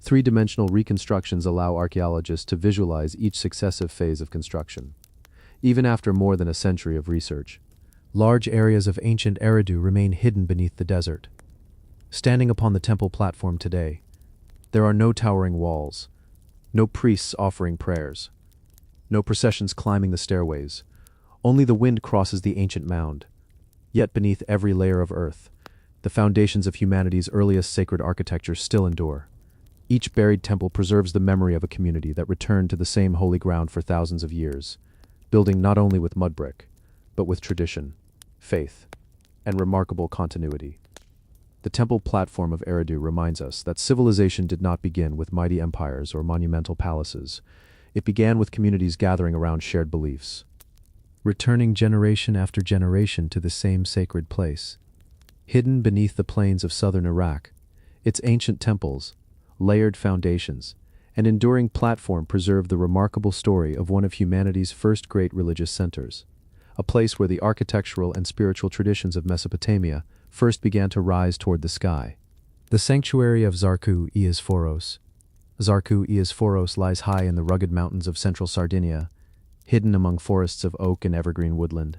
Three-dimensional reconstructions allow archaeologists to visualize each successive phase of construction. Even after more than a century of research, large areas of ancient Eridu remain hidden beneath the desert. Standing upon the temple platform today, there are no towering walls, no priests offering prayers, no processions climbing the stairways. Only the wind crosses the ancient mound. Yet beneath every layer of earth, the foundations of humanity's earliest sacred architecture still endure. Each buried temple preserves the memory of a community that returned to the same holy ground for thousands of years, building not only with mud brick, but with tradition, faith, and remarkable continuity. The temple platform of Eridu reminds us that civilization did not begin with mighty empires or monumental palaces. It began with communities gathering around shared beliefs, returning generation after generation to the same sacred place. Hidden beneath the plains of southern Iraq, its ancient temples, layered foundations, and enduring platform preserve the remarkable story of one of humanity's first great religious centers, a place where the architectural and spiritual traditions of Mesopotamia first began to rise toward the sky. The sanctuary of Zarku-Iasforos. Zarku-Iasforos lies high in the rugged mountains of central Sardinia, hidden among forests of oak and evergreen woodland.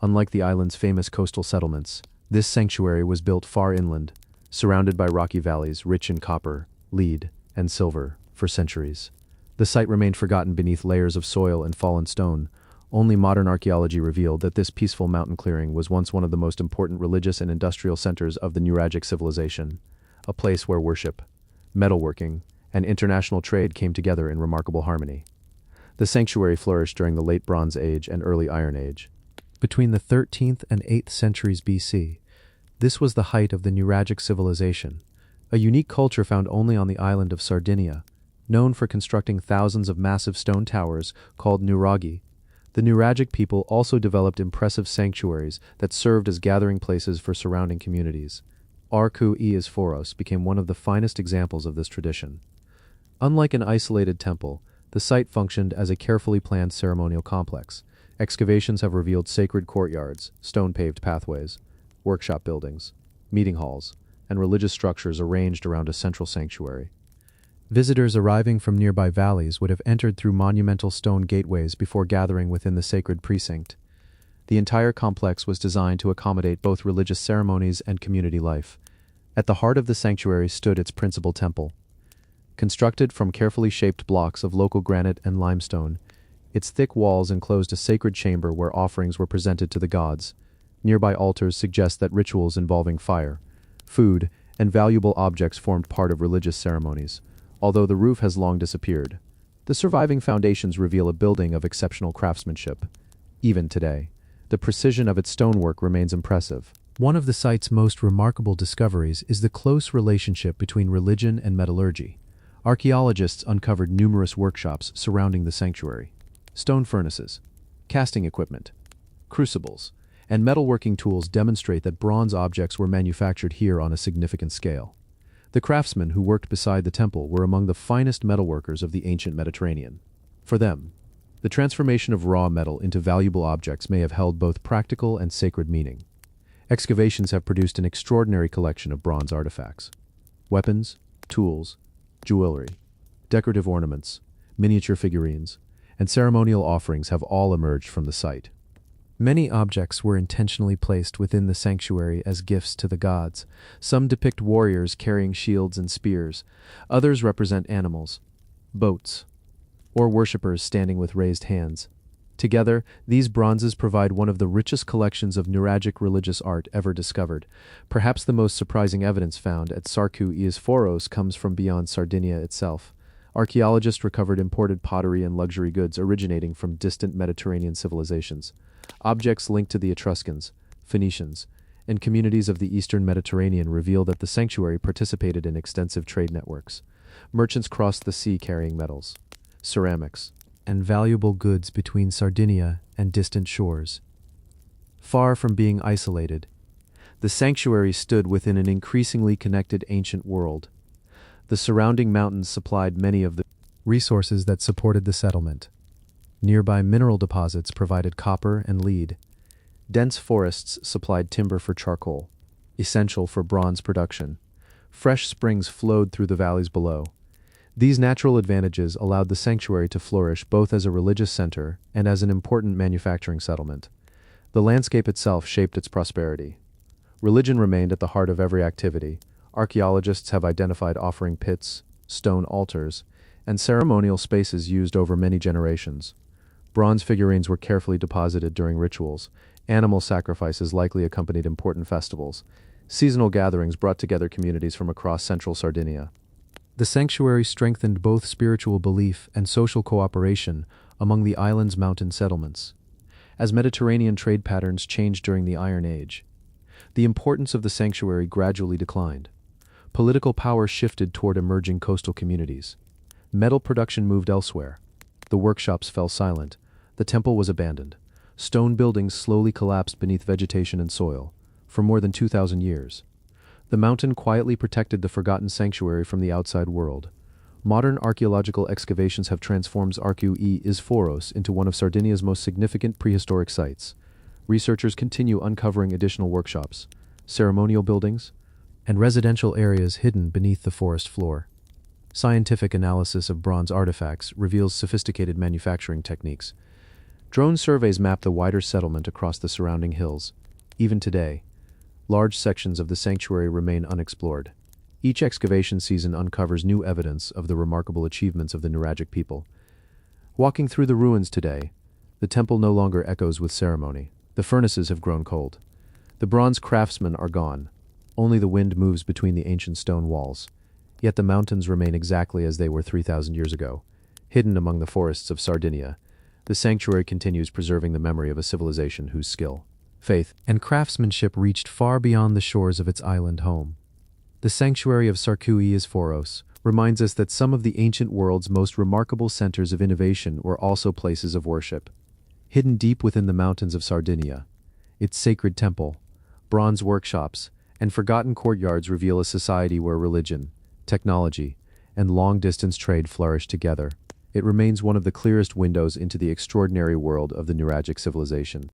Unlike the island's famous coastal settlements, this sanctuary was built far inland, surrounded by rocky valleys rich in copper, lead, and silver for centuries. The site remained forgotten beneath layers of soil and fallen stone. Only modern archaeology revealed that this peaceful mountain clearing was once one of the most important religious and industrial centers of the Nuragic civilization, a place where worship, metalworking, and international trade came together in remarkable harmony. The sanctuary flourished during the Late Bronze Age and Early Iron Age. Between the 13th and 8th centuries BC, this was the height of the Nuragic civilization, a unique culture found only on the island of Sardinia, known for constructing thousands of massive stone towers called nuraghi. The Nuragic people also developed impressive sanctuaries that served as gathering places for surrounding communities. Zarku-Iasforos became one of the finest examples of this tradition. Unlike an isolated temple, the site functioned as a carefully planned ceremonial complex. Excavations have revealed sacred courtyards, stone-paved pathways, workshop buildings, meeting halls, and religious structures arranged around a central sanctuary. Visitors arriving from nearby valleys would have entered through monumental stone gateways before gathering within the sacred precinct. The entire complex was designed to accommodate both religious ceremonies and community life. At the heart of the sanctuary stood its principal temple. Constructed from carefully shaped blocks of local granite and limestone, its thick walls enclosed a sacred chamber where offerings were presented to the gods. Nearby altars suggest that rituals involving fire, food, and valuable objects formed part of religious ceremonies. Although the roof has long disappeared, the surviving foundations reveal a building of exceptional craftsmanship. Even today, the precision of its stonework remains impressive. One of the site's most remarkable discoveries is the close relationship between religion and metallurgy. Archaeologists uncovered numerous workshops surrounding the sanctuary. Stone furnaces, casting equipment, crucibles, and metalworking tools demonstrate that bronze objects were manufactured here on a significant scale. The craftsmen who worked beside the temple were among the finest metalworkers of the ancient Mediterranean. For them, the transformation of raw metal into valuable objects may have held both practical and sacred meaning. Excavations have produced an extraordinary collection of bronze artifacts. Weapons, tools, jewelry, decorative ornaments, miniature figurines, and ceremonial offerings have all emerged from the site. Many objects were intentionally placed within the sanctuary as gifts to the gods. Some depict warriors carrying shields and spears. Others represent animals, boats, or worshippers standing with raised hands. Together, these bronzes provide one of the richest collections of Nuragic religious art ever discovered. Perhaps the most surprising evidence found at Sarkou Iasforos comes from beyond Sardinia itself. Archaeologists recovered imported pottery and luxury goods originating from distant Mediterranean civilizations. Objects linked to the Etruscans, Phoenicians, and communities of the eastern Mediterranean reveal that the sanctuary participated in extensive trade networks. Merchants crossed the sea carrying metals, ceramics, and valuable goods between Sardinia and distant shores. Far from being isolated, the sanctuary stood within an increasingly connected ancient world. The surrounding mountains supplied many of the resources that supported the settlement. Nearby mineral deposits provided copper and lead. Dense forests supplied timber for charcoal, essential for bronze production. Fresh springs flowed through the valleys below. These natural advantages allowed the sanctuary to flourish both as a religious center and as an important manufacturing settlement. The landscape itself shaped its prosperity. Religion remained at the heart of every activity. Archaeologists have identified offering pits, stone altars, and ceremonial spaces used over many generations. Bronze figurines were carefully deposited during rituals. Animal sacrifices likely accompanied important festivals. Seasonal gatherings brought together communities from across central Sardinia. The sanctuary strengthened both spiritual belief and social cooperation among the island's mountain settlements. As Mediterranean trade patterns changed during the Iron Age, the importance of the sanctuary gradually declined. Political power shifted toward emerging coastal communities. Metal production moved elsewhere. The workshops fell silent. The temple was abandoned. Stone buildings slowly collapsed beneath vegetation and soil. For more than 2,000 years, the mountain quietly protected the forgotten sanctuary from the outside world. Modern archaeological excavations have transformed Sarkou Iasforos into one of Sardinia's most significant prehistoric sites. Researchers continue uncovering additional workshops, ceremonial buildings, and residential areas hidden beneath the forest floor. Scientific analysis of bronze artifacts reveals sophisticated manufacturing techniques. Drone surveys map the wider settlement across the surrounding hills. Even today, large sections of the sanctuary remain unexplored. Each excavation season uncovers new evidence of the remarkable achievements of the Nuragic people. Walking through the ruins today, the temple no longer echoes with ceremony. The furnaces have grown cold. The bronze craftsmen are gone. Only the wind moves between the ancient stone walls. Yet the mountains remain exactly as they were 3,000 years ago. Hidden among the forests of Sardinia, the sanctuary continues preserving the memory of a civilization whose skill, faith, and craftsmanship reached far beyond the shores of its island home. The sanctuary of Sarkou Iasforos reminds us that some of the ancient world's most remarkable centers of innovation were also places of worship. Hidden deep within the mountains of Sardinia, its sacred temple, bronze workshops, and forgotten courtyards reveal a society where religion, technology, and long-distance trade flourish together. It remains one of the clearest windows into the extraordinary world of the Nuragic civilization.